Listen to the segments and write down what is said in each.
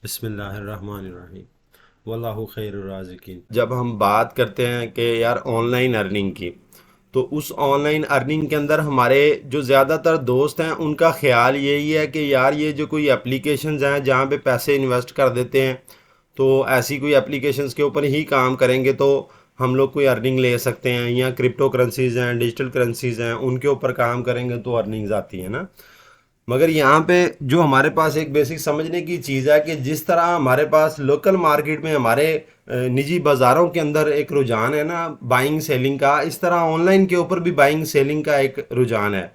बिस्मिल्लाहिर्रहमानिर्रहीम वल्लाहु खैरुर राज़िकीन। जब हम बात करते हैं कि यार ऑनलाइन अर्निंग की, तो उस ऑनलाइन अर्निंग के अंदर हमारे जो ज़्यादातर दोस्त हैं उनका ख्याल यही है कि यार ये जो कोई एप्लीकेशंस हैं जहाँ पे पैसे इन्वेस्ट कर देते हैं, तो ऐसी कोई एप्लीकेशंस के ऊपर ही काम करेंगे तो हम लोग कोई अर्निंग ले सकते हैं, या क्रिप्टो करेंसीज़ हैं, डिजिटल करेंसीज़ हैं, उनके ऊपर काम करेंगे तो अर्निंग्स आती है ना। मगर यहाँ पे जो हमारे पास एक बेसिक समझने की चीज़ है कि जिस तरह हमारे पास लोकल मार्केट में हमारे निजी बाज़ारों के अंदर एक रुझान है ना बाइंग सेलिंग का, इस तरह ऑनलाइन के ऊपर भी बाइंग सेलिंग का एक रुझान है।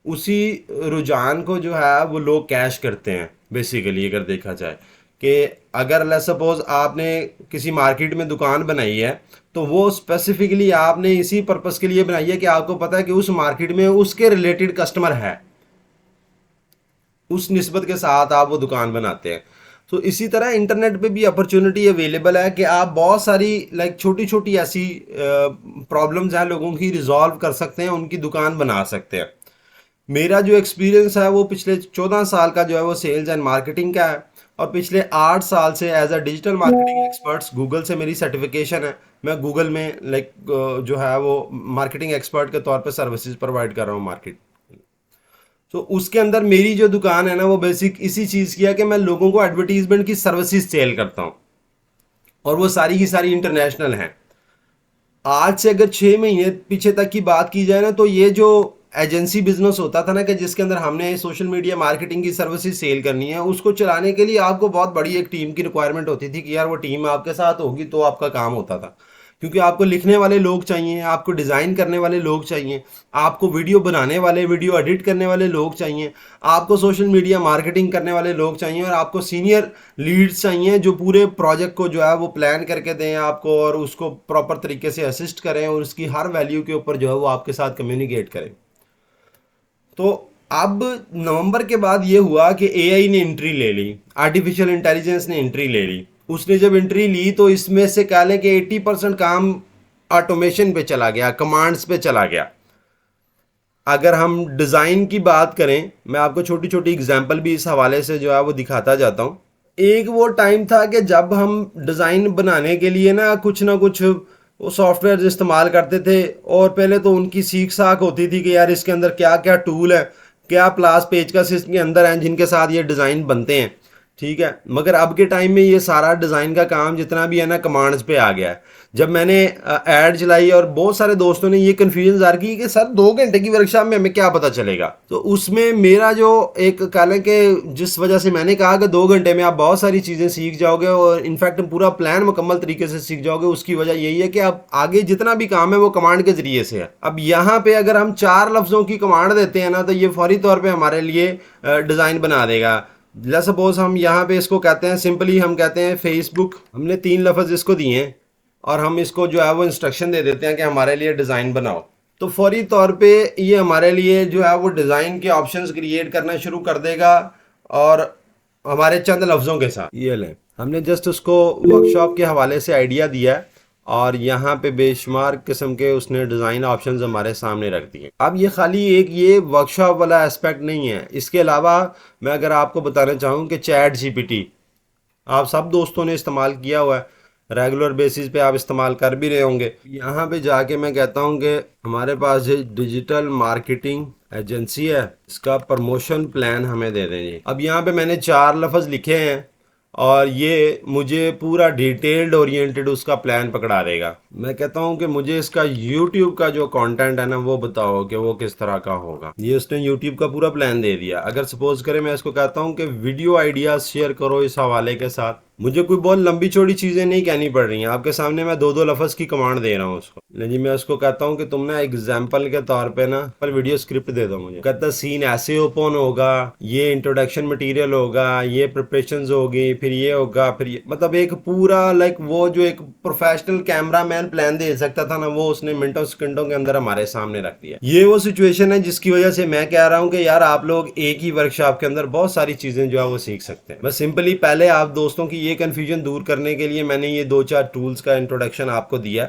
उसी रुझान को जो है वो लोग कैश करते हैं बेसिकली, अगर देखा जाए कि अगर लेट्स सपोज आपने किसी मार्केट में दुकान बनाई है, तो वो स्पेसिफिकली आपने इसी पर्पस के लिए बनाई है कि आपको पता है कि उस मार्केट में उसके रिलेटेड कस्टमर है, उस निस्बत के साथ आप वो दुकान बनाते हैं। तो इसी तरह इंटरनेट पे भी अपॉर्चुनिटी अवेलेबल है कि आप बहुत सारी लाइक छोटी छोटी ऐसी प्रॉब्लम्स हैं लोगों की रिजॉल्व कर सकते हैं, उनकी दुकान बना सकते हैं। मेरा जो एक्सपीरियंस है वो पिछले 14 साल का जो है वो सेल्स एंड मार्केटिंग का है, और पिछले 8 साल से as a digital marketing experts Google से मेरी सर्टिफिकेशन है। मैं गूगल में लाइक जो है वो मार्केटिंग एक्सपर्ट के तौर पे सर्विसेज प्रोवाइड कर रहा हूँ मार्केट। तो उसके अंदर मेरी जो दुकान है ना वो बेसिक इसी चीज़ की है कि मैं लोगों को एडवर्टीजमेंट की सर्विसेज सेल करता हूँ, और वो सारी की सारी इंटरनेशनल हैं। आज से अगर 6 महीने पीछे तक की बात की जाए ना, तो ये जो एजेंसी बिजनेस होता था ना कि जिसके अंदर हमने सोशल मीडिया मार्केटिंग की सर्विसेज सेल करनी है, उसको चलाने के लिए आपको बहुत बड़ी एक टीम की रिक्वायरमेंट होती थी कि यार वो टीम आपके साथ होगी तो आपका काम होता था। क्योंकि आपको लिखने वाले लोग चाहिए, आपको डिज़ाइन करने वाले लोग चाहिए, आपको वीडियो बनाने वाले, वीडियो एडिट करने वाले लोग चाहिए, आपको सोशल मीडिया मार्केटिंग करने वाले लोग चाहिए, और आपको सीनियर लीड्स चाहिए जो पूरे प्रोजेक्ट को जो है वो प्लान करके दें आपको, और उसको प्रॉपर तरीके से असिस्ट करें, और उसकी हर वैल्यू के ऊपर जो है वो आपके साथ कम्युनिकेट करें। तो अब नवंबर के बाद ये हुआ कि एआई ने एंट्री ले ली, आर्टिफिशियल इंटेलिजेंस ने एंट्री ले ली। उसने जब एंट्री ली तो इसमें से कह लें कि 80% काम ऑटोमेशन पे चला गया, कमांड्स पे चला गया। अगर हम डिज़ाइन की बात करें, मैं आपको छोटी छोटी एग्जांपल भी इस हवाले से जो है वो दिखाता जाता हूँ। एक वो टाइम था कि जब हम डिज़ाइन बनाने के लिए ना कुछ वो सॉफ्टवेयर इस्तेमाल करते थे, और पहले तो उनकी सीख साख होती थी कि यार इसके अंदर क्या क्या टूल है, क्या प्लास पेज का सिस्टम के अंदर हैं जिनके साथ ये डिज़ाइन बनते हैं। ठीक है, मगर अब के टाइम में ये सारा डिज़ाइन का काम जितना भी है ना कमांड्स पे आ गया है। जब मैंने ऐड चलाई और बहुत सारे दोस्तों ने ये कन्फ्यूजन ज़ाहिर की कि सर 2 घंटे की वर्कशॉप में हमें क्या पता चलेगा, तो उसमें मेरा जो एक कह लें कि जिस वजह से मैंने कहा कि 2 घंटे में आप बहुत सारी चीज़ें सीख जाओगे और इनफैक्ट पूरा प्लान मुकम्मल तरीके से सीख जाओगे, उसकी वजह यही है कि आप आगे जितना भी काम है वो कमांड के ज़रिए से है। अब यहाँ पे अगर हम 4 लफ्ज़ों की कमांड देते हैं ना, तो ये फौरी तौर पर हमारे लिए डिज़ाइन बना देगा। लेट्स सपोज हम यहाँ पे इसको कहते हैं, सिंपली हम कहते हैं फेसबुक, हमने 3 लफ्ज़ इसको दिए हैं, और हम इसको जो है वो इंस्ट्रक्शन दे देते हैं कि हमारे लिए डिज़ाइन बनाओ। तो फौरी तौर पे ये हमारे लिए जो है वो डिज़ाइन के ऑप्शंस क्रिएट करना शुरू कर देगा, और हमारे चंद लफ्ज़ों के साथ ये लें, हमने जस्ट उसको वर्कशॉप के हवाले से आइडिया दिया है, और यहाँ पे बेशुमार किस्म के उसने डिज़ाइन ऑप्शंस हमारे सामने रख दिए। अब ये खाली एक ये वर्कशॉप वाला एस्पेक्ट नहीं है, इसके अलावा मैं अगर आपको बताना चाहूँ कि चैट जीपीटी आप सब दोस्तों ने इस्तेमाल किया हुआ है, रेगुलर बेसिस पे आप इस्तेमाल कर भी रहे होंगे। यहाँ पे जाके मैं कहता हूँ कि हमारे पास ये डिजिटल मार्केटिंग एजेंसी है, इसका प्रमोशन प्लान हमें दे दें। अब यहाँ पे मैंने 4 लफ्ज़ लिखे हैं, और ये मुझे पूरा डिटेल्ड ओरिएंटेड उसका प्लान पकड़ा देगा। मैं कहता हूँ कि मुझे इसका यूट्यूब का जो कंटेंट है ना वो बताओ कि वो किस तरह का होगा। ये उसने यूट्यूब का पूरा प्लान दे दिया। अगर सपोज करें मैं इसको कहता हूँ कि वीडियो आइडियाज शेयर करो इस हवाले के साथ, मुझे कोई बहुत लंबी चौड़ी चीज़ें नहीं कहनी पड़ रही हैं, आपके सामने मैं 2-2 लफ्ज़ की कमांड दे रहा हूँ उसको। नहीं जी, मैं उसको कहता हूँ कि तुम ना एग्जाम्पल के तौर पे ना पर वीडियो स्क्रिप्ट दे दो मुझे। कहता सीन ऐसे ओपन होगा, ये इंट्रोडक्शन मटेरियल होगा, ये प्रिपरेशंस होगी, फिर ये होगा, फिर ये, मतलब एक पूरा लाइक वो जो एक प्रोफेशनल कैमरा मैन प्लान दे सकता था ना, वो उसने मिनटों सेकंडों के अंदर हमारे सामने रख दिया। ये वो सिचुएशन है जिसकी वजह से मैं कह रहा हूँ कि यार आप लोग एक ही वर्कशॉप के अंदर बहुत सारी चीज़ें जो है वो सीख सकते हैं। बस सिंपली पहले आप दोस्तों की ये कन्फ्यूजन दूर करने के लिए मैंने ये 2-4 टूल्स का इंट्रोडक्शन आपको दिया,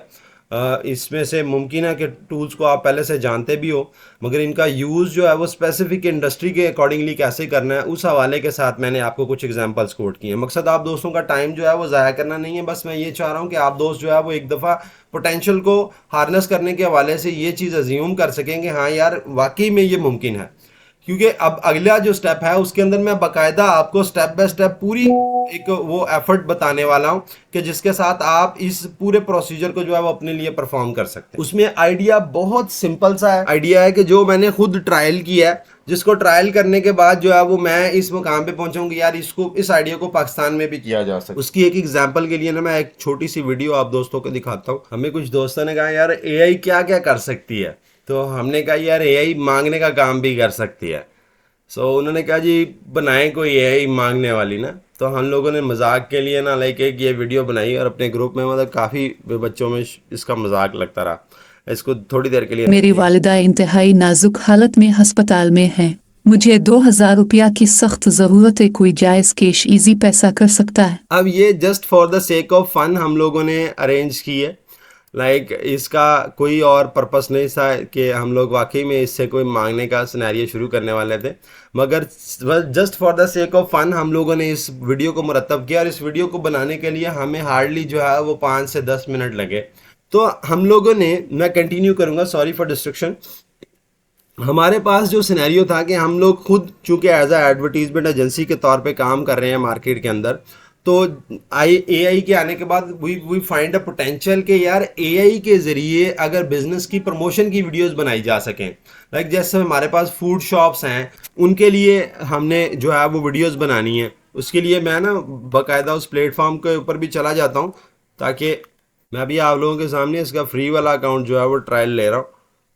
इसमें से मुमकिन है कि टूल्स को आप पहले से जानते भी हो, मगर इनका यूज़ जो है वो स्पेसिफिक इंडस्ट्री के अकॉर्डिंगली कैसे करना है उस हवाले के साथ मैंने आपको कुछ एग्जांपल्स कोट किए हैं। मकसद आप दोस्तों का टाइम जो है वो ज़ाया करना नहीं है, बस मैं ये चाह रहा हूँ कि आप दोस्त जो है वो एक दफ़ा पोटेंशियल को हार्नस करने के हवाले से ये चीज़ अज्यूम कर सकें कि हाँ यार वाकई में ये मुमकिन है। क्योंकि अब अगला जो स्टेप है उसके अंदर मैं बाकायदा आपको स्टेप बाय स्टेप पूरी एक वो एफर्ट बताने वाला हूं कि जिसके साथ आप इस पूरे प्रोसीजर को जो है वो अपने लिए परफॉर्म कर सकते हैं। उसमें आइडिया बहुत सिंपल सा है, आइडिया है कि जो मैंने खुद ट्रायल किया है, जिसको ट्रायल करने के बाद जो है वो मैं इस मुकाम पे पहुंचाऊंगी यार इसको, इस आइडिया को पाकिस्तान में भी किया जा सकता। उसकी एक एग्जांपल के लिए ना मैं एक छोटी सी वीडियो आप दोस्तों को दिखाता हूँ। हमें कुछ दोस्तों ने कहा यार एआई क्या क्या कर सकती है, तो हमने कहा यार एआई मांगने का काम भी कर सकती है। उन्होंने कहा जी बनाएं कोई एआई मांगने वाली ना, तो हम लोगों ने मजाक के लिए ना लाइक एक ये वीडियो बनाई और अपने ग्रुप में मतलब काफ़ी बच्चों में इसका मजाक लगता रहा। इसको थोड़ी देर के लिए मेरी वालिदा इंतहाई नाजुक हालत में अस्पताल में है। मुझे 2000 रुपया की सख्त ज़रूरत है, कोई जायज़ कैश इजी पैसा कर सकता है? अब ये just for the sake of fun हम लोगों ने अरेंज की है। इसका कोई और पर्पस नहीं था कि हम लोग वाकई में इससे कोई मांगने का सिनेरियो शुरू करने वाले थे, मगर just for the sake of fun हम लोगों ने इस वीडियो को मुरतब किया और इस वीडियो को बनाने के लिए हमें हार्डली जो है वो 5 से 10 मिनट लगे। तो हम लोगों ने, मैं कंटिन्यू करूँगा, सॉरी फॉर डिस्ट्रक्शन। हमारे पास जो सिनेरियो था कि हम लोग खुद चूंकि एज अ एडवर्टीजमेंट एजेंसी के तौर पे काम कर रहे हैं मार्केट के अंदर, तो एआई के आने के बाद वी फाइंड अ पोटेंशियल कि यार एआई के ज़रिए अगर बिजनेस की प्रमोशन की वीडियोस बनाई जा सकें, जैसे हमारे पास फूड शॉप्स हैं उनके लिए हमने जो है वो वीडियोस बनानी है। उसके लिए मैं ना बाकायदा उस प्लेटफॉर्म के ऊपर भी चला जाता हूँ, ताकि मैं भी आप लोगों के सामने इसका फ्री वाला अकाउंट जो है वो ट्रायल ले रहा हूँ,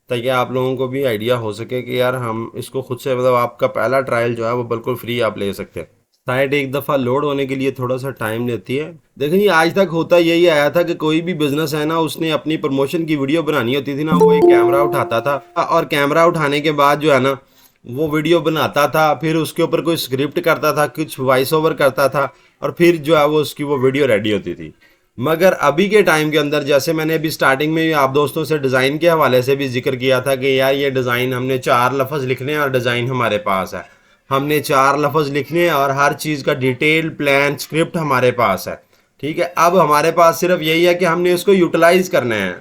ताकि आप लोगों को भी आइडिया हो सके कि यार हम इसको खुद से, मतलब आपका पहला ट्रायल जो है वो बिल्कुल फ्री आप ले सकते हैं। साइट एक दफ़ा लोड होने के लिए थोड़ा सा टाइम लेती है। देखें जी, आज तक होता यही आया था कि कोई भी बिजनेस है ना, उसने अपनी प्रमोशन की वीडियो बनानी होती थी ना, वो एक कैमरा उठाता था और कैमरा उठाने के बाद जो है ना वो वीडियो बनाता था, फिर उसके ऊपर कोई स्क्रिप्ट करता था, कुछ वॉइस ओवर करता था और फिर जो है वो उसकी वो वीडियो रेडी होती थी। मगर अभी के टाइम के अंदर, जैसे मैंने अभी स्टार्टिंग में आप दोस्तों से डिज़ाइन के हवाले से भी जिक्र किया था कि यार ये डिज़ाइन हमने 4 लफ्ज़ लिखने हैं और डिज़ाइन हमारे पास है, हमने 4 लफ्ज़ लिखने हैं और हर चीज़ का डिटेल प्लान स्क्रिप्ट हमारे पास है। ठीक है, अब हमारे पास सिर्फ यही है कि हमने उसको यूटिलाइज करना है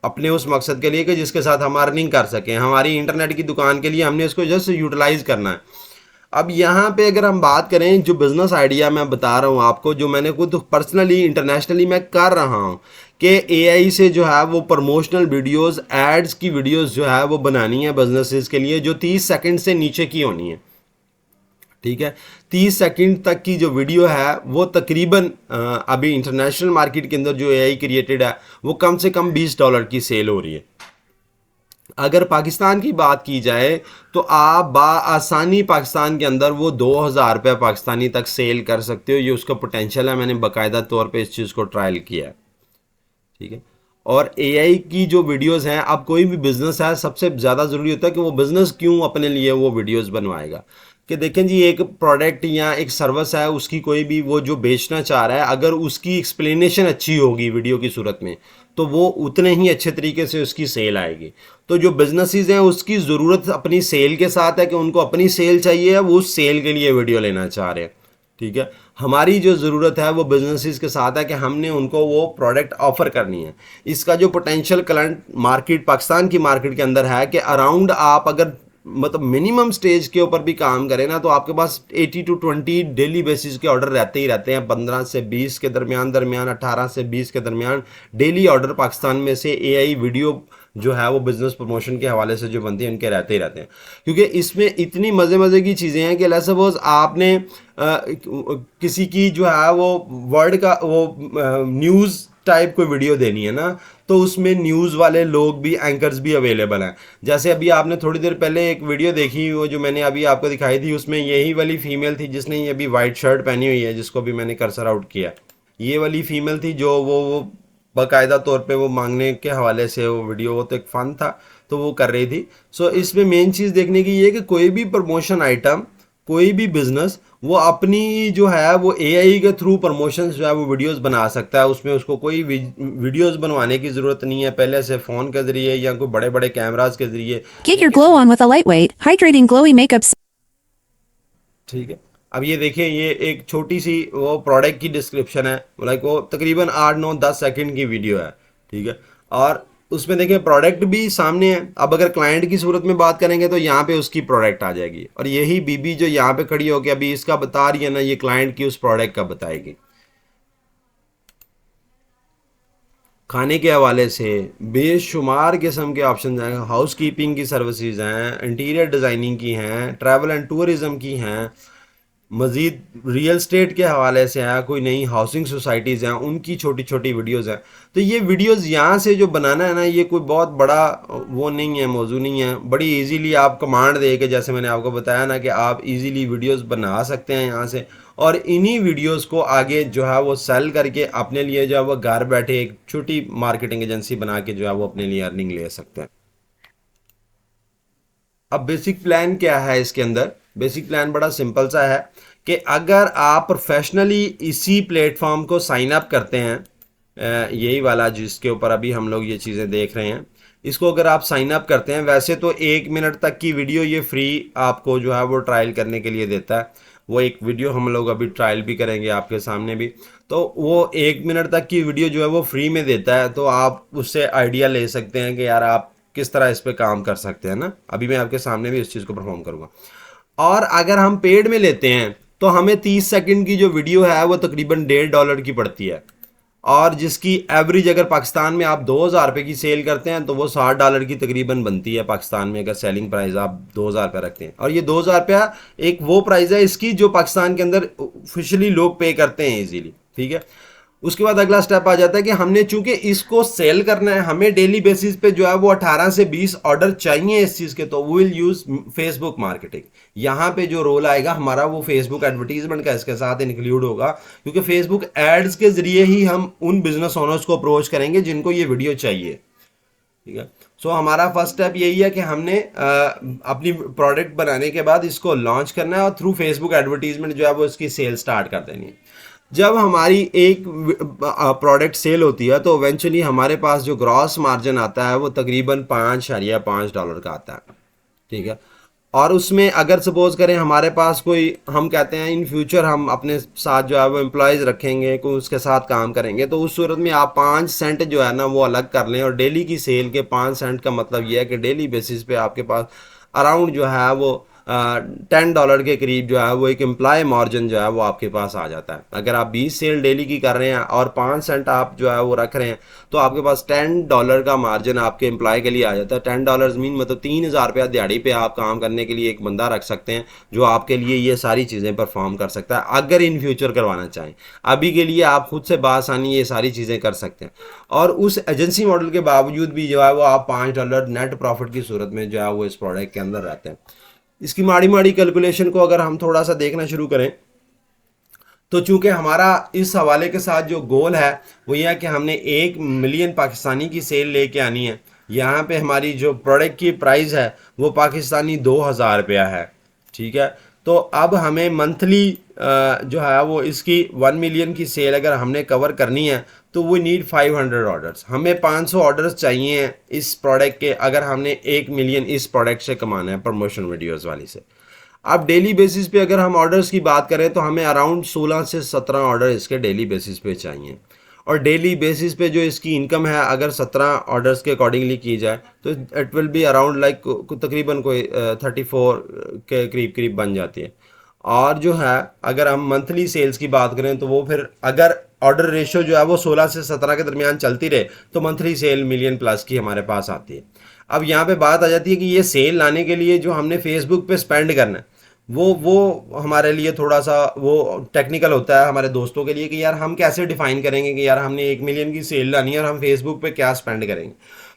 अपने उस मकसद के लिए कि जिसके साथ हम अर्निंग कर सकें। हमारी इंटरनेट की दुकान के लिए हमने उसको जस्ट यूटिलाइज करना है। अब यहाँ पे अगर हम बात करें, जो बिज़नेस आइडिया मैं बता रहा हूँ आपको, जो मैंने खुद पर्सनली इंटरनेशनली मैं कर रहा हूँ कि एआई से जो है वो प्रमोशनल वीडियोस, एड्स की वीडियोस जो है वो बनानी है बिजनेसेस के लिए, जो 30 सेकंड से नीचे की होनी है। ठीक है, 30 सेकंड तक की जो वीडियो है वो तकरीबन अभी इंटरनेशनल मार्केट के अंदर जो एआई क्रिएटेड है वो कम से कम $20 की सेल हो रही है। अगर पाकिस्तान की बात की जाए तो आप आसानी पाकिस्तान के अंदर वो 2000 रुपये पाकिस्तानी तक सेल कर सकते हो। ये उसका पोटेंशियल है, मैंने बाकायदा तौर पे इस चीज़ को ट्रायल किया है। ठीक है, और एआई की जो वीडियोस हैं, अब कोई भी बिज़नेस है सबसे ज़्यादा ज़रूरी होता है कि वो बिज़नेस क्यों अपने लिए वो वीडियोस बनवाएगा। कि देखें जी, एक प्रोडक्ट या एक सर्विस है, उसकी कोई भी वो जो बेचना चाह रहा है, अगर उसकी एक्सप्लेनेशन अच्छी होगी वीडियो की सूरत में, तो वो उतने ही अच्छे तरीके से उसकी सेल आएगी। तो जो बिजनेसेस हैं उसकी ज़रूरत अपनी सेल के साथ है कि उनको अपनी सेल चाहिए, वो उस सेल के लिए वीडियो लेना चाह रहे हैं। ठीक है, हमारी जो ज़रूरत है वो बिजनेसेस के साथ है कि हमने उनको वो प्रोडक्ट ऑफर करनी है। इसका जो पोटेंशियल करंट मार्केट पाकिस्तान की मार्केट के अंदर है कि अराउंड आप अगर मतलब मिनिमम स्टेज के ऊपर भी काम करें ना, तो आपके पास 80 to 20 डेली बेसिस के ऑर्डर रहते ही रहते हैं। 15 से 20 के दरमियान 18 से 20 के दरमियान डेली ऑर्डर पाकिस्तान में से एआई वीडियो जो है वो बिजनेस प्रमोशन के हवाले से जो बनती है उनके रहते ही रहते हैं। क्योंकि इसमें इतनी मज़े मज़े की चीज़ें हैं कि लेट्स सपोज आपने किसी की जो है वो वर्ल्ड का वो न्यूज़ टाइप कोई वीडियो देनी है ना, तो उसमें न्यूज़ वाले लोग भी, एंकर्स भी अवेलेबल हैं। जैसे अभी आपने थोड़ी देर पहले एक वीडियो देखी, वो जो मैंने अभी आपको दिखाई थी, उसमें यही वाली फीमेल थी जिसने ये अभी वाइट शर्ट पहनी हुई है, जिसको भी मैंने कर्सर आउट किया। ये वाली फीमेल थी जो वो बाकायदा तौर पे वो मांगने के हवाले से वो वीडियो, वो तो एक फ़न था तो वो कर रही थी। इसमें मेन चीज़ देखने की ये है कि कोई भी प्रमोशन आइटम कोई भी बिजनेस वो अपनी जो है वो एआई के थ्रू प्रमोशंस जो है वो वीडियोस बना सकता है। उसमें उसको कोई वीडियोस बनवाने की ज़रूरत नहीं है, पहले से फ़ोन के ज़रिए या कोई बड़े बड़े कैमरास के ज़रिए Get या your glow किसी। on with a lightweight, hydrating glowy makeup. ठीक है, अब ये देखिए, ये एक छोटी सी वो प्रोडक्ट की डिस्क्रिप्शन है, लाइक वो तकरीबन 8 9 10 सेकंड की वीडियो है। ठीक है, और उसमें देखिए प्रोडक्ट भी सामने है। अब अगर क्लाइंट की सूरत में बात करेंगे तो यहाँ पे उसकी प्रोडक्ट आ जाएगी, और यही बीबी जो यहाँ पे खड़ी होकर अभी इसका बता रही है ना, ये क्लाइंट की उस प्रोडक्ट का बताएगी। खाने के हवाले से बेशुमार किस्म के ऑप्शन हैं, हाउस कीपिंग की सर्विसेज हैं, इंटीरियर डिज़ाइनिंग की हैं, ट्रैवल एंड टूरिज़म की हैं, मज़ीद रियल स्टेट के हवाले से है, कोई नई हाउसिंग सोसाइटीज़ हैं उनकी छोटी छोटी वीडियोज़ हैं। तो ये वीडियोज़ यहाँ से जो बनाना है ना, ये कोई बहुत बड़ा वो नहीं है, मौजू नहीं है। बड़ी इजीली आप कमांड दे के, जैसे मैंने आपको बताया ना, कि आप इजीली वीडियोज़ बना सकते हैं यहाँ से, और इन्हीं वीडियोज़ को आगे जो है वो सेल करके अपने लिए जो है वो घर बैठे एक छोटी मार्केटिंग एजेंसी बना के जो है वो अपने लिए अर्निंग ले सकते हैं। अब बेसिक प्लान क्या है इसके अंदर? बेसिक प्लान बड़ा सिंपल सा है कि अगर आप प्रोफेशनली इसी प्लेटफॉर्म को साइन अप करते हैं, यही वाला जिसके ऊपर अभी हम लोग ये चीज़ें देख रहे हैं, इसको अगर आप साइन अप करते हैं, वैसे तो 1 मिनट तक की वीडियो ये फ्री आपको जो है वो ट्रायल करने के लिए देता है। वो एक वीडियो हम लोग अभी ट्रायल भी करेंगे आपके सामने भी। तो वो 1 मिनट तक की वीडियो जो है वो फ्री में देता है, तो आप उससे आइडिया ले सकते हैं कि यार आप किस तरह इस पे काम कर सकते हैं ना। अभी मैं आपके सामने भी इस चीज़ को परफॉर्म करूँगा। और अगर हम पेड में लेते हैं तो हमें 30 सेकंड की जो वीडियो है वो तकरीबन $1.5 की पड़ती है, और जिसकी एवरेज अगर पाकिस्तान में आप 2,000 रुपये की सेल करते हैं तो वो $60 की तकरीबन बनती है पाकिस्तान में, अगर सेलिंग प्राइस आप 2,000 रुपये रखते हैं। और ये 2,000 रुपया एक वो प्राइस है इसकी जो पाकिस्तान के अंदर ऑफिशियली लोग पे करते हैं इजीली। ठीक है, उसके बाद अगला स्टेप आ जाता है कि हमने चूंकि इसको सेल करना है, हमें डेली बेसिस पे जो है वो 18 से 20 ऑर्डर चाहिए इस चीज़ के, तो we will use Facebook marketing. यहाँ पे जो रोल आएगा हमारा वो फेसबुक एडवर्टीजमेंट का इसके साथ इंक्लूड होगा, क्योंकि फेसबुक एड्स के जरिए ही हम उन बिजनेस ओनर्स को अप्रोच करेंगे जिनको ये वीडियो चाहिए। ठीक है, सो हमारा फर्स्ट स्टेप यही है कि हमने अपनी प्रोडक्ट बनाने के बाद इसको लॉन्च करना है और थ्रू फेसबुक एडवर्टीजमेंट जो है वो इसकी सेल स्टार्ट कर देनी है। जब हमारी एक प्रोडक्ट सेल होती है तो इवेंचुअली हमारे पास जो ग्रॉस मार्जिन आता है वो तकरीबन $5.5 का आता है। ठीक है, और उसमें अगर सपोज करें हमारे पास कोई, हम कहते हैं इन फ्यूचर हम अपने साथ जो है वो एम्प्लॉयज़ रखेंगे, कोई उसके साथ काम करेंगे, तो उस सूरत में आप 5 सेंट जो है ना वो अलग कर लें। और डेली की सेल के 5 सेंट का मतलब ये है कि डेली बेसिस पे आपके पास अराउंड जो है वो $10 के करीब जो है वो एक एम्प्लॉय मार्जिन जो है वो आपके पास आ जाता है। अगर आप 20 सेल डेली की कर रहे हैं और 5 सेंट आप जो है वो रख रहे हैं, तो आपके पास $10 का मार्जिन आपके एम्प्लॉय के लिए आ जाता है। $10 मीन मतलब 3,000 रुपया दिहाड़ी पे आप काम करने के लिए एक बंदा रख सकते हैं जो आपके लिए ये सारी चीज़ें परफॉर्म कर सकता है, अगर इन फ्यूचर करवाना चाहें। अभी के लिए आप खुद से बासानी ये सारी चीज़ें कर सकते हैं, और उस एजेंसी मॉडल के बावजूद भी जो है वो आप $5 नेट प्रॉफिट की सूरत में जो है वो इस प्रोडक्ट के अंदर रहते हैं। इसकी माड़ी माड़ी कैलकुलेशन को अगर हम थोड़ा सा देखना शुरू करें, तो चूंकि हमारा इस हवाले के साथ जो गोल है वो यह है कि हमने 1 मिलियन पाकिस्तानी की सेल लेके आनी है। यहाँ पे हमारी जो प्रोडक्ट की प्राइस है वो पाकिस्तानी 2,000 रुपया है। ठीक है, तो अब हमें मंथली जो है वो इसकी 1 मिलियन की सेल अगर हमने कवर करनी है तो वी नीड 500 ऑर्डर्स। हमें 500 ऑर्डर्स चाहिए इस प्रोडक्ट के, अगर हमने 1 मिलियन इस प्रोडक्ट से कमाना है प्रमोशन वीडियोस वाली से। अब डेली बेसिस पे अगर हम ऑर्डर्स की बात करें तो हमें अराउंड 16 से 17 ऑर्डर इसके डेली बेसिस पे चाहिए, और डेली बेसिस पे जो इसकी इनकम है अगर 17 ऑर्डर्स के अकॉर्डिंगली की जाए तो it will be around like तकरीबन कोई 34 के करीब करीब बन जाती है। और जो है अगर हम मंथली सेल्स की बात करें तो वो फिर अगर ऑर्डर रेशो जो है वो 16 से 17 के दरमियान चलती रहे तो मंथली सेल मिलियन प्लस की हमारे पास आती है। अब यहाँ पे बात आ जाती है कि ये सेल लाने के लिए जो हमने फेसबुक पे स्पेंड करना है वो हमारे लिए थोड़ा सा वो टेक्निकल होता है हमारे दोस्तों के लिए, कि यार हम कैसे डिफाइन करेंगे कि यार हमने 1 मिलियन की सेल लानी है और हम फेसबुक पे क्या स्पेंड करेंगे।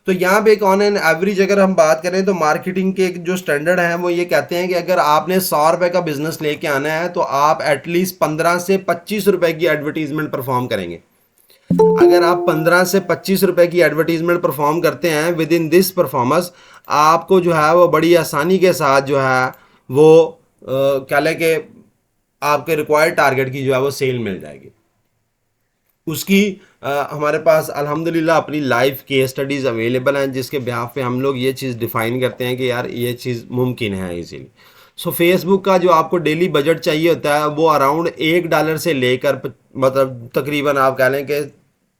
तो यहाँ पे एक ऑन एन एवरेज अगर हम बात करें तो मार्केटिंग के जो स्टैंडर्ड हैं वो ये कहते हैं कि अगर आपने 100 रुपये का बिजनेस लेके आना है तो आप एटलीस्ट 15 से 25 रुपए की एडवर्टीजमेंट परफॉर्म करेंगे। अगर आप 15 से 25 रुपए की एडवर्टीजमेंट परफॉर्म करते हैं विद इन दिस परफॉर्मेंस, आपको जो है वो बड़ी आसानी के साथ जो है वो क्या लें कि आपके रिक्वायर्ड टारगेट की जो है वो सेल मिल जाएगी। उसकी हमारे पास अल्हम्दुलिल्लाह अपनी लाइव केस स्टडीज़ अवेलेबल हैं, जिसके बिहाफ पे हम लोग ये चीज़ डिफ़ाइन करते हैं कि यार ये चीज़ मुमकिन है इजीली। सो फेसबुक का जो आपको डेली बजट चाहिए होता है वो अराउंड $1 से लेकर मतलब तकरीबन आप कह लें कि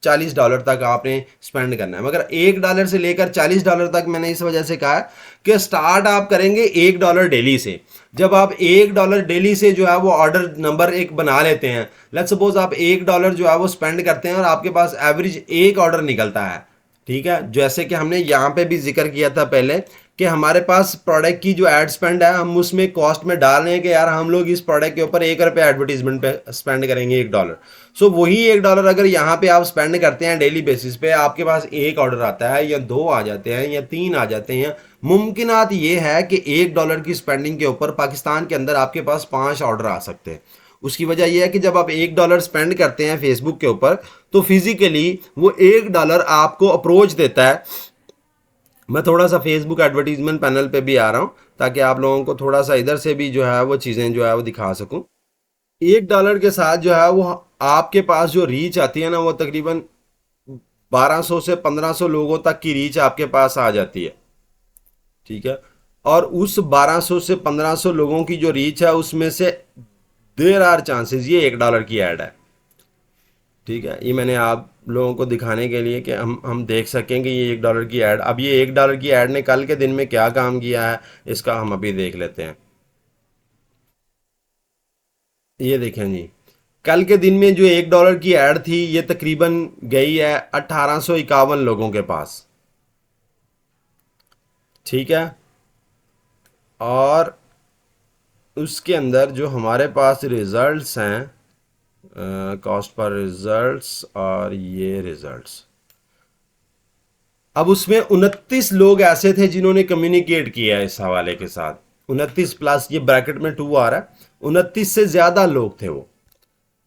$40 तक आपने स्पेंड करना है। मगर $1 से लेकर $40 तक मैंने इस वजह से कहा है कि स्टार्ट आप करेंगे $1 डेली से। जब आप $1 डेली से जो है वो ऑर्डर नंबर एक बना लेते हैं, लेट्स सपोज आप $1 जो है वो स्पेंड करते हैं और आपके पास एवरेज एक ऑर्डर निकलता है, ठीक है। जैसे कि हमने यहाँ पे भी जिक्र किया था पहले कि हमारे पास प्रोडक्ट की जो एड स्पेंड है हम उसमें कॉस्ट में डाल रहे हैं कि यार हम लोग इस प्रोडक्ट के ऊपर ₹1 एडवर्टीजमेंट पे स्पेंड करेंगे $1। सो वही $1 अगर यहाँ पे आप स्पेंड करते हैं डेली बेसिस पे, आपके पास एक ऑर्डर आता है या 2 आ जाते हैं या 3 आ जाते हैं। मुमकिनात ये है कि $1 की स्पेंडिंग के ऊपर पाकिस्तान के अंदर आपके पास 5 ऑर्डर आ सकते हैं। उसकी वजह यह है कि जब आप $1 स्पेंड करते हैं फेसबुक के ऊपर तो फिजिकली वो $1 आपको अप्रोच देता है। मैं थोड़ा सा फेसबुक एडवर्टीजमेंट पैनल पे भी आ रहा हूँ ताकि आप लोगों को थोड़ा सा इधर से भी जो है वो चीज़ें जो है वो दिखा सकूँ। $1 के साथ जो है वो आपके पास जो रीच आती है ना वो तकरीबन 1200 से 1500 लोगों तक की रीच आपके पास आ जाती है, ठीक है। और उस 1200 से 1500 लोगों की जो रीच है उसमें से देयर आर चांसेस ये $1 की ऐड है, ठीक है। ये मैंने आप लोगों को दिखाने के लिए कि हम देख सकें कि ये $1 की ऐड, अब ये $1 की ऐड ने कल के दिन में क्या काम किया है इसका हम अभी देख लेते हैं। ये देखें जी, कल के दिन में जो $1 की ऐड थी ये तकरीबन गई है 1851 लोगों के पास, ठीक है। और उसके अंदर जो हमारे पास रिजल्ट्स हैं, कॉस्ट पर रिजल्ट्स और ये रिजल्ट्स, अब उसमें 29 लोग ऐसे थे जिन्होंने कम्युनिकेट किया है इस हवाले के साथ। 29 प्लस ये ब्रैकेट में 2 आ रहा है, 29 से ज़्यादा लोग थे वो।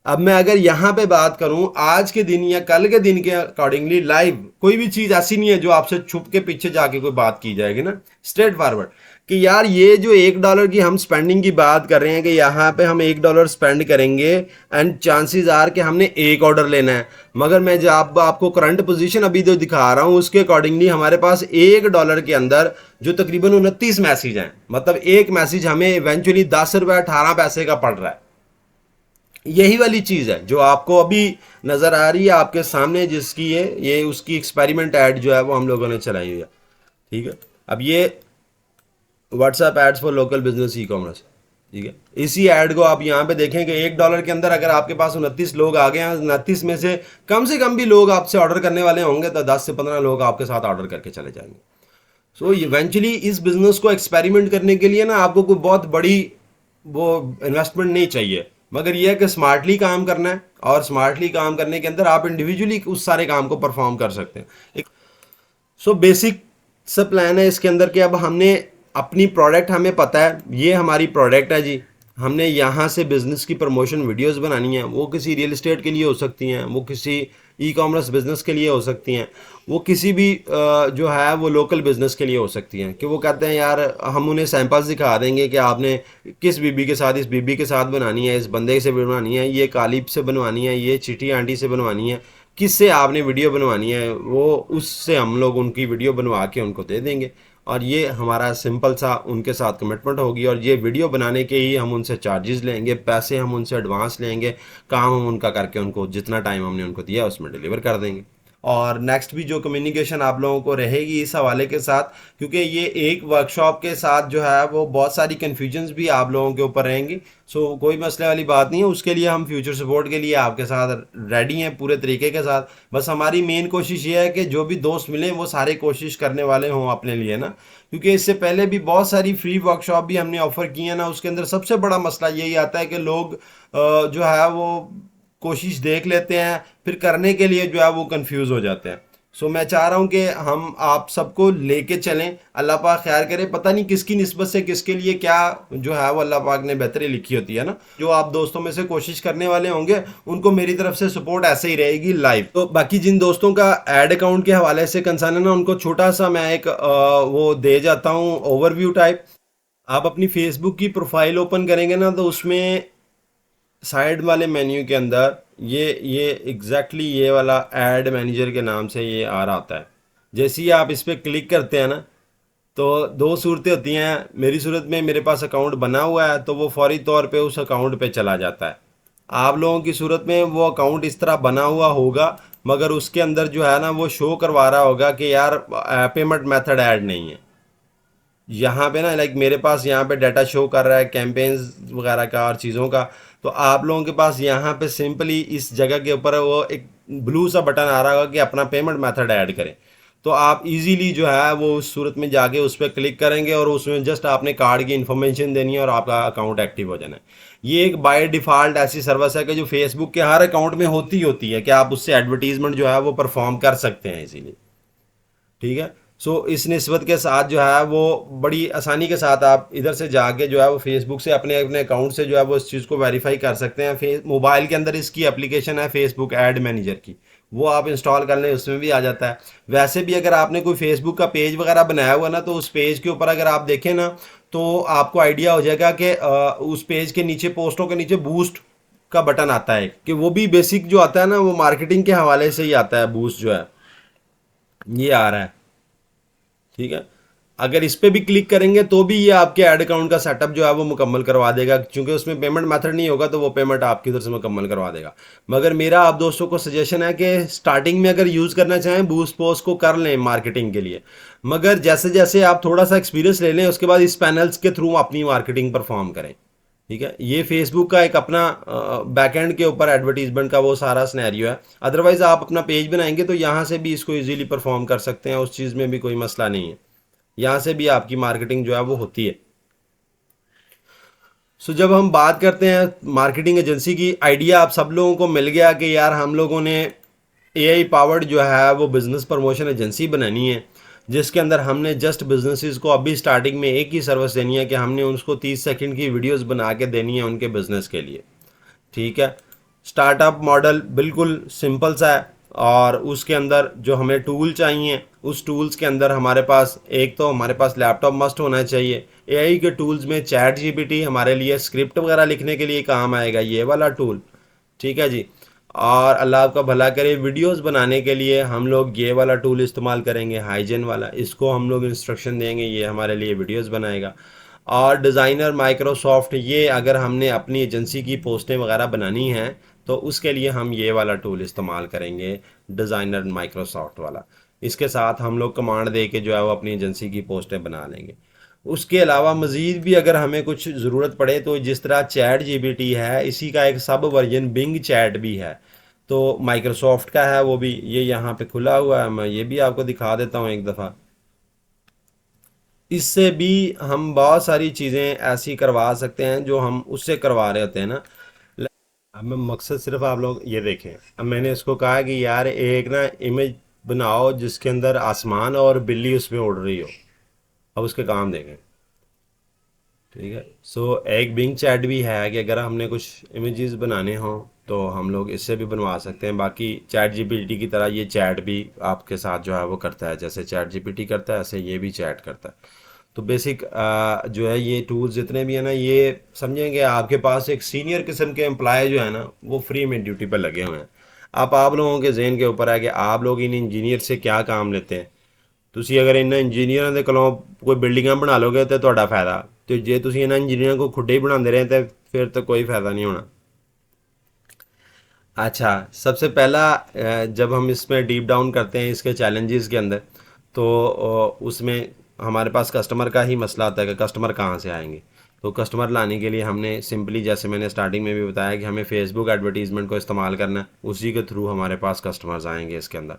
अब मैं अगर यहाँ पे बात करूँ आज के दिन या कल के दिन के अकॉर्डिंगली, लाइव कोई भी चीज़ ऐसी नहीं है जो आपसे छुप के पीछे जाके कोई बात की जाएगी ना, स्ट्रेट फॉरवर्ड कि यार ये जो $1 की हम स्पेंडिंग की बात कर रहे हैं कि यहाँ पे हम $1 स्पेंड करेंगे एंड चांसेस आर कि हमने एक ऑर्डर लेना है। मगर मैं जो आपको करंट पोजीशन अभी जो दिखा रहा हूँ उसके अकॉर्डिंगली हमारे पास $1 के अंदर जो तकरीबन 29 मैसेज हैं, मतलब एक मैसेज हमें इवेंचुअली ₹10.18 का पड़ रहा है। यही वाली चीज़ है जो आपको अभी नज़र आ रही है आपके सामने, जिसकी ये उसकी एक्सपेरिमेंट ऐड जो है वो हम लोगों ने चलाई हुई है, ठीक है। अब ये WhatsApp ads for local business e commerce, ठीक है। इसी ऐड को आप यहाँ पे देखें कि $1 के अंदर अगर आपके पास 29 लोग आ गए हैं, 29 में से कम भी लोग आपसे ऑर्डर करने वाले होंगे तो 10 से 15 लोग आपके साथ ऑर्डर करके चले जाएंगे। सो इवेंचुअली इस बिज़नेस को एक्सपेरिमेंट करने के लिए ना आपको कोई बहुत बड़ी वो इन्वेस्टमेंट नहीं चाहिए, मगर यह है कि स्मार्टली काम करना है और स्मार्टली काम करने के अंदर आप इंडिविजुअली उस सारे काम को परफॉर्म कर सकते हैं। सो बेसिक सा प्लान है इसके अंदर कि अब हमने अपनी प्रोडक्ट, हमें पता है ये हमारी प्रोडक्ट है जी, हमने यहाँ से बिज़नेस की प्रमोशन वीडियोस बनानी है। वो किसी रियल एस्टेट के लिए हो सकती हैं, वो किसी ई कॉमर्स बिज़नेस के लिए हो सकती हैं, वो किसी भी जो है वो लोकल बिज़नेस के लिए हो सकती हैं। कि वो कहते हैं यार हम उन्हें सैंपल्स दिखा देंगे कि आपने किस बीबी के साथ, इस बीबी के साथ बनवानी है, इस बंदे से बनवानी है, ये कालिब से बनवानी है, ये चिटी आंटी से बनवानी है, किससे आपने वीडियो बनवानी है, वो उससे हम लोग उनकी वीडियो बनवा के उनको दे देंगे। और ये हमारा सिंपल सा उनके साथ कमिटमेंट होगी और ये वीडियो बनाने के ही हम उनसे चार्जेस लेंगे, पैसे हम उनसे एडवांस लेंगे, काम हम उनका करके उनको जितना टाइम हमने उनको दिया उसमें डिलीवर कर देंगे। और नेक्स्ट भी जो कम्युनिकेशन आप लोगों को रहेगी इस हवाले के साथ, क्योंकि ये एक वर्कशॉप के साथ जो है वो बहुत सारी कन्फ्यूजन्स भी आप लोगों के ऊपर रहेंगी। सो कोई मसले वाली बात नहीं है, उसके लिए हम फ्यूचर सपोर्ट के लिए आपके साथ रेडी हैं पूरे तरीके के साथ। बस हमारी मेन कोशिश ये है कि जो भी दोस्त मिले वो सारे कोशिश करने वाले हों अपने लिए ना, क्योंकि इससे पहले भी बहुत सारी फ्री वर्कशॉप भी हमने ऑफ़र की है ना, उसके अंदर सबसे बड़ा मसला यही आता है कि लोग जो है वो कोशिश देख लेते हैं, फिर करने के लिए जो है वो कंफ्यूज हो जाते हैं। सो मैं चाह रहा हूँ कि हम आप सबको लेके चलें, अल्लाह पाक खैर करे। पता नहीं किसकी निस्बत से किसके लिए क्या जो है वो अल्लाह पाक ने बेहतरी लिखी होती है ना। जो आप दोस्तों में से कोशिश करने वाले होंगे उनको मेरी तरफ से सपोर्ट ऐसे ही रहेगी लाइव। तो बाकी जिन दोस्तों का ऐड अकाउंट के हवाले से कंसर्न है ना, उनको छोटा सा मैं एक वो दे जाता हूँ ओवरव्यू टाइप आप अपनी फेसबुक की प्रोफाइल ओपन करेंगे ना, तो उसमें साइड वाले मेन्यू के अंदर ये एग्जैक्टली ये वाला ऐड मैनेजर के नाम से ये आ रहा होता है। जैसे ही आप इस पर क्लिक करते हैं ना, तो दो सूरतें होती हैं। मेरी सूरत में मेरे पास अकाउंट बना हुआ है तो वो फौरी तौर पे उस अकाउंट पे चला जाता है। आप लोगों की सूरत में वो अकाउंट इस तरह बना हुआ होगा, मगर उसके अंदर जो है ना वो शो करवा रहा होगा कि यार पेमेंट मेथड ऐड नहीं है। यहाँ पे ना लाइक मेरे पास यहाँ पे डाटा शो कर रहा है कैंपेन्स वगैरह का और चीज़ों का। तो आप लोगों के पास यहाँ पे सिंपली इस जगह के ऊपर वो एक ब्लू सा बटन आ रहा होगा कि अपना पेमेंट मेथड ऐड करें। तो आप इजीली जो है वो उस सूरत में जाके उस पर क्लिक करेंगे और उसमें जस्ट आपने कार्ड की इन्फॉर्मेशन देनी है और आपका अकाउंट एक्टिव हो जाना है। ये एक बाय डिफ़ॉल्ट ऐसी सर्विस है कि जो फेसबुक के हर अकाउंट में होती है कि आप उससे एडवर्टीजमेंट जो है वो परफॉर्म कर सकते हैं इजीली। ठीक है। सो इस निस्बत के साथ जो है वो बड़ी आसानी के साथ आप इधर से जाके जो है वो फेसबुक से अपने अपने अकाउंट से जो है वो इस चीज़ को वेरीफाई कर सकते हैं। मोबाइल के अंदर इसकी एप्लीकेशन है फेसबुक ऐड मैनेजर की, वो आप इंस्टॉल कर लें, उसमें भी आ जाता है। वैसे भी अगर आपने कोई फेसबुक का पेज वगैरह बनाया हुआ ना, तो उस पेज के ऊपर अगर आप देखें ना, तो आपको आइडिया हो जाएगा कि उस पेज के नीचे पोस्टों के नीचे बूस्ट का बटन आता है कि वो भी बेसिक जो आता है ना वो मार्केटिंग के हवाले से ही आता है। बूस्ट जो है ये आ रहा है। ठीक है। अगर इस पे भी क्लिक करेंगे तो भी ये आपके ऐड अकाउंट का सेटअप जो है वो मुकम्मल करवा देगा, क्योंकि उसमें पेमेंट मेथड नहीं होगा तो वो पेमेंट आपकी उधर से मुकम्मल करवा देगा। मगर मेरा आप दोस्तों को सजेशन है कि स्टार्टिंग में अगर यूज़ करना चाहें बूस्ट पोस्ट को कर लें मार्केटिंग के लिए, मगर जैसे जैसे आप थोड़ा सा एक्सपीरियंस ले लें उसके बाद इस पैनल्स के थ्रू अपनी मार्केटिंग परफॉर्म करें। ठीक है। ये फेसबुक का एक अपना बैकएंड के ऊपर एडवर्टीजमेंट का वो सारा स्नैरियो है। अदरवाइज आप अपना पेज बनाएंगे तो यहाँ से भी इसको इजीली परफॉर्म कर सकते हैं, उस चीज़ में भी कोई मसला नहीं है। यहाँ से भी आपकी मार्केटिंग जो है वो होती है। सो जब हम बात करते हैं मार्केटिंग एजेंसी की, आइडिया आप सब लोगों को मिल गया कि यार हम लोगों ने एआई पावर्ड जो है वो बिज़नेस प्रमोशन एजेंसी बनानी है, जिसके अंदर हमने जस्ट बिजनेसेस को अभी स्टार्टिंग में एक ही सर्विस देनी है कि हमने उसको 30 सेकंड की वीडियोस बना के देनी है उनके बिज़नेस के लिए। ठीक है। स्टार्टअप मॉडल बिल्कुल सिंपल सा है, और उसके अंदर जो हमें टूल चाहिए उस टूल्स के अंदर हमारे पास एक तो हमारे पास लैपटॉप मस्ट होना चाहिए। एआई के टूल्स में चैट जीपीटी हमारे लिए स्क्रिप्ट वगैरह लिखने के लिए काम आएगा, ये वाला टूल। ठीक है जी। और अल्लाह आपका भला करे, वीडियोस बनाने के लिए हम लोग ये वाला टूल इस्तेमाल करेंगे, हाइजन वाला। इसको हम लोग इंस्ट्रक्शन देंगे, ये हमारे लिए वीडियोस बनाएगा। और डिज़ाइनर माइक्रोसॉफ्ट, ये अगर हमने अपनी एजेंसी की पोस्टें वगैरह बनानी हैं तो उसके लिए हम ये वाला टूल इस्तेमाल करेंगे, डिज़ाइनर माइक्रोसॉफ्ट वाला। इसके साथ हम लोग कमांड दे के जो है वो अपनी एजेंसी की पोस्टें बना लेंगे। उसके अलावा मज़ीद भी अगर हमें कुछ ज़रूरत पड़े तो जिस तरह चैट जीपीटी है, इसी का एक सब वर्जन बिंग चैट भी है, तो माइक्रोसॉफ्ट का है वो भी, ये यहाँ पे खुला हुआ है। मैं ये भी आपको दिखा देता हूँ एक दफ़ा। इससे भी हम बहुत सारी चीज़ें ऐसी करवा सकते हैं जो हम उससे करवा रहे होते हैं ना। अब मैं मकसद सिर्फ आप लोग ये देखें, अब मैंने इसको कहा कि यार एक ना इमेज बनाओ जिसके अंदर आसमान और बिल्ली उसमें उड़ रही हो। अब उसके काम देखें। ठीक है। सो एक बिंग चैट भी है कि अगर हमने कुछ इमेजेस बनाने हों तो हम लोग इससे भी बनवा सकते हैं। बाकी चैट जीपीटी की तरह ये चैट भी आपके साथ जो है वो करता है, जैसे चैट जीपीटी करता है ऐसे ये भी चैट करता है। तो बेसिक जो है ये टूल्स जितने भी हैं ना, ये समझेंगे आपके पास एक सीनियर किस्म के एम्प्लॉय जो है ना वो फ्री में ड्यूटी पर लगे हुए हैं। आप लोगों के जहन के ऊपर है कि आप लोग इन इंजीनियर से क्या काम लेते हैं। ਤੁਸੀਂ ਅਗਰ ਇਹਨਾਂ ਇੰਜੀਨੀਅਰਾਂ ਦੇ ਕੋਲੋਂ ਕੋਈ ਬਿਲਡਿੰਗਾਂ ਬਣਾ ਲੋਗੇ ਤੇ ਤੁਹਾਡਾ ਫਾਇਦਾ, ਤੇ ਜੇ ਤੁਸੀਂ ਇਹਨਾਂ ਇੰਜੀਨੀਅਰਾਂ को खुद ही बनाते रहे तो फिर तो कोई फ़ायदा नहीं होना। अच्छा, सबसे पहला जब हम इसमें डीप डाउन करते हैं इसके चैलेंजेस के अंदर, तो उसमें हमारे पास कस्टमर का ही मसला आता है कि कस्टमर कहाँ से आएंगे। तो कस्टमर लाने के लिए हमने सिंपली, जैसे मैंने स्टार्टिंग में भी बताया, कि हमें फेसबुक एडवर्टीज़मेंट को इस्तेमाल करना है, उसी के थ्रू हमारे पास कस्टमर्स आएंगे इसके अंदर।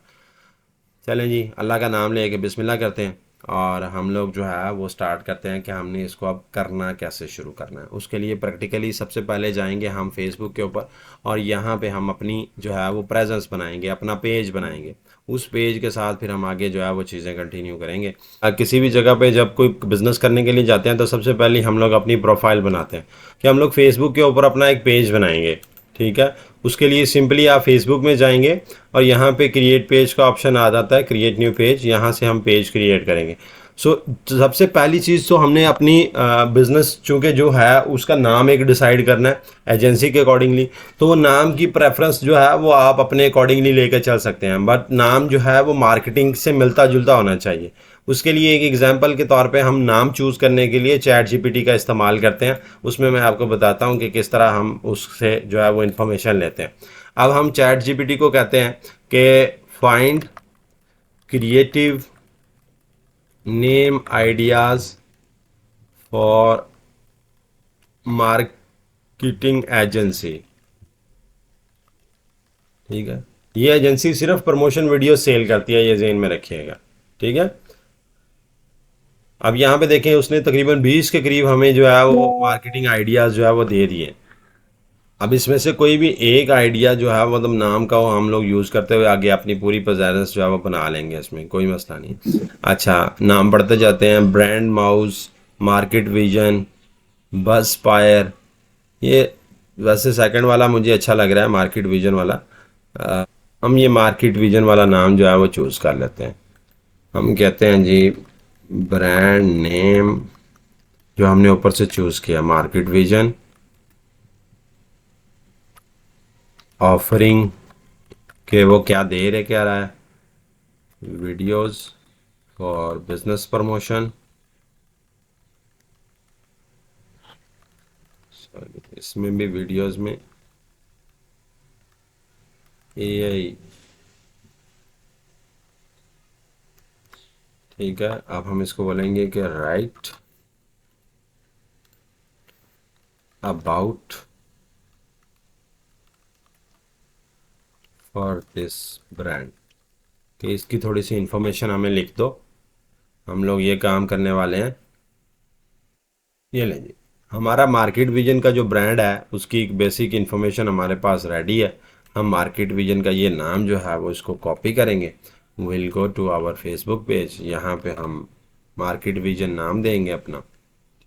चलें जी, अल्लाह का नाम लेके बिस्मिल्लाह करते हैं और हम लोग जो है वो स्टार्ट करते हैं कि हमने इसको अब करना कैसे शुरू करना है। उसके लिए प्रैक्टिकली सबसे पहले जाएंगे हम फेसबुक के ऊपर और यहाँ पे हम अपनी जो है वो प्रेजेंस बनाएंगे, अपना पेज बनाएंगे। उस पेज के साथ फिर हम आगे जो है वो चीज़ें कंटिन्यू करेंगे। किसी भी जगह पे जब कोई बिज़नेस करने के लिए जाते हैं तो सबसे पहले हम लोग अपनी प्रोफाइल बनाते हैं कि हम लोग फेसबुक के ऊपर अपना एक पेज बनाएंगे। ठीक है। उसके लिए सिंपली आप फेसबुक में जाएंगे और यहाँ पे क्रिएट पेज का ऑप्शन आ जाता है, क्रिएट न्यू पेज, यहाँ से हम पेज क्रिएट करेंगे। सो सबसे पहली चीज़ तो हमने अपनी बिजनेस चूंकि जो है उसका नाम एक डिसाइड करना है एजेंसी के अकॉर्डिंगली। तो वो नाम की प्रेफरेंस जो है वो आप अपने अकॉर्डिंगली लेकर चल सकते हैं, बट नाम जो है वो मार्केटिंग से मिलता जुलता होना चाहिए। उसके लिए एक एग्जांपल के तौर पे हम नाम चूज़ करने के लिए चैट जीपीटी का इस्तेमाल करते हैं। उसमें मैं आपको बताता हूँ कि किस तरह हम उससे जो है वो इन्फॉर्मेशन लेते हैं। अब हम चैट जीपीटी को कहते हैं कि find creative name ideas for marketing agency. ठीक है, ये एजेंसी सिर्फ प्रमोशन वीडियो सेल करती है, ये जेन में रखिएगा। ठीक है, अब यहाँ पे देखें उसने तकरीबन 20 के करीब हमें जो है वो मार्केटिंग आइडियाज़ जो है वो दे दिए। अब इसमें से कोई भी एक आइडिया जो है मतलब नाम का वो हम लोग यूज़ करते हुए आगे अपनी पूरी प्रेजेंस जो है वो बना लेंगे, इसमें कोई मसला नहीं। अच्छा, नाम पढ़ते जाते हैं। ब्रांड माउस, मार्केट विजन, बस पायर। ये वैसे सेकंड वाला मुझे अच्छा लग रहा है, मार्केट विजन वाला। हम ये मार्केट विजन वाला नाम जो है वो चूज़ कर लेते हैं। हम कहते हैं जी ब्रांड नेम जो हमने ऊपर से चूज़ किया, मार्केट विजन, ऑफरिंग कि वो क्या दे रहे क्या रहा है, वीडियोस फॉर बिजनेस प्रमोशन। इसमें भी वीडियोस में एआई। ठीक है, अब हम इसको बोलेंगे कि right about for this brand, कि इसकी थोड़ी सी इंफॉर्मेशन हमें लिख दो, हम लोग ये काम करने वाले हैं। ये लें जी, हमारा मार्केट विजन का जो ब्रांड है उसकी एक बेसिक इन्फॉर्मेशन हमारे पास रेडी है। हम मार्केट विजन का ये नाम जो है वो इसको कॉपी करेंगे। Will go to our Facebook page, यहाँ पे हम मार्केट विजन नाम देंगे अपना।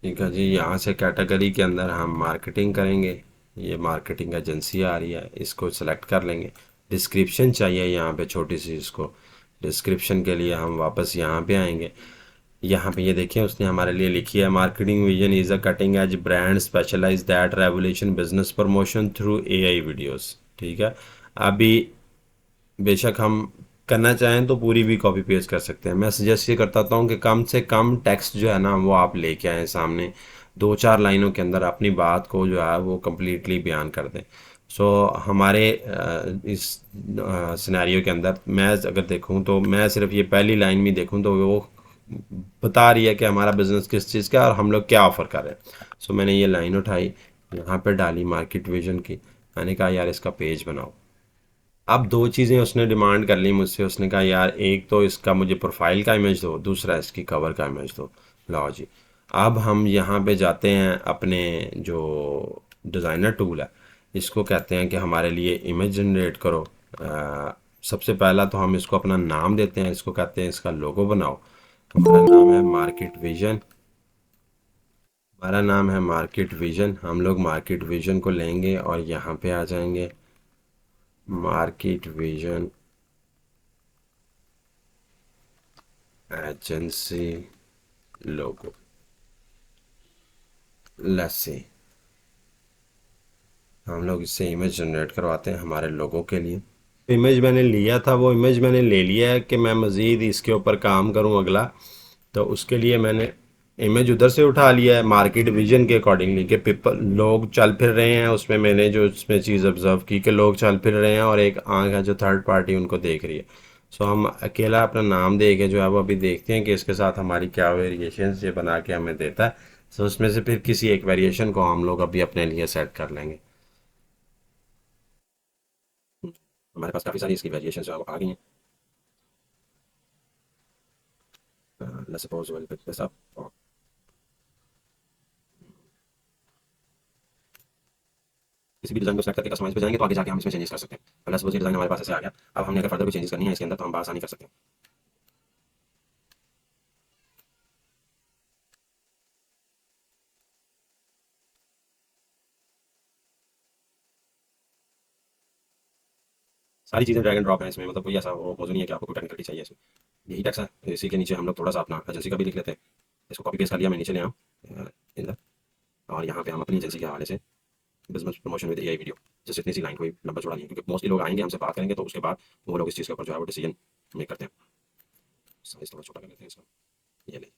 ठीक है जी, यहाँ से कैटेगरी के अंदर हम मार्केटिंग करेंगे। ये मार्केटिंग एजेंसी आ रही है, इसको सेलेक्ट कर लेंगे। डिस्क्रिप्शन चाहिए यहाँ पे छोटी सी, इसको डिस्क्रिप्शन के लिए हम वापस यहाँ पे आएंगे। यहाँ पे ये देखिए उसने हमारे लिए लिखी है, marketing vision is a cutting edge brand specialize that revolution business promotion through AI videos. ठीक है, अभी बेशक हम करना चाहें तो पूरी भी कॉपी पेस्ट कर सकते हैं। मैं सजेस्ट ये करता हूँ कि कम से कम टेक्स्ट जो है ना वो आप लेके आएँ सामने, 2-4 लाइनों के अंदर अपनी बात को जो है वो कम्प्लीटली बयान कर दें। सो हमारे इस सिनेरियो के अंदर मैं अगर देखूं तो मैं सिर्फ ये पहली लाइन में देखूं तो वो बता रही है कि हमारा बिजनेस किस चीज़ का है और हम लोग क्या ऑफ़र कर रहे हैं। सो मैंने ये लाइन उठाई, यहाँ पे डाली मार्केट विजन की। मैंने कहा यार इसका पेज बनाओ। अब दो चीज़ें उसने डिमांड कर ली मुझसे। उसने कहा यार एक तो इसका मुझे प्रोफाइल का इमेज दो, दूसरा इसकी कवर का इमेज दो। लाओ जी, अब हम यहाँ पे जाते हैं अपने जो डिज़ाइनर टूल है, इसको कहते हैं कि हमारे लिए इमेज जनरेट करो। सबसे पहला तो हम इसको अपना नाम देते हैं, इसको कहते हैं इसका लोगो बनाओ। हमारा नाम है मार्केट विजन, हमारा नाम है मार्केट विजन। हम लोग मार्केट विजन को लेंगे और यहाँ पे आ जाएंगे, market vision agency logo. Let's see, हम लोग इससे इमेज जनरेट करवाते हैं हमारे लोगों के लिए। इमेज मैंने लिया था, वो इमेज मैंने ले लिया है कि मैं मज़ीद इसके ऊपर काम करूं अगला। तो उसके लिए मैंने इमेज उधर से उठा लिया है मार्केट विजन के अकॉर्डिंगली कि पीपल लोग चल फिर रहे हैं। उसमें मैंने जो उसमें चीज़ ऑब्जर्व की कि लोग चल फिर रहे हैं और एक आँख है जो थर्ड पार्टी उनको देख रही है। सो हम अकेला अपना नाम दे के जो है वो अभी देखते हैं कि इसके साथ हमारी क्या वेरिएशन ये बना के हमें देता है। सो उसमें से फिर किसी एक वेरिएशन को हम लोग अभी अपने लिए सेट कर लेंगे। हमारे पास काफ़ी सारी इसकी वेरिएशन जो है वो आ गई हैं। let's suppose we'll pick this up और किसी भी डिज़ाइन को सेलेक्ट करके कस्टमाइज पे जाएंगे तो आगे जाके हम इसमें चेंजेस कर सकते हैं। let's suppose ये डिज़ाइन हमारे पास ऐसे आ गया। अब हमने अगर फर्दर कोई चेंजेस करनी है इसके अंदर तो हम आसानी कर सकते हैं। सारी चीज़ें ड्रैग एंड ड्रॉप है इसमें, मतलब कोई ऐसा वो नहीं है कि आपको कोई टेक्निकलिटी चाहिए इसमें। यही टैक्स है। इसी के नीचे हम लोग थोड़ा सा अपना एजेंसी का भी लिख लेते हैं। इसको कॉपी पेस्ट कर लिया, मैं नीचे ले आऊँ इधर, और यहाँ पे हम अपनी एजेंसी के हवाले से business promotion with AI video, जैसे इतनी सी लाइन, कोई लंबा चौड़ा नहीं है, क्योंकि मोस्टली लोग आएंगे हमसे बात करेंगे तो उसके बाद वो लोग इस चीज़ के ऊपर जो है वो डिसीजन मेक करते हैं। साइज थोड़ा छोटा कर लेते हैं इसका, ये ले।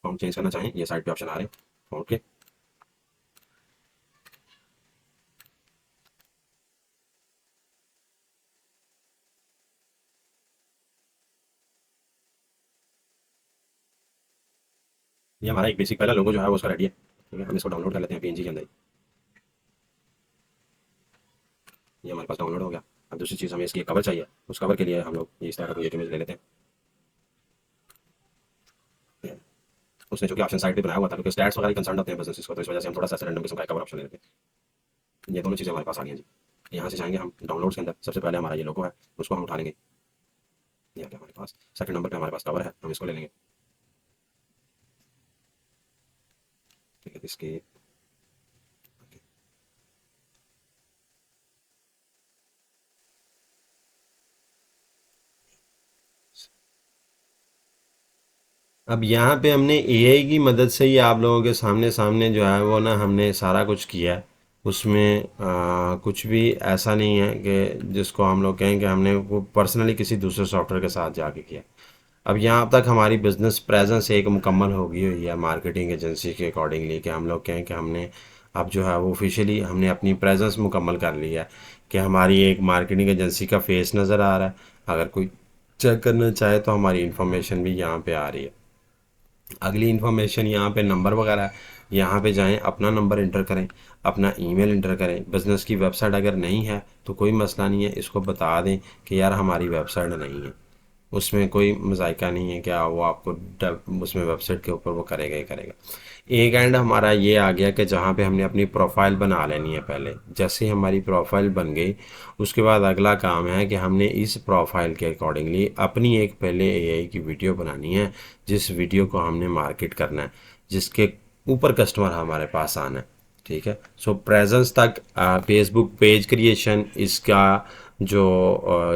फॉन्ट चेंज करना चाहें, ये साइड पे ऑप्शन आ रहे हैं फॉन्ट के। ये हमारा एक बेसिक पहला लोगो जो है वो उसका रेडी है, ठीक है। हम इसको डाउनलोड कर लेते हैं पीएनजी के अंदर ही। ये हमारे पास डाउनलोड हो गया। अब दूसरी चीज़, हमें इसकी कवर चाहिए। उस कवर के लिए हम लोग इस तरह का कोई एक इमेज ले लेते हैं। उसने जो कि ऑप्शन साइड पे बनाया हुआ था, क्योंकि स्टैट्स वगैरह कंसर्न होते हैं बिजनेस को, तो इस वजह से हम थोड़ा सा रैंडम किस्म का कवर ऑप्शन ले लेते हैं। ये दोनों चीज़ें हमारे पास आ गई हैं जी। यहाँ से जाएंगे हम डाउनलोड्स के अंदर, सबसे पहले हमारा ये लोगो है, उसको हम उठा लेंगे। ये आ गया हमारे पास। सेकंड नंबर पे हमारे पास कवर है, हम इसको ले लेंगे, ठीक है। इसके अब यहाँ पे हमने एआई की मदद से ही आप लोगों के सामने सामने जो है वो ना हमने सारा कुछ किया है। उसमें कुछ भी ऐसा नहीं है कि जिसको हम लोग कहें कि हमने वो पर्सनली किसी दूसरे सॉफ्टवेयर के साथ जाके किया। अब यहाँ तक हमारी बिजनेस प्रेजेंस एक मुकम्मल हो गई हुई है मार्केटिंग एजेंसी के अकॉर्डिंगली, कि हम लोग कहें कि हमने अब जो है वो ऑफिशियली हमने अपनी प्रेजेंस मुकम्मल कर ली है, कि हमारी एक मार्केटिंग एजेंसी का फेस नज़र आ रहा है। अगर कोई चेक करना चाहे तो हमारी इंफॉर्मेशन भी यहाँ पे आ रही है। अगली इन्फॉर्मेशन यहाँ पे नंबर वगैरह है, यहाँ पे जाएं, अपना नंबर इंटर करें, अपना ईमेल इंटर करें। बिज़नेस की वेबसाइट अगर नहीं है तो कोई मसला नहीं है, इसको बता दें कि यार हमारी वेबसाइट नहीं है। उसमें कोई मज़ाइका नहीं है, क्या वो आपको उसमें वेबसाइट के ऊपर वो करेगा ही करेगा। एक एंड हमारा ये आ गया कि जहाँ पे हमने अपनी प्रोफाइल बना लेनी है। पहले जैसे ही हमारी प्रोफाइल बन गई, उसके बाद अगला काम है कि हमने इस प्रोफाइल के अकॉर्डिंगली अपनी एक पहले एआई की वीडियो बनानी है, जिस वीडियो को हमने मार्केट करना है, जिसके ऊपर कस्टमर हमारे पास आना है, ठीक है। सो प्रेजेंस तक फेसबुक पेज क्रिएशन, इसका जो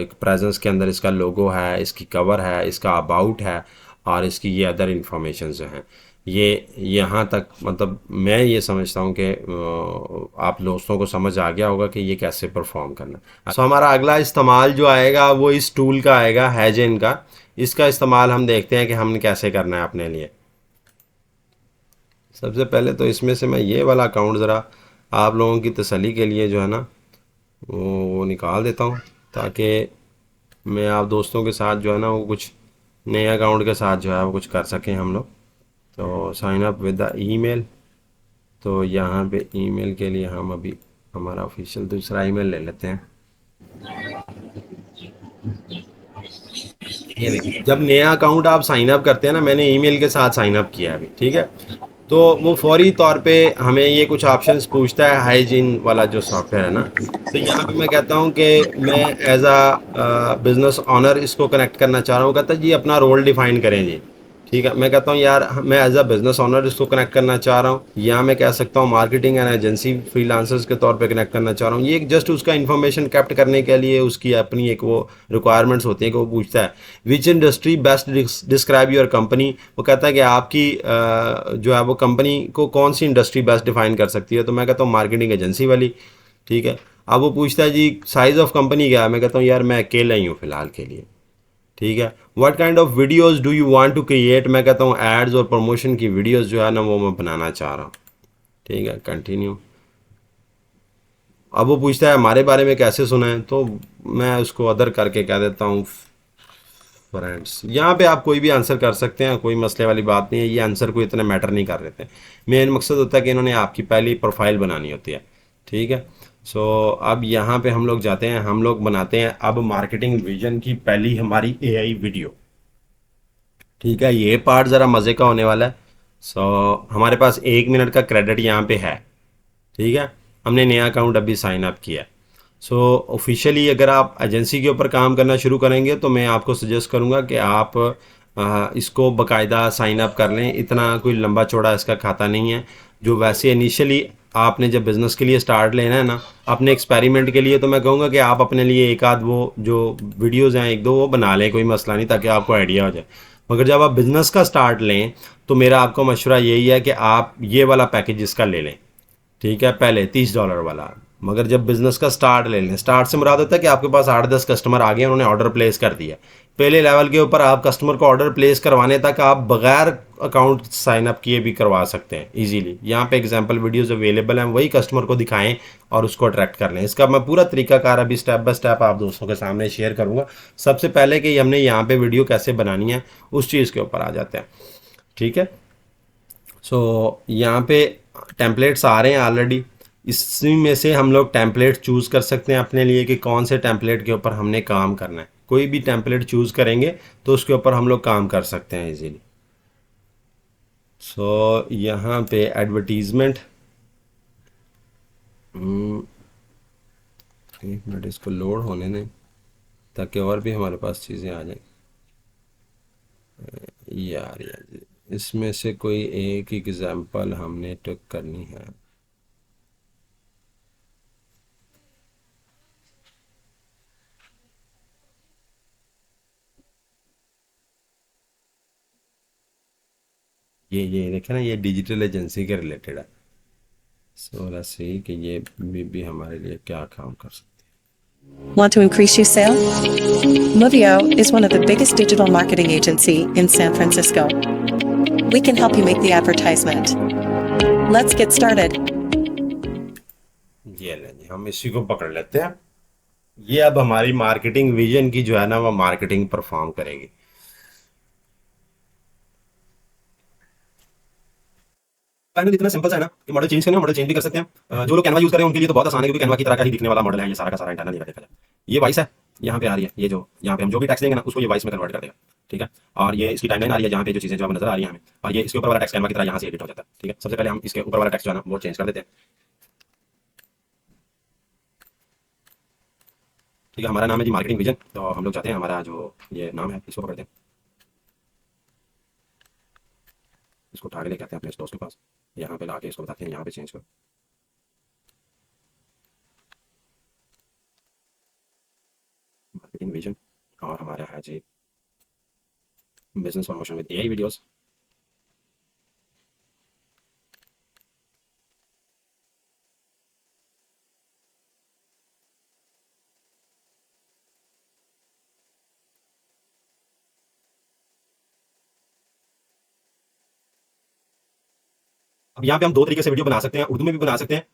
एक प्रेजेंस के अंदर इसका लोगो है, इसकी कवर है, इसका अबाउट है, और इसकी ये अदर इंफॉर्मेशन जो हैं, ये यहाँ तक मतलब मैं ये समझता हूँ कि आप दोस्तों को समझ आ गया होगा कि ये कैसे परफॉर्म करना है। सो हमारा अगला इस्तेमाल जो आएगा वो इस टूल का आएगा, हैजन का। इसका इस्तेमाल हम देखते हैं कि हमने कैसे करना है अपने लिए। सबसे पहले तो इसमें से मैं ये वाला अकाउंट ज़रा आप लोगों की तसल्ली के लिए जो है ना वो निकाल देता हूँ, ताकि मैं आप दोस्तों के साथ जो है ना वो कुछ नए अकाउंट के साथ जो है वो कुछ कर सकें हम लोग। तो sign up with the email, तो यहाँ पे ईमेल के लिए हम अभी हमारा ऑफिशियल दूसरा ईमेल ले लेते हैं। ये देखिए, जब नया अकाउंट आप साइन अप करते हैं ना, मैंने ईमेल के साथ साइन अप किया है अभी, ठीक है। तो वो फौरी तौर पे हमें ये कुछ ऑप्शंस पूछता है, हाइजीन वाला जो सॉफ्टवेयर है ना। तो यहाँ पे मैं कहता हूँ कि मैं एज अ बिजनेस ऑनर इसको कनेक्ट करना चाह रहा हूँ। कहता है जी अपना रोल डिफाइन करें जी, ठीक है। मैं कहता हूँ यार मैं एज अ बिजनेस ऑनर इसको कनेक्ट करना चाह रहा हूँ, या मैं कह सकता हूँ मार्केटिंग एंड एजेंसी फ्रीलांसर्स के तौर पे कनेक्ट करना चाह रहा हूँ। ये जस्ट उसका इन्फॉर्मेशन कैप्ट करने के लिए उसकी अपनी एक वो रिक्वायरमेंट्स होती हैं कि वो पूछता है विच industry best describe your company. वो कहता है कि आपकी जो है वो कंपनी को कौन सी इंडस्ट्री बेस्ट डिफाइन कर सकती है। तो मैं कहता हूँ मार्केटिंग एजेंसी वाली, ठीक है। अब वो पूछता है जी साइज़ ऑफ कंपनी क्या है। मैं कहता हूँ यार मैं अकेला ही हूँ फ़िलहाल के लिए, ठीक है। What kind of videos do you want to create. मैं कहता हूँ एड्स और प्रमोशन की वीडियोस जो है ना वो मैं बनाना चाह रहा हूँ, ठीक है। कंटिन्यू। अब वो पूछता है हमारे बारे में कैसे सुना है, तो मैं उसको अदर करके कह देता हूँ फ्रेंड्स। यहाँ पे आप कोई भी आंसर कर सकते हैं, कोई मसले वाली बात नहीं है। ये आंसर को इतना मैटर नहीं कर रहे थे। मेन मकसद होता है कि इन्होंने आपकी पहली प्रोफाइल बनानी होती है, ठीक है। सो अब यहाँ पे हम लोग जाते हैं, हम लोग बनाते हैं अब मार्केटिंग विजन की पहली हमारी एआई वीडियो, ठीक है। ये पार्ट ज़रा मज़े का होने वाला है। सो हमारे पास 1 मिनट का क्रेडिट यहाँ पे है, ठीक है। हमने नया अकाउंट अभी साइन अप किया है। सो ऑफिशियली अगर आप एजेंसी के ऊपर काम करना शुरू करेंगे तो मैं आपको सजेस्ट करूँगा कि आप इसको बाकायदा साइन अप कर लें, इतना कोई लंबा चौड़ा इसका खाता नहीं है। जो वैसे इनिशियली आपने जब बिज़नेस के लिए स्टार्ट लेना है ना, अपने एक्सपेरिमेंट के लिए, तो मैं कहूँगा कि आप अपने लिए एक आध वो जो वीडियोज़ हैं एक दो वो बना लें, कोई मसला नहीं, ताकि आपको आइडिया हो जाए। मगर जब आप बिज़नेस का स्टार्ट लें तो मेरा आपको मशवरा यही है कि आप ये वाला पैकेज इसका ले लें, ठीक है, पहले $30 वाला। मगर जब बिज़नेस का स्टार्ट ले लें, स्टार्ट से मुराद होता है कि आपके पास 8-10 कस्टमर आ गए, उन्होंने ऑर्डर प्लेस कर दिया। पहले लेवल के ऊपर आप कस्टमर को ऑर्डर प्लेस करवाने तक आप बगैर अकाउंट साइन अप किए भी करवा सकते हैं इजीली। यहाँ पे एग्जांपल वीडियोस अवेलेबल हैं, वही कस्टमर को दिखाएं और उसको अट्रैक्ट कर लें। इसका मैं पूरा तरीकाकार अभी स्टेप बाय स्टेप आप दोस्तों के सामने शेयर करूँगा। सबसे पहले कि हमने यहाँ पे वीडियो कैसे बनानी है उस चीज़ के ऊपर आ जाते हैं, ठीक है। सो यहाँ पे टेम्पलेट्स आ रहे हैं ऑलरेडी, इसी में से हम लोग टेम्पलेट चूज़ कर सकते हैं अपने लिए कि कौन से टेम्पलेट के ऊपर हमने काम करना है। कोई भी टेम्पलेट चूज़ करेंगे तो उसके ऊपर हम लोग काम कर सकते हैं इजीली। सो यहाँ पे एडवर्टीज़मेंट, एक मिनट इसको लोड होने दें ताकि और भी हमारे पास चीज़ें आ जाएं। यार इसमें से कोई एक एग्जांपल हमने टिक करनी है। ये देखे ना, ये डिजिटल एजेंसी के रिलेटेड है। सो लेट्स सी कि ये भी हमारे लिए क्या काम कर सकती Want to increase your sale? Movio is one of the biggest digital marketing agency in San Francisco. We can help you make the advertisement. Let's get started. है। ये लें जी, हम इसी को पकड़ लेते हैं। ये अब हमारी मार्केटिंग विजन की जो है ना, वो मार्केटिंग परफॉर्म करेगी। फाइनल इतना सिंपल सा है ना कि मॉडल चेंज करना, मॉडल चेंज भी कर सकते हैं। जो लोग कैनवा यूज कर रहे हैं उनके लिए तो बहुत आसान है, क्योंकि कैनवा की तरह का ही दिखने वाला मॉडल है। ये सारा का सारा इंटरनल देखा जाए, ये वॉइस है, यहाँ पे आ रही है, ये जो यहाँ पे हम जो भी टैक्स देंगे ना उसको ये वॉइस में कन्वर्ट कर देगा, ठीक है। और ये इसकी टाइमलाइन आ रही है, जहाँ पे जो चीजें जो नजर आ रही है हमें, और ये इसके ऊपर वाला टैक्स कैनवा की तरह यहाँ से एडिट हो जाता है, ठीक है। सबसे पहले हम इसके ऊपर वाला टैक्स जो है ना वो चेंज कर देते हैं, ठीक है। हमारा नाम है जी मार्केटिंग विजन, तो हम लोग चाहते हैं हमारा जो ये नाम है इसको पकड़ते हैं, इसको उठा के लेके आते हैं अपने स्टोर्स के पास, यहाँ पे लाके इसको बताते हैं यहाँ पे चेंज करो, मार्केटिंग विजन। और हमारा है जी business promotion with AI videos. अब यहाँ पे हम दो तरीके से वीडियो बना सकते हैं, उर्दू में भी बना सकते हैं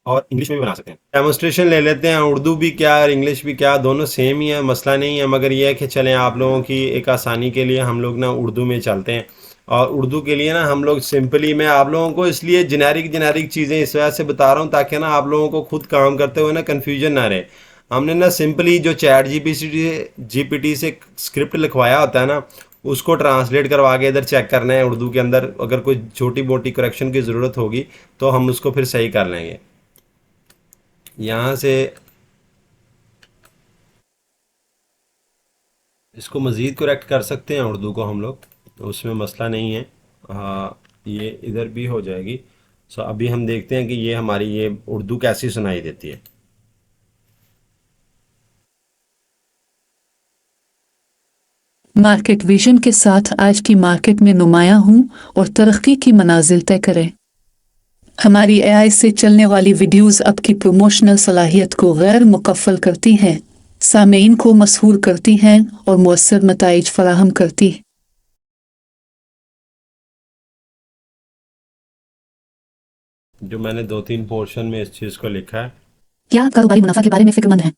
और इंग्लिश में भी बना सकते हैं। डेमोन्स्ट्रेशन ले लेते हैं, उर्दू भी क्या और इंग्लिश भी क्या, दोनों सेम ही है, मसला नहीं है। मगर यह है कि चलें आप लोगों की एक आसानी के लिए हम लोग ना उर्दू में चलते हैं। और उर्दू के लिए ना हम लोग सिंपली, मैं आप लोगों को इसलिए जेनेरिक चीज़ें इस वजह से बता रहा हूँ ताकि ना आप लोगों को खुद काम करते हुए ना कन्फ्यूजन ना रहे। हमने ना सिंपली जो चैट जीपीटी से स्क्रिप्ट लिखवाया होता है ना, उसको ट्रांसलेट करवा के इधर चेक करना है उर्दू के अंदर। अगर कोई छोटी मोटी करेक्शन की ज़रूरत होगी तो हम उसको फिर सही कर लेंगे। यहाँ से इसको मज़ीद करेक्ट कर सकते हैं उर्दू को हम लोग, तो उसमें मसला नहीं है। ये इधर भी हो जाएगी। सो अभी हम देखते हैं कि ये हमारी ये उर्दू कैसी सुनाई देती है। मार्केट विजन के साथ आज की मार्केट में नुमाया हूँ और तरक्की की मनाजिल तय करें। हमारी एआई से चलने वाली वीडियोस आपकी प्रमोशनल सलाहियत को गैर मुकफ्फल करती हैं, सामीन को मशहूर करती हैं और मौसर नताइज फराहम करती हैं। जो मैंने 2-3 पोर्शन में इस चीज़ को लिखा है। क्या आप कारोबारी मुनाफा के बारे में फिक्रमंद हैं?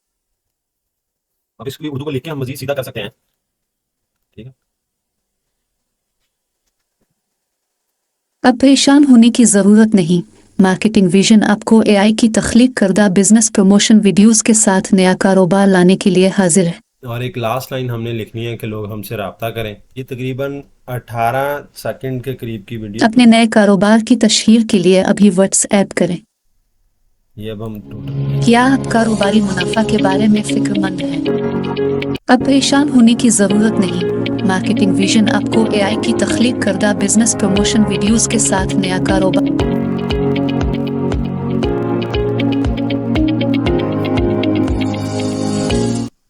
अब इसको उर्दू को लिख के हम मज़ीद सीधा कर सकते हैं, ठीक है। अब परेशान होने की ज़रूरत नहीं। मार्केटिंग विजन आपको एआई की तख्लीक करदा बिजनेस प्रमोशन वीडियोस के साथ नया कारोबार लाने के लिए हाजिर है। और एक लास्ट लाइन हमने लिखनी है कि लोग हमसे रब्ता करें। ये तकरीबन 18 सेकंड के करीब की वीडियो। अपने नए कारोबार की तशहीर के लिए अभी व्हाट्सएप करें। ये अब हम टोटल, क्या आप कारोबारी मुनाफा के बारे में फिक्रमंद हैं? अब परेशान होने की ज़रूरत नहीं। मार्केटिंग विजन आपको एआई की तख्लीक करदा बिजनेस प्रमोशन वीडियोस के साथ नया कारोबार।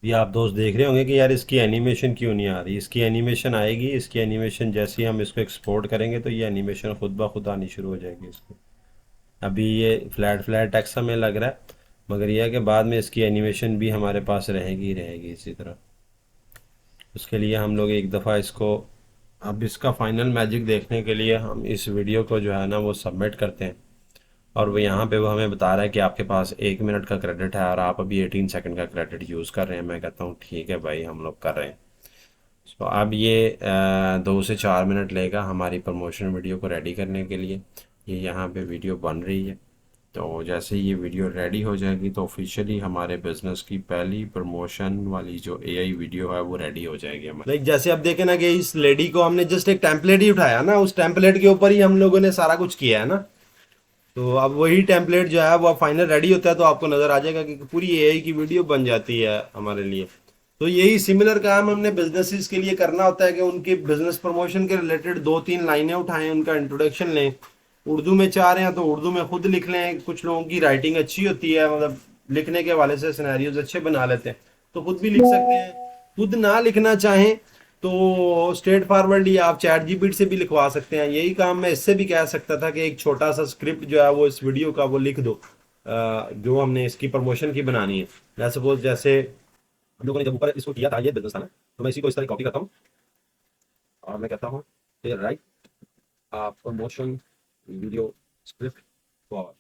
ये आप दोस्त देख रहे होंगे कि यार इसकी एनिमेशन क्यों नहीं आ रही। इसकी एनिमेशन आएगी, इसकी एनिमेशन जैसे ही हम इसको एक्सपोर्ट करेंगे तो ये एनिमेशन खुद ब खुद आनी शुरू हो जाएगी इसकी। अभी ये फ्लैट फ्लैट टेक्स्ट हमें लग रहा है, मगर यह है कि बाद में इसकी एनिमेशन भी हमारे पास रहेगी ही रहेगी इसी तरह। उसके लिए हम लोग एक दफ़ा इसको, अब इसका फाइनल मैजिक देखने के लिए हम इस वीडियो को जो है ना वो सबमिट करते हैं, और वो यहाँ पे वो हमें बता रहा है कि आपके पास 1 मिनट का क्रेडिट है और आप अभी 18 सेकंड का क्रेडिट यूज़ कर रहे हैं। मैं कहता हूँ ठीक है भाई, हम लोग कर रहे हैं। तो अब ये 2 से 4 मिनट लेगा हमारी प्रमोशन वीडियो को रेडी करने के लिए। ये यहाँ पे वीडियो बन रही है, तो जैसे ये वीडियो रेडी हो जाएगी तो ऑफिशियली हमारे बिजनेस की पहली प्रमोशन वाली जो एआई वीडियो है वो रेडी हो जाएगी हमारी। लाइक जैसे अब देखें ना कि इस लेडी को हमने जस्ट एक टेम्पलेट ही उठाया ना, उस टेम्पलेट के ऊपर ही हम लोगों ने सारा कुछ किया है ना। तो अब वही टेम्पलेट जो है वो फाइनल रेडी होता है तो आपको नज़र आ जाएगा कि पूरी एआई की वीडियो बन जाती है हमारे लिए। तो यही सिमिलर काम हमने बिजनेसेस के लिए करना होता है कि उनके बिजनेस प्रमोशन के रिलेटेड 2-3 लाइनें उठाएं, उनका इंट्रोडक्शन लें। उर्दू में चाह रहे हैं तो उर्दू में खुद लिख लें। कुछ लोगों की राइटिंग अच्छी होती है, मतलब लिखने के हवाले से सिनेरियोज अच्छे बना लेते हैं, तो खुद भी लिख सकते हैं। खुद ना लिखना चाहें तो स्ट्रेट फॉरवर्डली आप चैट जीपीटी से भी लिखवा सकते हैं। यही काम मैं इससे भी कह सकता था कि एक छोटा सा स्क्रिप्ट जो है वो इस वीडियो का वो लिख दो, जो हमने इसकी प्रमोशन की बनानी है। मैं सपोज जैसे हम लोगों ने जब ऊपर इसको किया था, ये बिजनेस था ना, तो मैं इसी को इस तरह कॉपी करता हूँ और मैं कहता हूँ right promotion video script for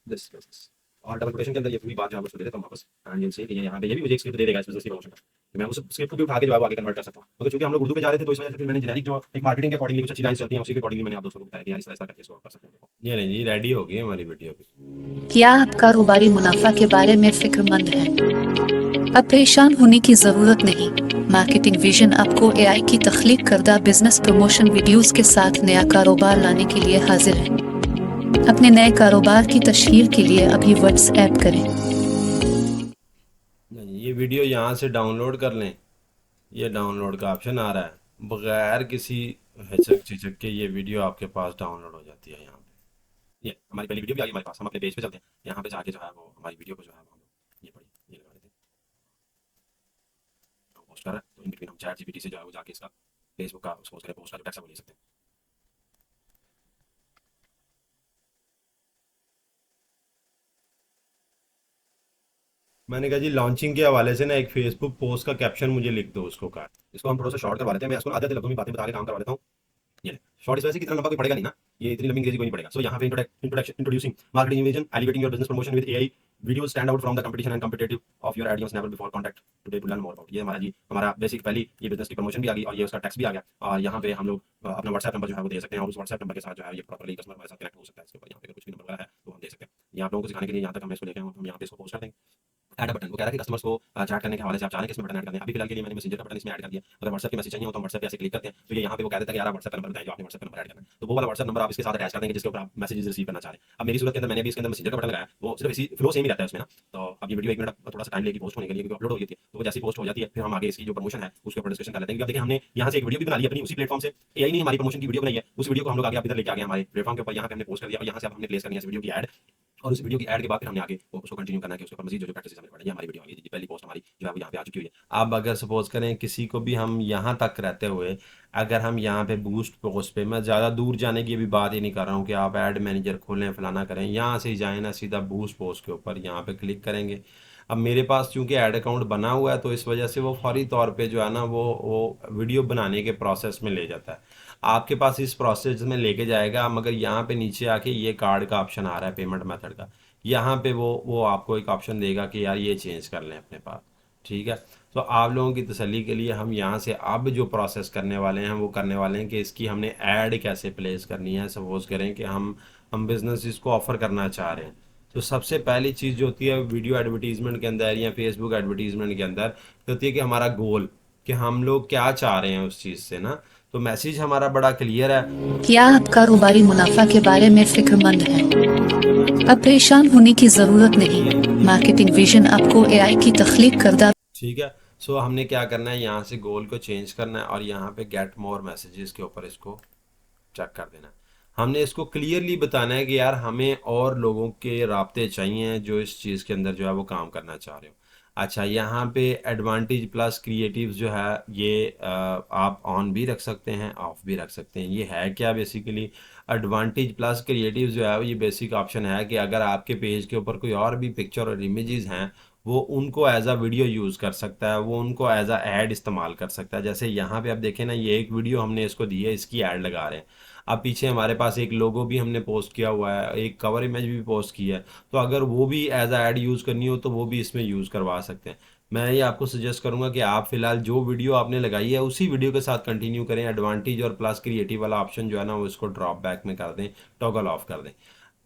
this business, और डबल कोटेशन के अंदर ये पूरी बात जो है उसको दे देता हूँ वापस। एंड यू से कि यहाँ पे ये भी मुझे एक स्क्रिप्ट दे देगा इस बिजनेस की प्रमोशन का, तो मैं उस स्क्रिप्ट को भी उठा के जवाब आगे कन्वर्ट कर सकता हूँ। मगर चूंकि हम लोग उर्दू पे जा रहे थे तो इस वजह से फिर मैंने जेनेरिक जो एक मार्केटिंग के अकॉर्डिंगली कुछ अच्छी लाइंस चलती हैं उसी के अकॉर्डिंगली मैंने आप दोस्तों को बताया कि यार इस तरह करके इसको कर सकते हैं। ये नहीं जी, रेडी हो गई हमारी वीडियो भी। क्या आप कारोबारी मुनाफा के बारे में फिक्रमंद हैं? अब परेशान होने की जरूरत नहीं। मार्केटिंग विजन आपको एआई की तख्लीक करदा बिजनेस प्रमोशन वीडियोस के साथ नया कारोबार लाने के लिए हाजिर है। अपने नए कारोबार की तशहीर के लिए अभी व्हाट्सएप करें। ये वीडियो यहाँ से डाउनलोड कर लें, ये डाउनलोड का ऑप्शन आ रहा है, बगैर किसी हिचक झिझक के ये वीडियो आपके पास डाउनलोड हो जाती है। यहाँ पे ये हमारी पहली वीडियो भी आ गई हमारे पास। हम अपने पेज पे चलते हैं, यहाँ पे जाके जो है वो हमारी वीडियो को जो है वो हम ये पढ़ी ये लगा देते हैं, पोस्ट कर रहा है। तो इन बिटवीन हम चैट जीपीटी से जो है वो जाके इसका फेसबुक का पोस्ट करें, पोस्ट का जो टेक्स्ट है वो ले सकते हैं। मैंने कहा जी लॉन्चिंग के हवाले से ना एक फेसबुक पोस्ट का कैप्शन मुझे लिख दो उसको काट। इसको हम थोड़ा सा शॉर्ट करवा लेते हैं, मैं इसको आधे आधे लफ्ज़ों में बातें बता के काम करवा लेता हूँ। ये शॉर्ट इस वजह से कितना लंबा कोई पड़ेगा नहीं ना, ये इतनी लंबी अंग्रेजी कोई नहीं पड़ेगा। सो यहाँ पे introducing marketing vision, elevating your business promotion with AI video stand out from the competition and competitive of your audience never before contact today to learn more about. ये हमारा जी हमारा बेसिक पहली ये बिजनेस की प्रमोशन भी आ गई और ये उसका टैक्स भी आ गया। और यहाँ पे हम लोग अपना व्हाट्सएप नंबर जो है वो दे सकते हैं और उस व्हाट्सएप नंबर के साथ जो है ये प्रॉपर्ली कस्टमर हमारे साथ कनेक्ट हो सकता है। इसके ऊपर यहाँ पे कुछ भी नंबर है तो हम दे सकते हैं। ये आप लोगों को सिखाने के लिए यहाँ तक हम इसको लेके आए हम यहाँ पे इसको पोस्ट कर देंगे। ऐड बटन, वो कह रहा है कि कस्टमर्स को चैट करने के हवाले से आप चाह रहे हैं किसमें बटन ऐड करने हैं। अभी फिलहाल के लिए मैंने मैसेंजर का बटन इसमें ऐड कर दिया। अगर व्हाट्सएप के मैसेज चाहिए हो तो हम व्हाट्सएप पे ऐसे क्लिक करते हैं तो ये यहाँ पे वो कह देता है कि यार आप व्हाट्सएप का नंबर बताएं जो आपने व्हाट्सएप का नंबर ऐड करना है, तो वो वाला व्हाट्सएप नंबर आप इसके साथ अटैच कर देंगे जिसके ऊपर आप मैसेजेस रिसीव करना चाह रहे हैं। अब मेरी सूरत के अंदर मैंने भी इसके अंदर मैसेंजर का बटन लगाया, वो सिर्फ इसी फ्लो सेम ही रहता है उसमें ना। तो अब ये वीडियो 1 मिनट थोड़ा सा टाइम लेगी पोस्ट होने के लिए क्योंकि अपलोड हो गई थी, तो वो जैसी पोस्ट हो जाती है फिर हम आगे इसकी जो प्रमोशन है उसके ऊपर डिस्कशन कर लेते हैं। अब देखिए हमने यहाँ से एक वीडियो भी बना ली अपनी उसी प्लेटफॉर्म से, एआई ने हमारी प्रमोशन की वीडियो बनाई है, उस वीडियो को हम लोग आगे इधर लेके आ गए हमारे प्लेटफॉर्म के ऊपर। यहाँ पे हमने पोस्ट कर दिया और यहाँ से अब हमने प्लेस करनी है इस वीडियो की ऐड, और उस वीडियो की ऐड के बाद फिर हमने आगे उसको कंटिन्यू करना है कि उसके ऊपर मजीद जो प्रैक्टिस हमने पढ़ी है। हमारी वीडियो आ गई, पहली पोस्ट हमारी जो है वो यहाँ पे आ चुकी हुई है। अब अगर सपोज करें किसी को भी हम यहाँ तक रहते हुए अगर हम यहाँ पे बूस्ट पोस्ट पे, मैं ज़्यादा दूर जाने की भी बात ही नहीं कर रहा हूँ कि आप ऐड मैनेजर खोलें फलाना करें, यहाँ से जाए ना सीधा बूस्ट पोस्ट के ऊपर यहाँ पे क्लिक करेंगे। अब मेरे पास चूंकि ऐड अकाउंट बना हुआ है तो इस वजह से वो फौरी तौर पे जो है ना वो वीडियो बनाने के प्रोसेस में ले जाता है, आपके पास इस प्रोसेस में लेके जाएगा। मगर यहाँ पे नीचे आके ये कार्ड का ऑप्शन आ रहा है पेमेंट मेथड का, यहाँ पे वो आपको एक ऑप्शन देगा कि यार ये चेंज कर लें अपने पास, ठीक है। तो आप लोगों की तसल्ली के लिए हम यहाँ से अब जो प्रोसेस करने वाले हैं वो करने वाले हैं कि इसकी हमने ऐड कैसे प्लेस करनी है। सपोज करें कि हम बिजनेस इसको ऑफर करना चाह रहे हैं, तो सबसे पहली चीज़ जो होती है वीडियो एडवर्टीजमेंट के अंदर या फेसबुक एडवर्टीजमेंट के अंदर होती है कि हमारा गोल, कि हम लोग क्या चाह रहे हैं उस चीज़ से ना। तो मैसेज हमारा बड़ा क्लियर है। क्या आप कारोबारी मुनाफा के बारे में फिक्रमंद हैं? अब परेशान होने की जरूरत नहीं। मार्केटिंग विजन आपको एआई की तख्लीक करदा। ठीक है, सो हमने क्या करना है, यहाँ से गोल को चेंज करना है और यहाँ पे गेट मोर मैसेजेस के ऊपर इसको चेक कर देना है। हमने इसको क्लियरली बताना है कि यार हमें और लोगों के राब्ते चाहिए जो इस चीज़ के अंदर जो है वो काम करना चाह रहे हो। अच्छा, यहाँ पे एडवांटेज प्लस क्रिएटिव्स जो है ये आप ऑन भी रख सकते हैं, ऑफ भी रख सकते हैं। ये है क्या बेसिकली, एडवांटेज प्लस क्रिएटिव्स जो है ये बेसिक ऑप्शन है कि अगर आपके पेज के ऊपर कोई और भी पिक्चर और इमेजेस हैं वो उनको एज अ वीडियो यूज़ कर सकता है, वो उनको एज अ ऐड इस्तेमाल कर सकता है। जैसे यहाँ पे आप देखें ना, ये एक वीडियो हमने इसको दी है, इसकी ऐड लगा रहे हैं। अब पीछे हमारे पास एक लोगो भी हमने पोस्ट किया हुआ है, एक कवर इमेज भी पोस्ट की है, तो अगर वो भी एज अ ऐड यूज़ करनी हो तो वो भी इसमें यूज़ करवा सकते हैं। मैं ये आपको सजेस्ट करूंगा कि आप फिलहाल जो वीडियो आपने लगाई है उसी वीडियो के साथ कंटिन्यू करें। एडवांटेज और प्लस क्रिएटिव वाला ऑप्शन जो है ना वो इसको ड्रॉप बैक में कर दें, टॉगल ऑफ कर दें।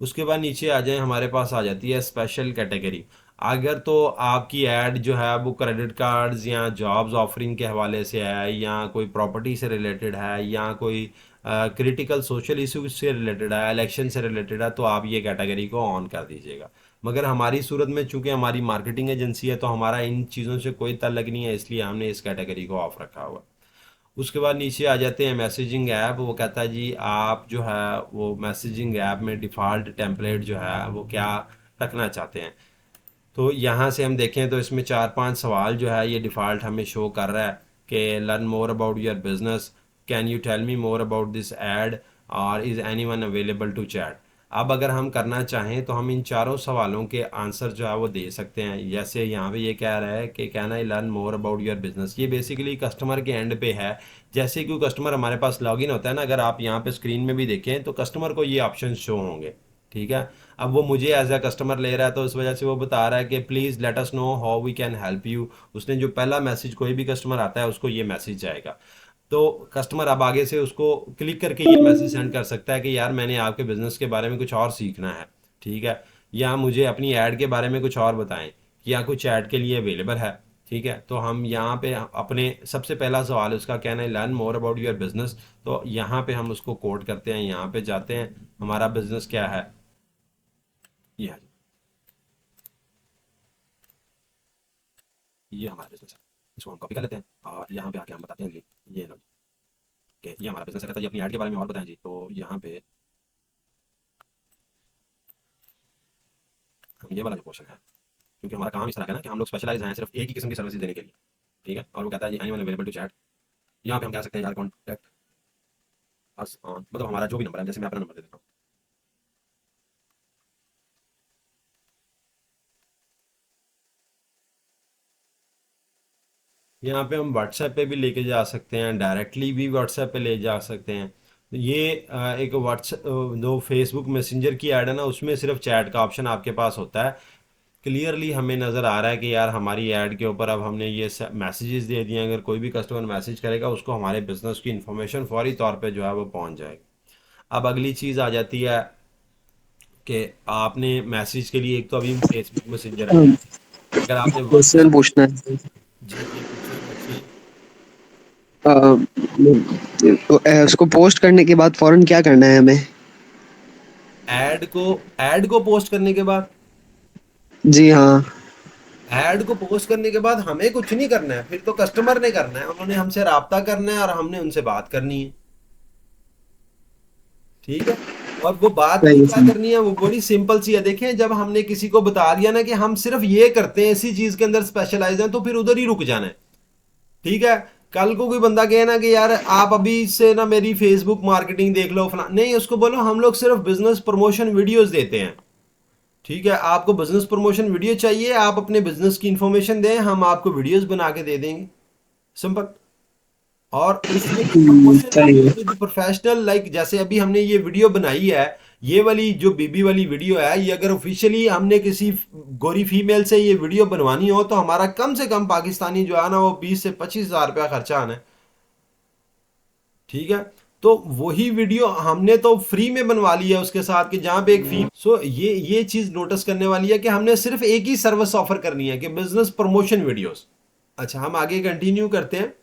उसके बाद नीचे आ जाए, हमारे पास आ जाती है स्पेशल कैटेगरी। अगर तो आपकी ऐड जो है वो क्रेडिट कार्ड्स या जॉब्स ऑफरिंग के हवाले से है, या कोई प्रॉपर्टी से रिलेटेड है, या कोई क्रिटिकल सोशल इशू से रिलेटेड है, इलेक्शन से रिलेटेड है, तो आप ये कैटेगरी को ऑन कर दीजिएगा। मगर हमारी सूरत में चूंकि हमारी मार्केटिंग एजेंसी है तो हमारा इन चीज़ों से कोई ताल्लुक नहीं है, इसलिए हमने इस कैटेगरी को ऑफ रखा हुआ। उसके बाद नीचे आ जाते हैं मैसेजिंग ऐप। वो कहता है जी आप जो है वो मैसेजिंग ऐप में डिफ़ॉल्ट टेम्पलेट जो है वो क्या रखना चाहते हैं। तो यहाँ से हम देखें तो इसमें 4-5 सवाल जो है ये डिफ़ॉल्ट हमें शो कर रहा है कि learn more about your business, can you tell me more about this ad, और is anyone available to chat. अब अगर हम करना चाहें तो हम इन चारों सवालों के आंसर जो है वो दे सकते हैं। जैसे यहाँ पे ये कह रहा है कि can I learn more about your business, ये बेसिकली कस्टमर के एंड पे है। जैसे कोई कस्टमर हमारे पास लॉगिन होता है ना, अगर आप यहाँ पे स्क्रीन में भी देखें तो कस्टमर को ये ऑप्शन शो होंगे, ठीक है। अब वो मुझे एज अ कस्टमर ले रहा है तो इस वजह से वो बता रहा है कि please let us know how we can help you. उसने जो पहला मैसेज, कोई भी कस्टमर आता है उसको ये मैसेज जाएगा, तो कस्टमर अब आगे से उसको क्लिक करके ये मैसेज सेंड कर सकता है कि यार मैंने आपके बिज़नेस के बारे में कुछ और सीखना है, ठीक है, या मुझे अपनी ऐड के बारे में कुछ और बताएं, या कुछ ऐड के लिए अवेलेबल है, ठीक है। तो हम यहाँ पे अपने सबसे पहला सवाल उसका can I learn more about your business, तो यहाँ पे हम उसको कोड करते हैं, यहाँ पे जाते हैं, हमारा बिजनेस क्या है, ये है, ये हमारा बिजनेस है। इसको हम कॉपी कर लेते हैं और यहाँ पे आके हम बताते हैं जी, ये लो कि ये हमारा बिजनेस है। कहता है जी अपनी ऐड के बारे में और बताएं जी, तो यहाँ पे हम ये वाला जो क्वेश्चन है, क्योंकि हमारा काम इस तरह का है ना कि हम लोग स्पेशलाइज हैं सिर्फ एक ही किस्म की सर्विस देने के लिए, ठीक है। और वो कहता है जी एनीवन अवेलेबल टू चैट, यहाँ पे हम कह सकते हैं यार कॉन्टैक्ट अस ऑन, मतलब हमारा जो भी नंबर है, जैसे मैं अपना नंबर दे देता हूँ। यहाँ पे हम व्हाट्सएप पे भी लेके जा सकते हैं, डायरेक्टली भी व्हाट्सएप पे ले जा सकते हैं। ये एक व्हाट्सएप, जो फेसबुक मैसेंजर की ऐड है ना उसमें सिर्फ चैट का ऑप्शन आपके पास होता है। क्लियरली हमें नज़र आ रहा है कि यार हमारी ऐड के ऊपर अब हमने ये मैसेजेस दे दिए, अगर कोई भी कस्टमर मैसेज करेगा उसको हमारे बिजनेस की इन्फॉर्मेशन फौरी तौर पे जो है वो पहुंच जाएगी। अब अगली चीज़ आ जाती है कि आपने मैसेज के लिए, एक तो अभी फेसबुक मैसेंजर है, अगर आपने क्वेश्चन व्हाट्सएप, पूछना है। जी जी पूछिए पूछिए। अ, तो उसको पोस्ट करने के बाद फौरन क्या करना है हमें? ऐड को पोस्ट करने के बाद, जी हाँ। ऐड को पोस्ट करने के बाद हमें कुछ नहीं करना है, फिर तो कस्टमर ने करना है, उन्होंने हमसे राब्ता करना है और हमने उनसे बात करनी है, ठीक है। और वो बात भी सही क्या है। करनी है, वो बड़ी सिंपल सी है। देखें जब हमने किसी को बता दिया ना कि हम सिर्फ ये करते हैं, इसी चीज के अंदर स्पेशलाइज हैं, तो फिर उधर ही रुक जाना है, ठीक है। कल को कोई बंदा कहे ना कि यार आप अभी से ना मेरी फेसबुक मार्केटिंग देख लो फला, नहीं, उसको बोलो हम लोग सिर्फ बिजनेस प्रमोशन वीडियोस देते हैं, ठीक है। आपको बिजनेस प्रमोशन वीडियो चाहिए, आप अपने बिजनेस की इंफॉर्मेशन दें, हम आपको वीडियोस बना के दे देंगे, सिंपल। और उसमें भी प्रमोशन सही वीडियो है। में भी प्रोफेशनल, लाइक जैसे अभी हमने ये वीडियो बनाई है, ये वाली जो बीबी वाली वीडियो है, ये अगर ऑफिशियली हमने किसी गोरी फीमेल से ये वीडियो बनवानी हो तो हमारा कम से कम पाकिस्तानी जो है ना वो 20 से 25 हज़ार रुपया खर्चा आना है, ठीक है। तो वही वीडियो हमने तो फ्री में बनवा ली है उसके साथ कि जहां पे एक फी, सो ये चीज नोटिस करने वाली है कि हमने सिर्फ एक ही सर्विस ऑफर करनी है कि बिजनेस प्रमोशन वीडियोस। अच्छा, हम आगे कंटिन्यू करते हैं।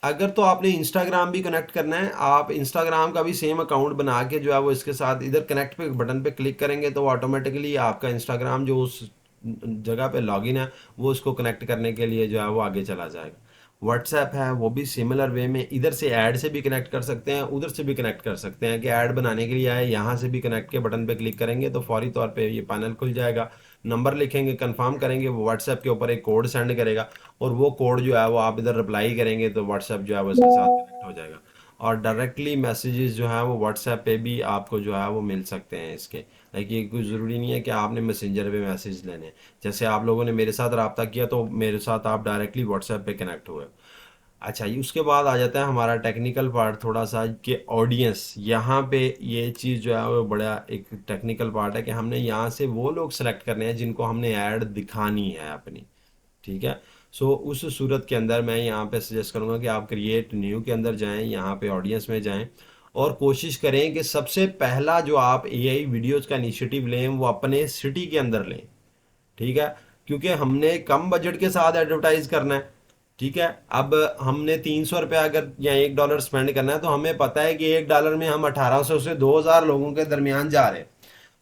अगर तो आपने इंस्टाग्राम भी कनेक्ट करना है, आप इंस्टाग्राम का भी सेम अकाउंट बना के जो है वो इसके साथ इधर कनेक्ट पे बटन पे क्लिक करेंगे तो ऑटोमेटिकली आपका इंस्टाग्राम जो उस जगह पे लॉगिन है वो उसको कनेक्ट करने के लिए जो है वो आगे चला जाएगा। व्हाट्सएप है वो भी सिमिलर वे में इधर से ऐड से भी कनेक्ट कर सकते हैं, उधर से भी कनेक्ट कर सकते हैं कि ऐड बनाने के लिए आए, यहाँ से भी कनेक्ट के बटन पे क्लिक करेंगे तो फौरी तौर पे ये पैनल खुल जाएगा। नंबर लिखेंगे, कंफर्म करेंगे, वो व्हाट्सएप के ऊपर एक कोड सेंड करेगा और वो कोड जो है वो आप इधर रिप्लाई करेंगे तो व्हाट्सएप जो है वो इसके साथ कनेक्ट हो जाएगा। और डायरेक्टली मैसेजेस जो है वो व्हाट्सएप पे भी आपको जो है वो मिल सकते हैं इसके। लाइक ये कोई ज़रूरी नहीं है कि आपने मैसेंजर पे मैसेज लेने हैं। जैसे आप लोगों ने मेरे साथ रब्ता किया तो मेरे साथ आप डायरेक्टली व्हाट्सएप पे कनेक्ट हुए। अच्छा, ये उसके बाद आ जाता है हमारा टेक्निकल पार्ट थोड़ा सा कि ऑडियंस। यहाँ पे ये चीज़ जो है वो बड़ा एक टेक्निकल पार्ट है कि हमने यहाँ से वो लोग सेलेक्ट करने हैं जिनको हमने ऐड दिखानी है अपनी। ठीक है। सो उस सूरत के अंदर मैं यहाँ पे सजेस्ट करूँगा कि आप क्रिएट न्यू के अंदर जाएं, यहाँ पे ऑडियंस में जाएं और कोशिश करें कि सबसे पहला जो आप एआई वीडियोज़ का इनिशिएटिव लें वो अपने सिटी के अंदर लें। ठीक है। क्योंकि हमने कम बजट के साथ एडवर्टाइज करना है। ठीक है। अब हमने 300 रुपया अगर या $1 स्पेंड करना है तो हमें पता है कि $1 में हम 1800 से 2000 लोगों के दरमियान जा रहे हैं।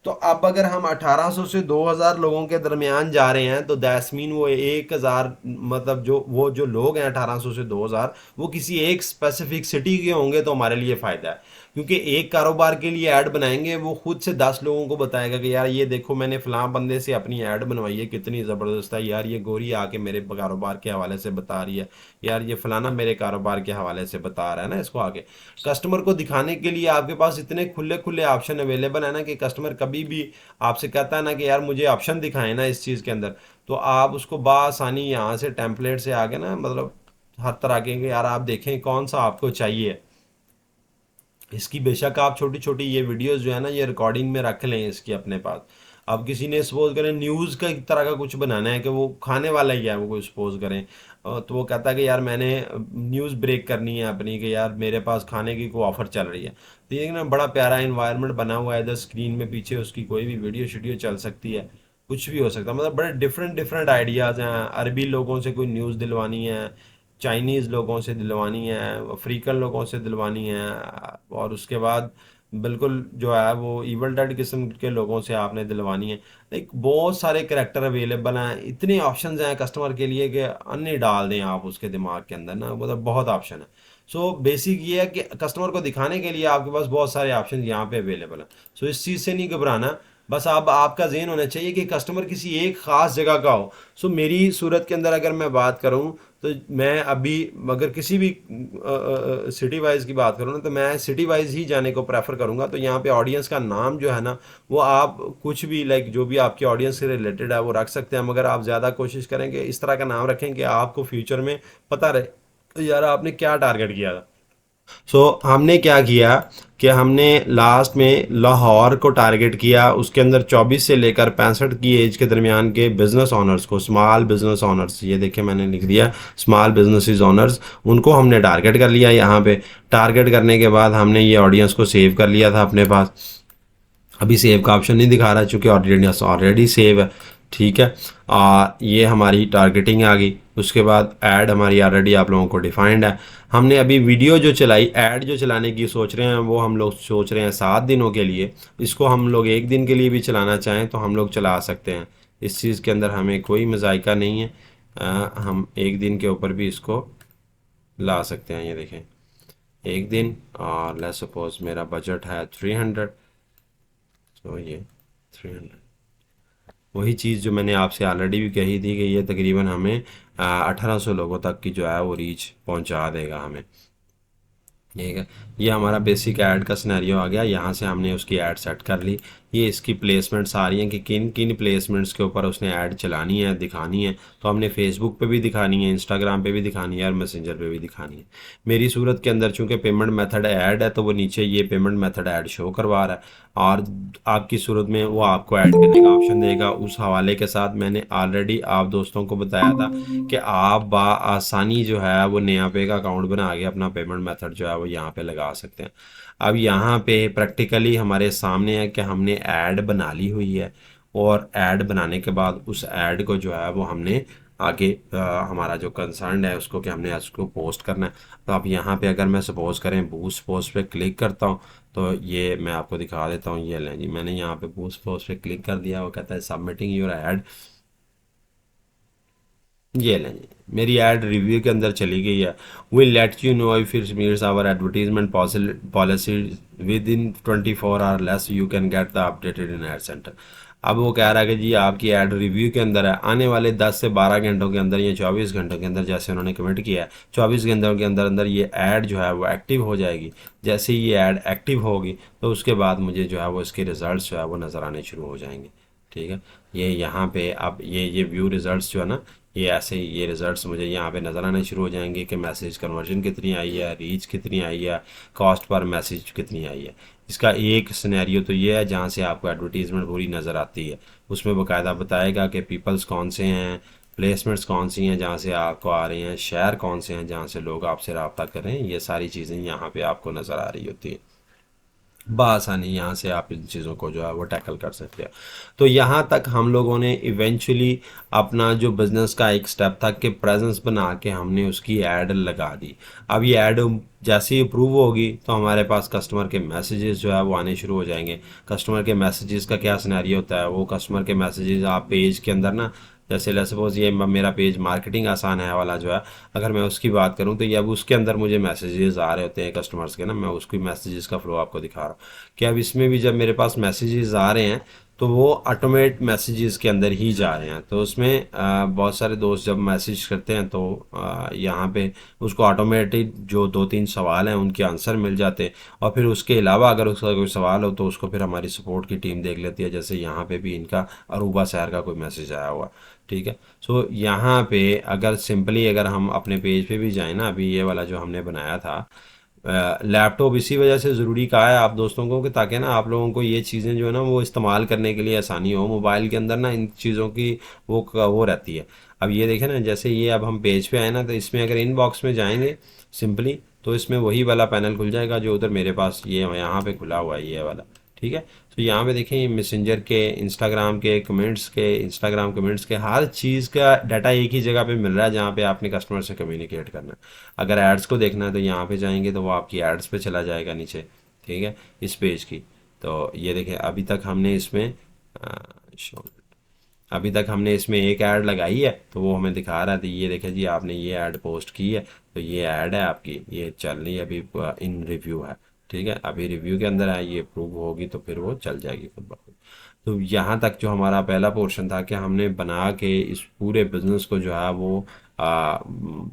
तो अब अगर हम 1800 से 2000 लोगों के दरमियान जा रहे हैं तो दैट्स मीन वो 1000, मतलब जो लोग हैं 1800 से 2000 वो किसी एक स्पेसिफिक सिटी के होंगे तो हमारे लिए फ़ायदा है। क्योंकि एक कारोबार के लिए ऐड बनाएंगे वो खुद से 10 लोगों को बताएगा कि यार ये देखो मैंने फलां बंदे से अपनी ऐड बनवाई है, कितनी ज़बरदस्त है यार, ये गोरी आके मेरे कारोबार के हवाले से बता रही है, यार ये फलाना मेरे कारोबार के हवाले से बता रहा है ना। इसको आगे कस्टमर को दिखाने के लिए आपके पास इतने खुले खुले ऑप्शन अवेलेबल है ना कि कस्टमर कभी भी आपसे कहता है ना कि यार मुझे ऑप्शन दिखाएं ना इस चीज़ के अंदर, तो आप उसको बासानी यहाँ से टेम्पलेट से आगे ना, मतलब हर तरह के यार आप देखें कौन सा आपको चाहिए। इसकी बेशक आप छोटी छोटी ये वीडियोस जो है ना ये रिकॉर्डिंग में रख लें इसकी अपने पास। अब किसी ने सपोज करें न्यूज़ का एक तरह का कुछ बनाना है कि वो खाने वाला ही है, वो कोई सपोज करें तो वो कहता है कि यार मैंने न्यूज़ ब्रेक करनी है अपनी कि यार मेरे पास खाने की कोई ऑफ़र चल रही है। तो ये ना बड़ा प्यारा इन्वायरमेंट बना हुआ है, इधर स्क्रीन में पीछे उसकी कोई भी वीडियो शीडियो चल सकती है, कुछ भी हो सकता है। मतलब बड़े डिफरेंट डिफरेंट आइडियाज़ हैं। अरबी लोगों से कोई न्यूज़ दिलवानी है, चाइनीज़ लोगों से दिलवानी है, अफ्रीकन लोगों से दिलवानी है, और उसके बाद बिल्कुल जो है वो इवल डेड किस्म के लोगों से आपने दिलवानी है। लाइक बहुत सारे करेक्टर अवेलेबल हैं, इतने ऑप्शंस हैं कस्टमर के लिए कि अन्य डाल दें आप उसके दिमाग के अंदर ना, मतलब बहुत ऑप्शन है। सो बेसिक ये है कि कस्टमर को दिखाने के लिए आपके पास बहुत सारे ऑप्शन यहाँ पे अवेलेबल हैं। सो इस चीज़ से नहीं घबराना, बस आप आपका जहन होना चाहिए कि कस्टमर किसी एक ख़ास जगह का हो। सो मेरी सूरत के अंदर अगर मैं बात करूँ तो मैं अभी अगर किसी भी सिटी वाइज की बात करूँ ना तो मैं सिटी वाइज ही जाने को प्रेफर करूँगा। तो यहाँ पे ऑडियंस का नाम जो है ना वो आप कुछ भी लाइक जो भी आपकी ऑडियंस से रिलेटेड है वो रख सकते हैं, मगर आप ज़्यादा कोशिश करेंगे इस तरह का नाम रखें कि आपको फ्यूचर में पता रहे तो यार आपने क्या टारगेट किया था। हमने क्या किया कि हमने लास्ट में लाहौर को टारगेट किया, उसके अंदर 24 से लेकर 65 की एज के दरमियान के बिजनेस ओनर्स को, स्मॉल बिजनेस ओनर्स, ये देखिए मैंने लिख दिया स्मॉल बिजनेस ओनर्स, उनको हमने टारगेट कर लिया। यहाँ पे टारगेट करने के बाद हमने ये ऑडियंस को सेव कर लिया था अपने पास। अभी सेव का ऑप्शन नहीं दिखा रहा चूँकि ऑलरेडी सेव है। ठीक है। ये हमारी टारगेटिंग आ गई। उसके बाद ऐड हमारी ऑलरेडी आप लोगों को डिफाइंड है। हमने अभी वीडियो जो चलाई, ऐड जो चलाने की सोच रहे हैं वो हम लोग सोच रहे हैं 7 दिनों के लिए। इसको हम लोग 1 दिन के लिए भी चलाना चाहें तो हम लोग चला सकते हैं, इस चीज़ के अंदर हमें कोई मज़ाइका नहीं है। हम 1 दिन के ऊपर भी इसको ला सकते हैं। ये देखें 1 दिन, और लेट्स सपोज मेरा बजट है 300, तो ये 300 वही चीज़ जो मैंने आपसे ऑलरेडी भी कही थी कि ये तकरीबन हमें 1800 लोगों तक की जो है वो रीच पहुंचा देगा हमें। ठीक है। ये हमारा बेसिक ऐड का सिनेरियो आ गया। यहाँ से हमने उसकी ऐड सेट कर ली। ये इसकी प्लेसमेंट्स आ रही हैं कि किन किन प्लेसमेंट्स के ऊपर उसने ऐड चलानी है, दिखानी है। तो हमने फेसबुक पे भी दिखानी है, इंस्टाग्राम पे भी दिखानी है और मैसेंजर पे भी दिखानी है। मेरी सूरत के अंदर चूंकि पेमेंट मेथड ऐड है तो वो नीचे ये पेमेंट मेथड ऐड शो करवा रहा है, और आपकी सूरत में वो आपको ऐड करने का ऑप्शन देगा। उस हवाले के साथ मैंने ऑलरेडी आप दोस्तों को बताया था कि आप आसानी जो है वो नया पे का अकाउंट बना के अपना पेमेंट मेथड जो है वो यहाँ पे लगा सकते हैं। अब यहाँ पे प्रैक्टिकली हमारे सामने है कि हमने ऐड बना ली हुई है, और ऐड बनाने के बाद उस ऐड को जो है वो हमने आगे हमारा जो कंसर्न है उसको कि हमने उसको पोस्ट करना है। तो अब यहाँ पे अगर मैं सपोज करें बूस्ट पोस्ट पे क्लिक करता हूँ, तो ये मैं आपको दिखा देता हूँ। ये लें जी, मैंने यहाँ पे बूस्ट पोस्ट पे क्लिक कर दिया, वो कहता है सबमिटिंग योर ऐड। ये लें जी, मेरी ऐड रिव्यू के अंदर चली गई है। Will let you know if it meets our advertisement policy within 24 hour less you can get the updated in ad center. अब वो कह रहा है कि जी आपकी ऐड रिव्यू के अंदर है, आने वाले 10 से 12 घंटों के अंदर या 24 घंटों के अंदर, जैसे उन्होंने कमेंट किया है 24 घंटों के अंदर अंदर ये ऐड जो है वो एक्टिव हो जाएगी। जैसे ही ये ऐड एक्टिव होगी तो उसके बाद मुझे जो है वो इसके रिजल्ट्स जो है वो नज़र आने शुरू हो जाएंगे। ठीक है, ये यहाँ पे अब ये व्यू रिजल्ट्स जो है ना, ये ऐसे ही ये रिजल्ट्स मुझे यहाँ पे नज़र आने शुरू हो जाएंगे कि मैसेज कन्वर्जन कितनी आई है, रीच कितनी आई है, कॉस्ट पर मैसेज कितनी आई है। इसका एक सिनेरियो तो ये है जहाँ से आपको एडवर्टीज़मेंट पूरी नज़र आती है, उसमें बाकायदा बताएगा कि पीपल्स कौन से हैं, प्लेसमेंट्स कौन सी हैं जहाँ से आपको आ रहे हैं, शहर कौन से हैं जहाँ से लोग आपसे रब्ता करें। ये सारी चीज़ें यहाँ पे आपको नज़र आ रही होती हैं बआसानी। यहाँ से आप इन चीज़ों को जो है वो टैकल कर सकते हैं। तो यहाँ तक हम लोगों ने इवेंचुअली अपना जो बिज़नेस का एक स्टेप था कि प्रेजेंस बना के हमने उसकी ऐड लगा दी। अब ये ऐड जैसे ही अप्रूव होगी तो हमारे पास कस्टमर के मैसेजेस जो है वो आने शुरू हो जाएंगे। कस्टमर के मैसेजेस का क्या सिनेरियो होता है, वो कस्टमर के मैसेजेस आप पेज के अंदर ना, जैसे लेट्स सपोज ये मेरा पेज मार्केटिंग आसान है वाला जो है, अगर मैं उसकी बात करूं तो ये अब उसके अंदर मुझे मैसेजेस आ रहे होते हैं कस्टमर्स के ना, मैं उसकी मैसेजेस का फ्लो आपको दिखा रहा हूँ कि अब इसमें भी जब मेरे पास मैसेजेस आ रहे हैं तो वो ऑटोमेट मैसेजेस के अंदर ही जा रहे हैं। तो उसमें बहुत सारे दोस्त जब मैसेज करते हैं तो यहाँ पे उसको ऑटोमेटिक जो 2-3 सवाल हैं उनके आंसर मिल जाते हैं, और फिर उसके अलावा अगर उसका कोई सवाल हो तो उसको फिर हमारी सपोर्ट की टीम देख लेती है। जैसे यहाँ पे भी इनका अरूबा शहर का कोई मैसेज आया हुआ, ठीक है। सो यहाँ पे अगर सिंपली अगर हम अपने पेज पे भी जाएं ना, अभी ये वाला जो हमने बनाया था लैपटॉप इसी वजह से ज़रूरी कहा है आप दोस्तों को कि ताकि ना आप लोगों को ये चीज़ें जो है ना वो इस्तेमाल करने के लिए आसानी हो। मोबाइल के अंदर ना इन चीज़ों की वो रहती है। अब ये देखें ना, जैसे ये अब हम पेज पे आए ना, तो इसमें अगर इनबॉक्स में जाएंगे सिंपली तो इसमें वही वाला पैनल खुल जाएगा जो उधर मेरे पास ये यहाँ पे खुला हुआ है, ये वाला। ठीक है, तो यहाँ पे देखें मैसेंजर के, इंस्टाग्राम कमेंट्स के हर चीज़ का डाटा एक ही जगह पे मिल रहा है जहाँ पे आपने कस्टमर से कम्युनिकेट करना है। अगर एड्स को देखना है तो यहाँ पे जाएंगे तो वो आपकी एड्स पे चला जाएगा नीचे, ठीक है, इस पेज की। तो ये देखें अभी तक हमने इसमें शो अभी तक हमने इसमें एक ऐड लगाई है तो वो हमें दिखा रहा था, ये देखें जी आपने ये ऐड पोस्ट की है तो ये ऐड है आपकी, ये चल रही है अभी, इन रिव्यू है। ठीक है, अभी रिव्यू के अंदर है, ये अप्रूव होगी तो फिर वो चल जाएगी खुद ब खुद। तो यहाँ तक जो हमारा पहला पोर्शन था कि हमने बना के इस पूरे बिजनेस को जो है वो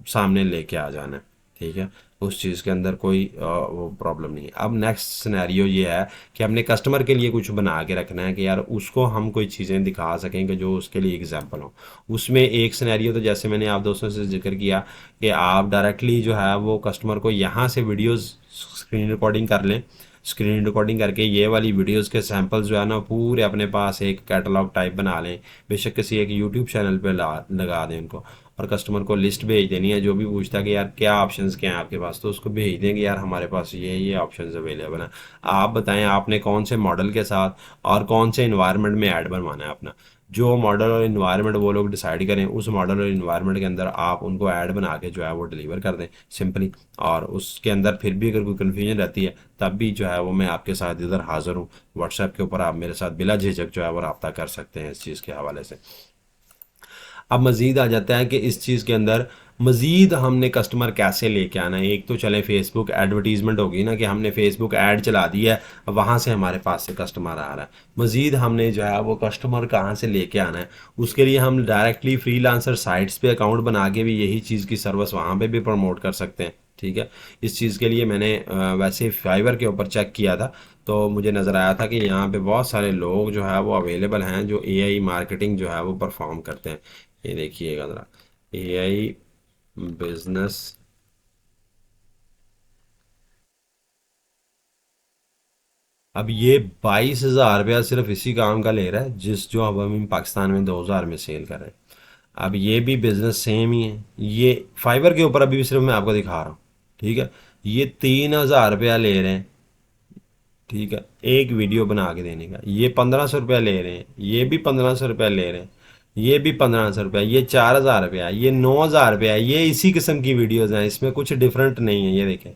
सामने लेके आ जाना है। ठीक है, उस चीज़ के अंदर कोई वो प्रॉब्लम नहीं है। अब नेक्स्ट सिनेरियो ये है कि हमने कस्टमर के लिए कुछ बना के रखना है कि यार उसको हम कोई चीज़ें दिखा सकें कि जो उसके लिए एग्जांपल हो। उसमें एक सिनेरियो तो जैसे मैंने आप दोस्तों से जिक्र किया कि आप डायरेक्टली जो है वो कस्टमर को यहाँ से वीडियोज़ स्क्रीन रिकॉर्डिंग कर लें। स्क्रीन रिकॉर्डिंग करके ये वाली वीडियोस के सैंपल्स जो है ना पूरे अपने पास एक कैटलॉग टाइप बना लें, बेशक किसी एक यूट्यूब चैनल पे लगा दें उनको, और कस्टमर को लिस्ट भेज देनी है। जो भी पूछता है कि यार क्या ऑप्शंस क्या हैं आपके पास, तो उसको भेज देंगे यार हमारे पास ये ऑप्शंस अवेलेबल हैं, आप बताएं आपने कौन से मॉडल के साथ और कौन से इन्वायरमेंट में ऐड बनवाना है अपना। जो मॉडल और इन्वायरमेंट वो लोग डिसाइड करें, उस मॉडल और इन्वायरमेंट के अंदर आप उनको ऐड बना के जो है वो डिलीवर कर दें सिंपली। और उसके अंदर फिर भी अगर कोई कन्फ्यूजन रहती है तब भी जो है वो मैं आपके साथ इधर हाज़िर हूँ। व्हाट्सएप के ऊपर आप मेरे साथ बिला झिझक जो है वो रब्ता कर सकते हैं इस चीज़ के हवाले से। अब मज़ीद आ जाता है कि इस चीज़ के अंदर मज़ीद हमने कस्टमर कैसे लेके आना है। एक तो चले फेसबुक एडवर्टीज़मेंट होगी ना कि हमने फेसबुक ऐड चला दी है, वहाँ से हमारे पास से कस्टमर आ रहा है। मज़ीद हमने जो है वो कस्टमर कहाँ से लेके आना है, उसके लिए हम डायरेक्टली फ्रीलांसर साइट्स पे अकाउंट बना के भी यही चीज़ की सर्विस वहाँ पे भी प्रमोट कर सकते हैं। ठीक है, इस चीज़ के लिए मैंने वैसे फाइवर के ऊपर चेक किया था तो मुझे नज़र आया था कि यहाँ पे बहुत सारे लोग जो है वो अवेलेबल हैं जो एआई मार्केटिंग जो है वो परफॉर्म करते हैं। ये देखिएगा ज़रा, एआई बिजनेस, अब ये 22,000 रुपया सिर्फ इसी काम का ले रहा है जिस जो अब हम पाकिस्तान में 2,000 में सेल कर रहे हैं। अब ये भी बिजनेस सेम ही है, ये फाइबर के ऊपर अभी भी सिर्फ मैं आपको दिखा रहा हूँ। ठीक है, ये 3,000 रुपया ले रहे हैं। ठीक है, एक वीडियो बना के देने का, ये 1,500 रुपया ले रहे हैं, ये भी 1,500 रुपया ले रहे हैं, ये भी 1500 रुपया, ये 4000 रुपया, ये 9000 रुपया, ये इसी किस्म की वीडियोस हैं, इसमें कुछ डिफरेंट नहीं है। ये देखें,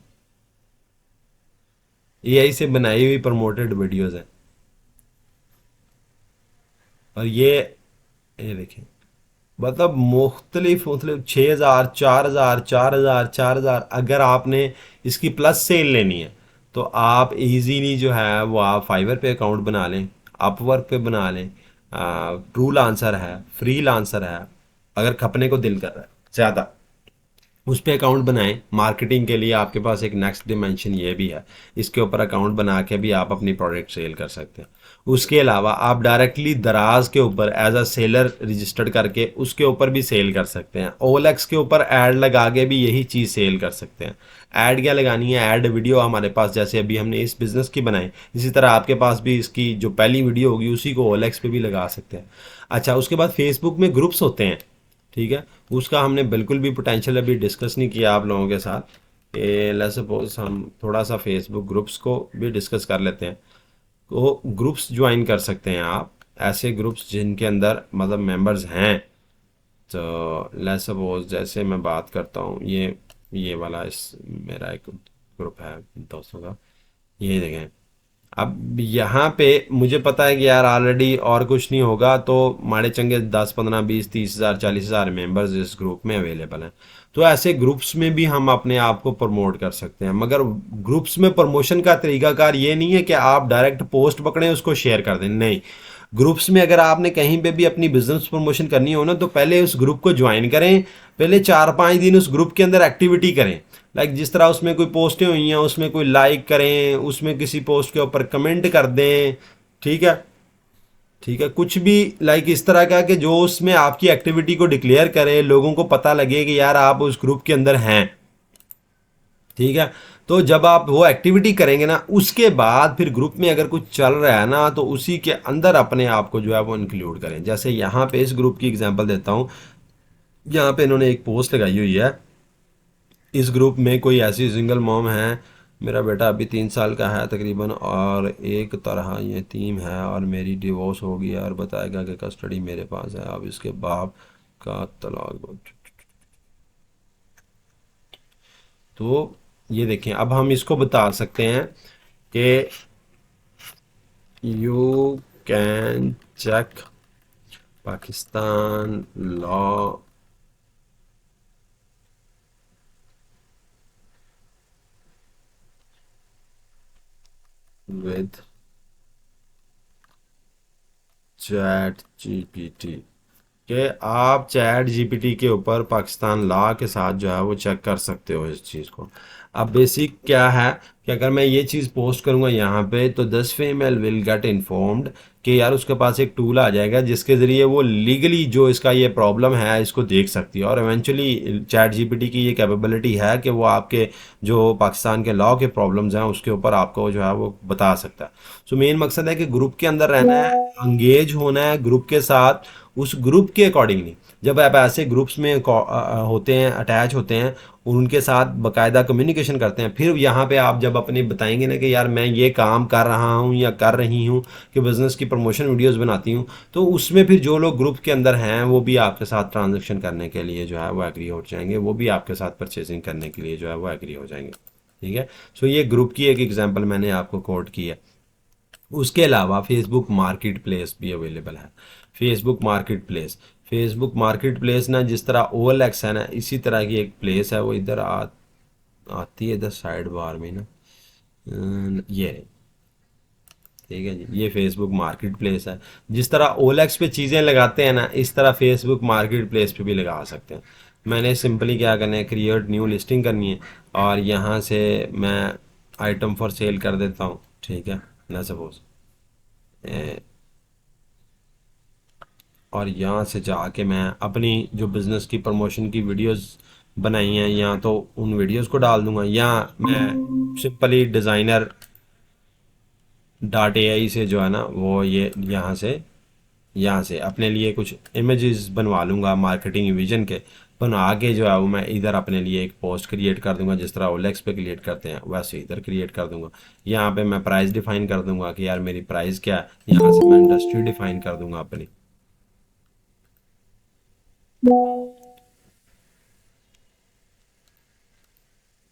एआई से बनाई हुई प्रमोटेड वीडियोस हैं। और ये देखें, मतलब मुख्तलिफ, मतलब 6,000, 4,000, 4,000, 4,000। अगर आपने इसकी प्लस सेल लेनी है तो आप इजीली जो है वो आप फाइवर पे अकाउंट बना लें, अपवर्क पे बना लें, ट्रू लांसर है, फ्री लांसर है। अगर खपने को दिल कर रहा है ज़्यादा, उस पे अकाउंट बनाएं। मार्केटिंग के लिए आपके पास एक नेक्स्ट डिमेंशन ये भी है, इसके ऊपर अकाउंट बना के भी आप अपनी प्रोडक्ट सेल कर सकते हैं। उसके अलावा आप डायरेक्टली दराज के ऊपर एज अ सेलर रजिस्टर्ड करके उसके ऊपर भी सेल कर सकते हैं। ओएलएक्स के ऊपर ऐड लगा के भी यही चीज़ सेल कर सकते हैं। ऐड क्या लगानी है, ऐड वीडियो हमारे पास, जैसे अभी हमने इस बिज़नेस की बनाई, इसी तरह आपके पास भी इसकी जो पहली वीडियो होगी उसी को ओएलएक्स पे भी लगा सकते हैं। अच्छा, उसके बाद फेसबुक में ग्रुप्स होते हैं, ठीक है। उसका हमने बिल्कुल भी पोटेंशियल अभी डिस्कस नहीं किया आप लोगों के साथ। लेट्स सपोज हम थोड़ा सा फेसबुक ग्रुप्स को भी डिस्कस कर लेते हैं। तो ग्रुप्स ज्वाइन कर सकते हैं आप, ऐसे ग्रुप्स जिनके अंदर मतलब मेंबर्स हैं। तो लेट्स सपोज जैसे मैं बात करता हूँ, ये वाला इस मेरा एक ग्रुप है दोस्तों का, ये देखें। अब यहाँ पे मुझे पता है कि यार ऑलरेडी और कुछ नहीं होगा, तो माड़े चंगे 10, 15, 20, 30,000, 40,000 मेंबर्स इस ग्रुप में अवेलेबल हैं। तो ऐसे ग्रुप्स में भी हम अपने आप को प्रमोट कर सकते हैं। मगर ग्रुप्स में प्रमोशन का तरीकाकार ये नहीं है कि आप डायरेक्ट पोस्ट पकड़ें उसको शेयर कर दें, नहीं। ग्रुप्स में अगर आपने कहीं पे भी अपनी बिजनेस प्रमोशन करनी हो ना, तो पहले उस ग्रुप को ज्वाइन करें, पहले 4-5 दिन उस ग्रुप के अंदर एक्टिविटी करें। लाइक जिस तरह उसमें कोई पोस्टें हुई हैं उसमें कोई लाइक करें, उसमें किसी पोस्ट के ऊपर कमेंट कर दें, ठीक है। ठीक है, कुछ भी लाइक इस तरह का कि जो उसमें आपकी एक्टिविटी को डिक्लेयर करे, लोगों को पता लगे कि यार आप उस ग्रुप के अंदर हैं, ठीक है। तो जब आप वो एक्टिविटी करेंगे ना, उसके बाद फिर ग्रुप में अगर कुछ चल रहा है ना, तो उसी के अंदर अपने आप को जो है वो इंक्लूड करें। जैसे यहाँ पे इस ग्रुप की एग्जांपल देता हूँ। यहाँ पे इन्होंने एक पोस्ट लगाई हुई है, इस ग्रुप में कोई ऐसी सिंगल मॉम है, मेरा बेटा अभी 3 साल का है तकरीबन, और एक तरह यतीम है, और मेरी डिवोर्स हो गई है, और बताएगा कि कस्टडी मेरे पास है, अब इसके बाप का तलाक। तो ये देखें, अब हम इसको बता सकते हैं कि you can check Pakistan law with chat GPT, कि आप चैट जीपीटी के ऊपर पाकिस्तान लॉ के साथ जो है वो चेक कर सकते हो इस चीज़ को। अब बेसिक क्या है कि अगर मैं ये चीज़ पोस्ट करूँगा यहाँ पे, तो 10 फीमेल विल गेट इन्फॉर्म्ड कि यार उसके पास एक टूल आ जाएगा जिसके ज़रिए वो लीगली जो इसका ये प्रॉब्लम है इसको देख सकती है। और इवेंचुअली चैट जीपीटी की ये कैपेबिलिटी है कि वो आपके जो पाकिस्तान के लॉ के प्रॉब्लम्स हैं उसके ऊपर आपको जो है वो बता सकता है। सो मेन मकसद है कि ग्रुप के अंदर रहना है, इंगेज होना है ग्रुप के साथ, उस ग्रुप के अकॉर्डिंगली। जब आप ऐसे ग्रुप्स में होते हैं, अटैच होते हैं, और उनके साथ बाकायदा कम्युनिकेशन करते हैं, फिर यहाँ पे आप जब अपने बताएंगे ना कि यार मैं ये काम कर रहा हूँ या कर रही हूँ कि बिज़नेस की प्रमोशन वीडियोस बनाती हूँ, तो उसमें फिर जो लोग ग्रुप के अंदर हैं वो भी आपके साथ ट्रांजेक्शन करने के लिए जो है वो एग्री हो जाएंगे, वो भी आपके साथ परचेजिंग करने के लिए जो है वो एग्री हो जाएंगे, ठीक है। सो ये ग्रुप की एक एग्जाम्पल मैंने आपको कोट की है। उसके अलावा फेसबुक मार्केट प्लेस भी अवेलेबल है। Facebook market place, Facebook market place ना जिस तरह OLX है ना, इसी तरह की एक प्लेस है, वो इधर आती है इधर साइड बार में ना, ये ठीक है जी, ये फेसबुक मार्केट प्लेस है। जिस तरह OLX पे चीज़ें लगाते हैं ना, इस तरह फेसबुक मार्केट प्लेस पे भी लगा सकते हैं। मैंने सिंपली क्या करना है, क्रिएट न्यू लिस्टिंग करनी है, और यहाँ से मैं आइटम फॉर सेल कर देता हूँ, ठीक है ना सपोज। और यहाँ से जाके मैं अपनी जो बिज़नेस की प्रमोशन की वीडियोस बनाई हैं या तो उन वीडियोस को डाल दूंगा, या मैं सिंपली डिज़ाइनर डॉट AI से जो है ना वो ये यहाँ से अपने लिए कुछ इमेजेस बनवा लूँगा मार्केटिंग विजन के, बना के जो है वो मैं इधर अपने लिए एक पोस्ट क्रिएट कर दूंगा, जिस तरह OLX पे क्रिएट करते हैं वैसे इधर क्रिएट कर दूंगा। यहाँ पे मैं प्राइस डिफाइन कर दूंगा कि यार मेरी प्राइस क्या है, यहाँ से मैं इंडस्ट्री डिफाइन कर दूंगा अपनी,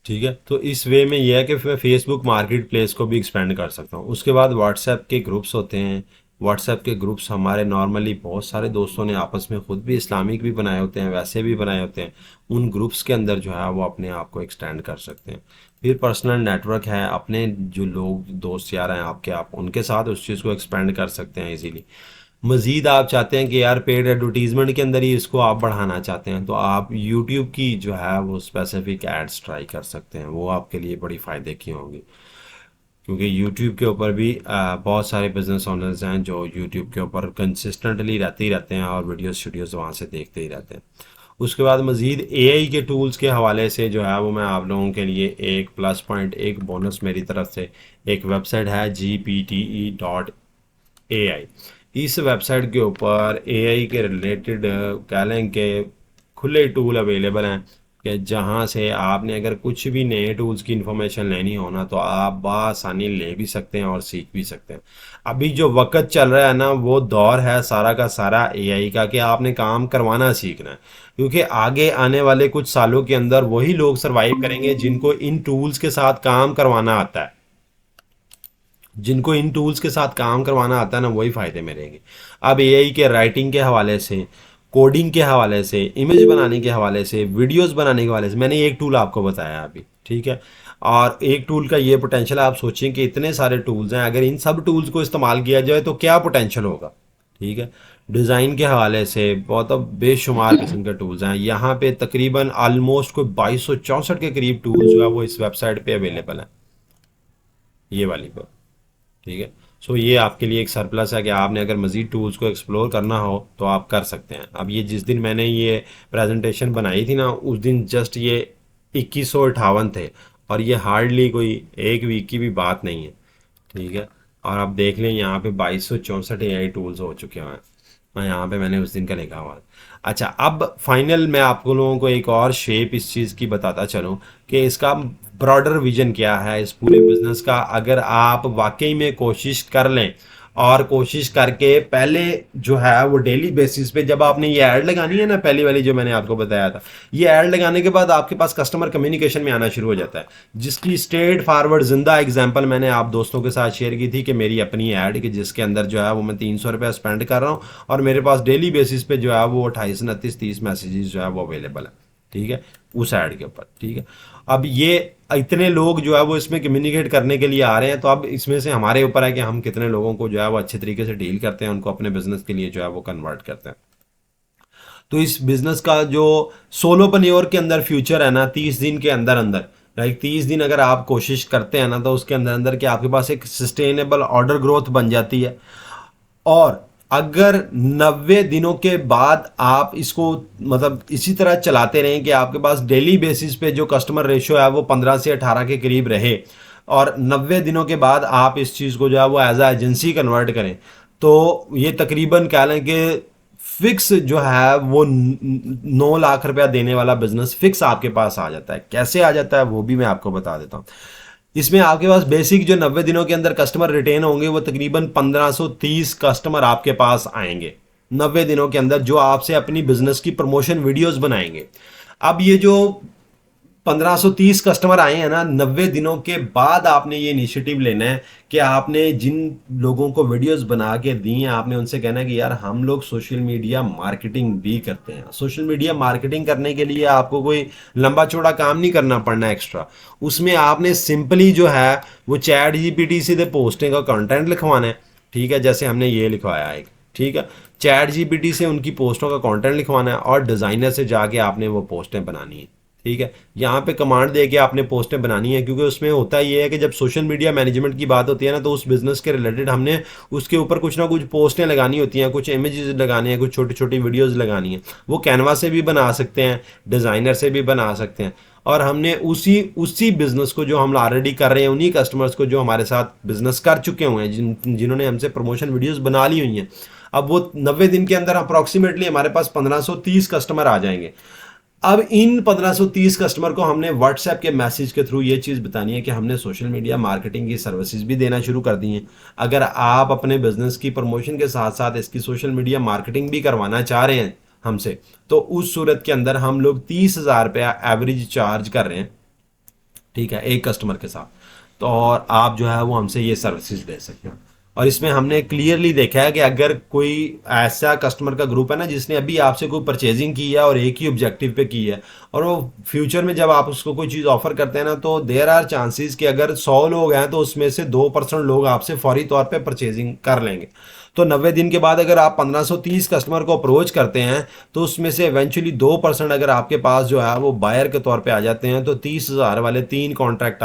ठीक है, तो इस वे में यह है कि मैं फेसबुक मार्केट प्लेस को भी एक्सपेंड कर सकता हूँ। उसके बाद व्हाट्सएप के ग्रुप्स होते हैं। व्हाट्सएप के ग्रुप्स हमारे नॉर्मली बहुत सारे दोस्तों ने आपस में खुद भी इस्लामिक भी बनाए होते हैं, वैसे भी बनाए होते हैं। उन ग्रुप्स के अंदर जो है वो अपने आप को एक्सटेंड कर सकते हैं। फिर पर्सनल नेटवर्क है, अपने जो लोग दोस्त यार हैं आपके, आप उनके साथ उस चीज़ को एक्सपेंड कर सकते हैं इजीली। मज़ीद आप चाहते हैं कि यार पेड एडवर्टीज़मेंट के अंदर ही इसको आप बढ़ाना चाहते हैं, तो आप यूट्यूब की जो है वो स्पेसिफिक एड्स ट्राई कर सकते हैं। वो आपके लिए बड़ी फ़ायदे की होंगी, क्योंकि यूट्यूब के ऊपर भी बहुत सारे बिजनेस ओनर्स हैं जो यूट्यूब के ऊपर कंसिस्टेंटली रहते ही रहते हैं और वीडियोस वहाँ से देखते ही रहते हैं। उसके बाद मज़ीद एआई के टूल्स के हवाले से जो है वो मैं आप लोगों के लिए एक प्लस पॉइंट, एक बोनस मेरी तरफ से, एक वेबसाइट है gpte.ai। इस वेबसाइट के ऊपर एआई के रिलेटेड कह लें कि खुले टूल अवेलेबल हैं, कि जहाँ से आपने अगर कुछ भी नए टूल्स की इन्फॉर्मेशन लेनी हो ना, तो आप बआसानी ले भी सकते हैं और सीख भी सकते हैं। अभी जो वक्त चल रहा है ना, वो दौर है सारा का सारा एआई का, कि आपने काम करवाना सीखना है, क्योंकि आगे आने वाले कुछ सालों के अंदर वही लोग सरवाइव करेंगे जिनको इन टूल्स के साथ काम करवाना आता है। जिनको इन टूल्स के साथ काम करवाना आता है ना, वही फ़ायदे में रहेंगे। अब एआई के राइटिंग के हवाले से, कोडिंग के हवाले से, इमेज बनाने के हवाले से, वीडियोस बनाने के हवाले से मैंने एक टूल आपको बताया अभी, ठीक है। और एक टूल का ये पोटेंशियल, आप सोचें कि इतने सारे टूल्स हैं, अगर इन सब टूल्स को इस्तेमाल किया जाए तो क्या पोटेंशियल होगा, ठीक है। डिज़ाइन के हवाले से बहुत बेशुमार किस्म के टूल्स हैं। यहाँ पे तकरीबन आलमोस्ट कोई 2264 के करीब टूल्स जो है वो इस वेबसाइट पे अवेलेबल हैं, ये वाली पर, ठीक है। सो ये आपके लिए एक सरप्लस है कि आपने अगर मज़ीद टूल्स को एक्सप्लोर करना हो तो आप कर सकते हैं। अब ये जिस दिन मैंने ये प्रेजेंटेशन बनाई थी ना, उस दिन जस्ट ये 2158 थे, और ये हार्डली कोई एक वीक की भी बात नहीं है, ठीक है। और आप देख लें यहाँ पे 2264 एआई टूल्स हो चुके हैं, और यहाँ पे मैंने उस दिन का लिखा हुआ है। अच्छा, अब फाइनल मैं आपको लोगों को एक और शेप इस चीज़ की बताता चलूँ कि इसका ब्रॉडर विजन क्या है इस पूरे बिजनेस का। अगर आप वाकई में कोशिश कर लें और कोशिश करके पहले जो है वो डेली बेसिस पे, जब आपने ये ऐड लगानी है ना, पहली वाली जो मैंने आपको बताया था, ये ऐड लगाने के बाद आपके पास कस्टमर कम्युनिकेशन में आना शुरू हो जाता है, जिसकी स्ट्रेट फॉरवर्ड जिंदा एग्जांपल मैंने आप दोस्तों के साथ शेयर की थी कि मेरी अपनी ऐड, कि जिसके अंदर जो है वो मैं 300 रुपया स्पेंड कर रहा हूँ और मेरे पास डेली बेसिस पे जो है वो 28, 29, 30 मैसेजेस जो है वो अवेलेबल है, ठीक है, उस ऐड के ऊपर, ठीक है। अब ये इतने लोग जो है वो इसमें कम्युनिकेट करने के लिए आ रहे हैं, तो अब इसमें से हमारे ऊपर है कि हम कितने लोगों को जो है वो अच्छे तरीके से डील करते हैं, उनको अपने बिजनेस के लिए जो है वो कन्वर्ट करते हैं। तो इस बिजनेस का जो सोलोपन्योर के अंदर फ्यूचर है ना, 30 दिन के अंदर अंदर, लाइक 30 दिन अगर आप कोशिश करते हैं ना, तो उसके अंदर अंदर कि आपके पास एक सस्टेनेबल ऑर्डर ग्रोथ बन जाती है। और अगर 90 दिनों के बाद आप इसको मतलब इसी तरह चलाते रहें कि आपके पास डेली बेसिस पे जो कस्टमर रेशियो है वो 15 से 18 के करीब रहे, और 90 दिनों के बाद आप इस चीज़ को जो है वो एज आ एजेंसी कन्वर्ट करें, तो ये तकरीबन कह लें कि फिक्स जो है वो 9 लाख रुपया देने वाला बिजनेस फिक्स आपके पास आ जाता है। कैसे आ जाता है वो भी मैं आपको बता देता हूँ। इसमें आपके पास बेसिक जो 90 दिनों के अंदर कस्टमर रिटेन होंगे वो तकरीबन 1530 कस्टमर आपके पास आएंगे 90 दिनों के अंदर, जो आपसे अपनी बिजनेस की प्रमोशन वीडियोस बनाएंगे। अब ये जो 1530 कस्टमर आए हैं ना, 90 दिनों के बाद आपने ये इनिशिएटिव लेना है कि आपने जिन लोगों को वीडियोस बना के दी हैं, आपने उनसे कहना है कि यार हम लोग सोशल मीडिया मार्केटिंग भी करते हैं। सोशल मीडिया मार्केटिंग करने के लिए आपको कोई लंबा चौड़ा काम नहीं करना पड़ना एक्स्ट्रा, उसमें आपने सिंपली जो है वो चैट जीपीटी से पोस्टिंग का कंटेंट लिखवाना है, ठीक है, जैसे हमने ये लिखवाया एक, ठीक है, चैट जीपीटी से उनकी पोस्टों का कंटेंट लिखवाना है और डिज़ाइनर से जाके आपने वो पोस्टें बनानी है, ठीक है। यहाँ पे कमांड दे के आपने पोस्टें बनानी है, क्योंकि उसमें होता ये है कि जब सोशल मीडिया मैनेजमेंट की बात होती है ना, तो उस बिजनेस के रिलेटेड हमने उसके ऊपर कुछ ना कुछ पोस्टें लगानी होती हैं, कुछ इमेजेस लगाने हैं, कुछ छोटी छोटी वीडियोस लगानी है। वो कैनवा से भी बना सकते हैं, डिज़ाइनर से भी बना सकते हैं, और हमने उसी बिजनेस को जो हम ऑलरेडी कर रहे हैं, उन्हीं कस्टमर्स को जो हमारे साथ बिजनेस कर चुके हुए हैं, जिन्होंने हमसे प्रमोशन वीडियोस बना ली हुई हैं, अब वो 90 दिन के अंदर अप्रॉक्सीमेटली हमारे पास 1530 कस्टमर आ जाएंगे। अब इन 1530 कस्टमर को हमने व्हाट्सएप के मैसेज के थ्रू ये चीज़ बतानी है कि हमने सोशल मीडिया मार्केटिंग की सर्विसेज भी देना शुरू कर दी हैं। अगर आप अपने बिजनेस की प्रमोशन के साथ साथ इसकी सोशल मीडिया मार्केटिंग भी करवाना चाह रहे हैं, हमसे, तो उस सूरत के अंदर हम लोग 30,000 रुपया एवरेज चार्ज कर रहे हैं, ठीक है, एक कस्टमर के साथ। तो और आप जो है वो हमसे ये सर्विसेज ले सकते हो। और इसमें हमने क्लियरली देखा है कि अगर कोई ऐसा कस्टमर का ग्रुप है ना जिसने अभी आपसे कोई परचेजिंग की है और एक ही ऑब्जेक्टिव पे की है, और वो फ्यूचर में जब आप उसको कोई चीज़ ऑफर करते हैं ना, तो देयर आर चांसेस कि अगर 100 लोग हैं तो उसमें से 2% लोग आपसे फौरी तौर पे परचेजिंग कर लेंगे। तो 90 दिन के बाद अगर आप 1530 कस्टमर को अप्रोच करते हैं तो उसमें से इवेंचुअली 2% अगर आपके पास जो है वो बायर के तौर पे आ जाते हैं, तो 30,000 वाले 30 कॉन्ट्रैक्ट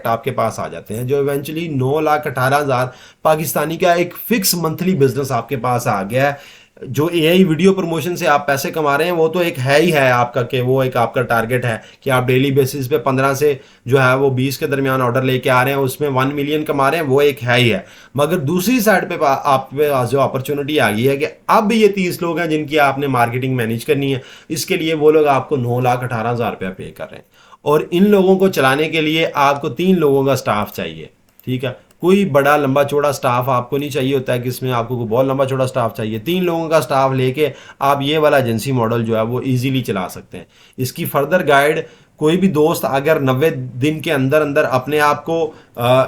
आपके पास आ जाते हैं, जो इवेंचुअली 9,18,000 पाकिस्तानी का एक फिक्स मंथली बिजनेस आपके पास आ गया है। जो एआई वीडियो प्रमोशन से आप पैसे कमा रहे हैं वो तो एक है ही है आपका, कि वो एक आपका टारगेट है कि आप डेली बेसिस पे 15 से जो है वो 20 के दरमियान ऑर्डर लेके आ रहे हैं, उसमें 1 मिलियन कमा रहे हैं, वो एक है ही है। मगर दूसरी साइड पे आप पे जो अपॉर्चुनिटी आ गई है कि अब ये 30 लोग हैं जिनकी आपने मार्केटिंग मैनेज करनी है, इसके लिए वो लोग आपको 9,18,000 रुपया पे कर रहे हैं, और इन लोगों को चलाने के लिए आपको 3 लोगों का स्टाफ चाहिए, ठीक है। कोई बड़ा लंबा चौड़ा स्टाफ आपको नहीं चाहिए होता है कि इसमें आपको कोई बहुत लंबा चौड़ा स्टाफ चाहिए। 3 लोगों का स्टाफ लेके आप ये वाला एजेंसी मॉडल जो है वो इजीली चला सकते हैं। इसकी फर्दर गाइड कोई भी दोस्त अगर 90 दिन के अंदर अंदर अपने आप को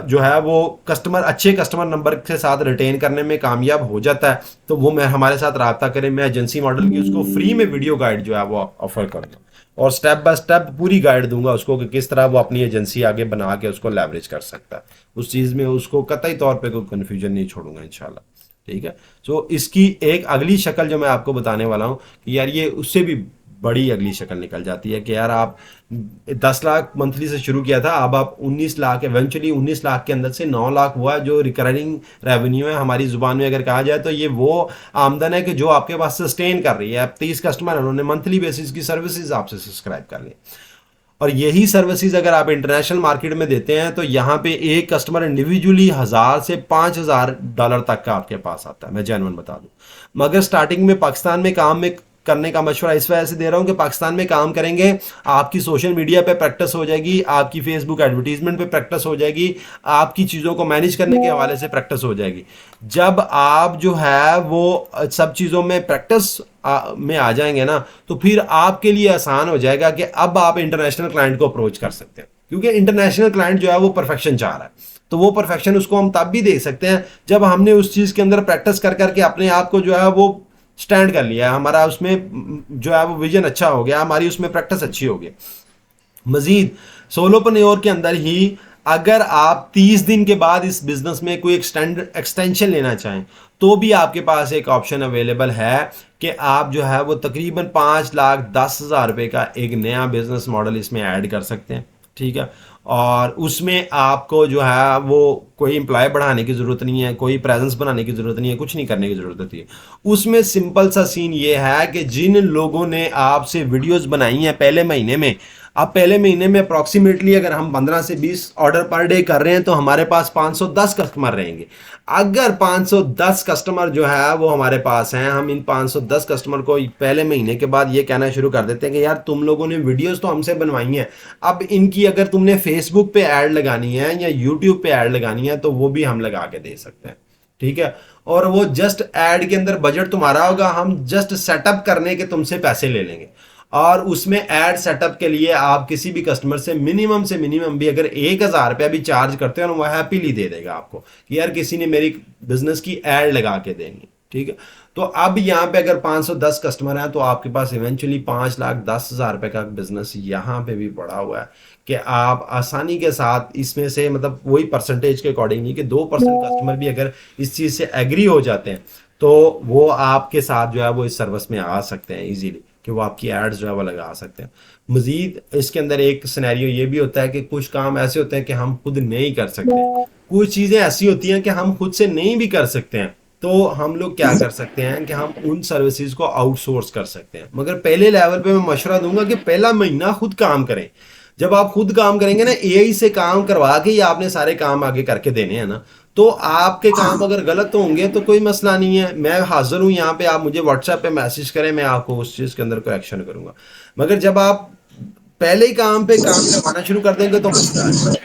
जो है वो अच्छे कस्टमर नंबर के साथ रिटेन करने में कामयाब हो जाता है, तो वो मैं हमारे साथ रब्ता करें। मैं एजेंसी मॉडल की उसको फ्री में वीडियो गाइड जो है वो ऑफर करूँगा और स्टेप बाय स्टेप पूरी गाइड दूंगा उसको कि किस तरह वो अपनी एजेंसी आगे बना के उसको लेवरेज कर सकता है। उस चीज़ में उसको कतई तौर पे कोई कन्फ्यूजन नहीं छोड़ूंगा इंशाल्लाह, ठीक है। सो इसकी एक अगली शक्ल जो मैं आपको बताने वाला हूँ कि यार ये उससे भी बड़ी अगली शक्ल निकल जाती है कि यार आप 10 लाख मंथली से शुरू किया था, अब आप 19 लाख, इवेंचुअली 19 लाख के अंदर से 9 लाख हुआ, जो रिकरिंग रेवेन्यू है हमारी जुबान में अगर कहा जाए तो ये वो आमदन है कि जो आपके पास सस्टेन कर रही है। आप 30 कस्टमर उन्होंने मंथली बेसिस की सर्विसेज आपसे सब्सक्राइब कर ली, और यही सर्विसेज अगर आप इंटरनेशनल मार्केट में देते हैं तो यहाँ पे एक कस्टमर इंडिविजुअली 1,000 से $5,000 तक का आपके पास आता है, मैं जेन्युइन बता दूं। मगर स्टार्टिंग में पाकिस्तान में काम में करने का मशवरा इस वजह से दे रहा हूँ कि पाकिस्तान में काम करेंगे, आपकी सोशल मीडिया पे प्रैक्टिस हो जाएगी, आपकी फेसबुक एडवर्टीजमेंट पे प्रैक्टिस हो जाएगी, आपकी चीज़ों को मैनेज करने के हवाले से प्रैक्टिस हो जाएगी। जब आप जो है वो सब चीज़ों में प्रैक्टिस में आ जाएंगे ना, तो फिर आपके लिए आसान हो जाएगा कि अब आप इंटरनेशनल क्लाइंट को अप्रोच कर सकते हैं, क्योंकि इंटरनेशनल क्लाइंट जो है वो परफेक्शन चाह रहा है। तो वो परफेक्शन उसको हम तब भी दे सकते हैं जब हमने उस चीज़ के अंदर प्रैक्टिस कर करके अपने आप को जो है वो स्टैंड कर लिया है, हमारा उसमें जो है वो विजन अच्छा हो गया, हमारी उसमें प्रैक्टिस अच्छी हो गई। मजीद सोलोप्रेन्योर के अंदर ही अगर आप 30 दिन के बाद इस बिजनेस में कोई एक्सटेंशन लेना चाहें तो भी आपके पास एक ऑप्शन अवेलेबल है कि आप जो है वो तकरीबन 5,10,000 रुपये का एक नया बिजनेस मॉडल इसमें ऐड कर सकते हैं, ठीक है। और उसमें आपको जो है वो कोई एम्प्लॉय बढ़ाने की ज़रूरत नहीं है, कोई प्रेजेंस बनाने की ज़रूरत नहीं है, कुछ नहीं करने की ज़रूरत होती है। उसमें सिंपल सा सीन ये है कि जिन लोगों ने आपसे वीडियोस बनाई हैं पहले महीने में, अब पहले महीने में अप्रॉक्सीमेटली अगर हम 15 से 20 ऑर्डर पर डे कर रहे हैं तो हमारे पास 510 कस्टमर रहेंगे। अगर 510 कस्टमर जो है वो हमारे पास हैं, हम इन 510 कस्टमर को पहले महीने के बाद ये कहना शुरू कर देते हैं कि यार तुम लोगों ने वीडियोस तो हमसे बनवाई हैं, अब इनकी अगर तुमने फेसबुक पे ऐड लगानी है या यूट्यूब पे ऐड लगानी है तो वो भी हम लगा के दे सकते हैं, ठीक है। और वो जस्ट ऐड के अंदर बजट तुम्हारा होगा, हम जस्ट सेटअप करने के तुमसे पैसे ले लेंगे, और उसमें ऐड सेटअप के लिए आप किसी भी कस्टमर से मिनिमम भी अगर 1,000 रुपया भी चार्ज करते हो ना, वो हैप्पीली दे देगा आपको कि यार किसी ने मेरी बिजनेस की ऐड लगा के देनी, ठीक है। तो अब यहाँ पे अगर 510 कस्टमर हैं तो आपके पास इवेंचुअली 5,10,000 रुपये का बिजनेस यहाँ पे भी पड़ा हुआ है कि आप आसानी के साथ इसमें से, मतलब वही परसेंटेज के अकॉर्डिंग नहीं कि 2% कस्टमर भी अगर इस चीज़ से एग्री हो जाते हैं तो वो आपके साथ जो है वो इस सर्विस में आ सकते हैं ईजीली, कि वो आपकी एड्स जो है वो लगा सकते हैं। मजीद इसके अंदर एक सिनेरियो ये भी होता है कि कुछ काम ऐसे होते हैं कि हम खुद नहीं कर सकते, कुछ चीज़ें ऐसी होती हैं कि हम खुद से नहीं भी कर सकते हैं, तो हम लोग क्या कर सकते हैं कि हम उन सर्विसेज को आउटसोर्स कर सकते हैं। मगर पहले लेवल पे मैं मशवरा दूंगा कि पहला महीना खुद काम करें। जब आप खुद काम करेंगे ना, एआई से काम करवा के ही आपने सारे काम आगे करके देने हैं ना, तो आपके काम अगर गलत होंगे तो कोई मसला नहीं है, मैं हाजिर हूँ यहाँ पे, आप मुझे व्हाट्सएप पे मैसेज करें, मैं आपको उस चीज़ के अंदर कोई एक्शन करूँगा। मगर जब आप पहले ही काम पे काम करवाना शुरू कर देंगे तो मसला है।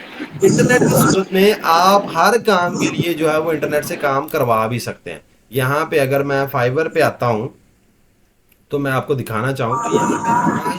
इंटरनेट की सूरत में आप हर काम के लिए जो है वो इंटरनेट से काम करवा भी सकते हैं, यहाँ पे अगर मैं फाइवर पे आता हूँ तो मैं आपको दिखाना चाहूँ तो यहाँ पे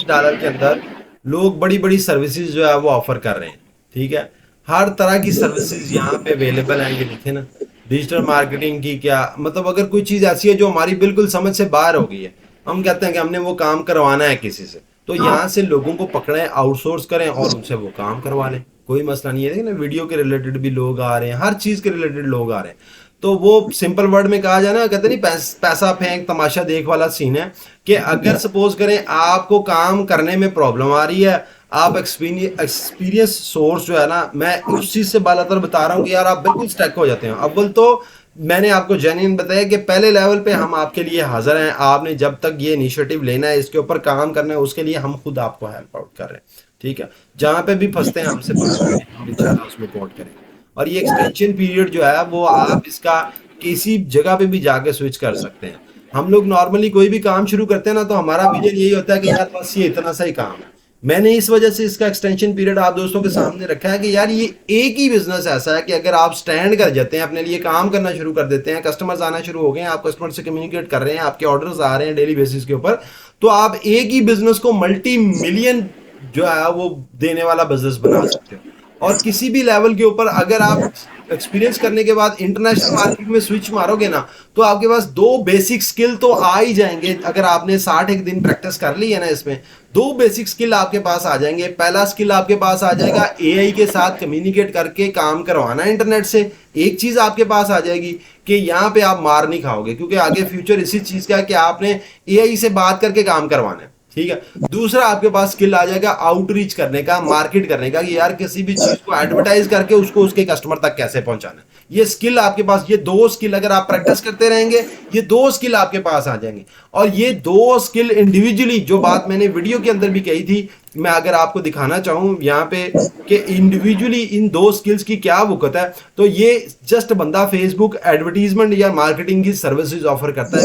$5 के अंदर लोग बड़ी बड़ी सर्विसेज जो है वो ऑफर कर रहे हैं। ठीक है, हर तरह की सर्विसेज यहाँ पे अवेलेबल हैं। ये देखें ना, डिजिटल मार्केटिंग की क्या मतलब, अगर कोई चीज़ ऐसी है जो हमारी बिल्कुल समझ से बाहर हो गई है, हम कहते हैं कि हमने वो काम करवाना है किसी से, तो यहाँ से लोगों को पकड़ें, आउटसोर्स करें और उनसे वो काम करवा लें। कोई मसला नहीं है। देखिए ना, वीडियो के रिलेटेड भी लोग आ रहे हैं, हर चीज़ के रिलेटेड लोग आ रहे हैं। तो वो सिंपल वर्ड में कहा जाए ना, कहते नहीं पैसा फेंक तमाशा देख वाला सीन है कि अगर सपोज करें आपको काम करने में प्रॉब्लम आ रही है, आप एक्सपीरियंस सोर्स जो है ना, मैं उस चीज़ से बालातर बता रहा हूँ कि यार आप बिल्कुल स्टक हो जाते हैं। अव्वल तो मैंने आपको जेन्युइन बताया कि पहले लेवल पे हम आपके लिए हाजिर हैं। आपने जब तक ये इनिशिएटिव लेना है, इसके ऊपर काम करना है, उसके लिए हम खुद आपको हेल्प आउट कर रहे हैं। ठीक है, जहाँ पे भी फंसते हैं हमसे बात करें, हम इंशाल्लाह उसमें सपोर्ट करेंगे। और ये एक्सटेंशन पीरियड जो है वो आप इसका किसी जगह पे भी जाके स्विच कर सकते हैं। हम लोग नॉर्मली कोई भी काम शुरू करते हैं ना, तो हमारा विजन यही होता है कि यार बस ये इतना सा ही काम है। मैंने इस वजह से इसका एक्सटेंशन पीरियड आप दोस्तों के सामने रखा है कि यार ये एक ही बिजनेस ऐसा है कि अगर आप स्टैंड कर जाते हैं, अपने लिए काम करना शुरू कर देते हैं, कस्टमर्स आना शुरू हो गए हैं, आप कस्टमर से कम्युनिकेट कर रहे हैं, आपके ऑर्डर्स आ रहे हैं डेली बेसिस के ऊपर, तो आप एक ही बिजनेस को मल्टी मिलियन जो है वो देने वाला बिजनेस बना सकते हो। और किसी भी लेवल के ऊपर अगर आप एक्सपीरियंस करने के बाद इंटरनेशनल मार्केट में स्विच मारोगे ना, तो आपके पास दो बेसिक स्किल तो आ ही जाएंगे। अगर आपने 60 एक दिन प्रैक्टिस कर ली है ना, इसमें दो बेसिक स्किल आपके पास आ जाएंगे। पहला स्किल आपके पास आ जाएगा एआई के साथ कम्युनिकेट करके काम करवाना इंटरनेट से। एक चीज आपके पास आ जाएगी कि यहाँ पे आप मार नहीं खाओगे, क्योंकि आगे फ्यूचर इसी चीज का है कि आपने एआई से बात करके काम करवाना है। ठीक है, दूसरा आपके पास स्किल आ जाएगा आउटरीच करने का, मार्केट करने का, कि यार किसी भी चीज को एडवर्टाइज करके उसको उसके कस्टमर तक कैसे पहुंचाना है। ये स्किल आपके पास, ये दो स्किल अगर आप प्रैक्टिस करते रहेंगे, ये दो स्किल आपके पास आ जाएंगे। और ये दो स्किल इंडिविजुअली, जो बात मैंने वीडियो के अंदर भी कही थी, मैं अगर आपको दिखाना चाहूं यहाँ पे कि इंडिविजुअली इन दो स्किल्स की क्या वक़्त है, तो ये जस्ट बंदा फेसबुक एडवर्टीजमेंट या मार्केटिंग की सर्विसेज ऑफर करता है।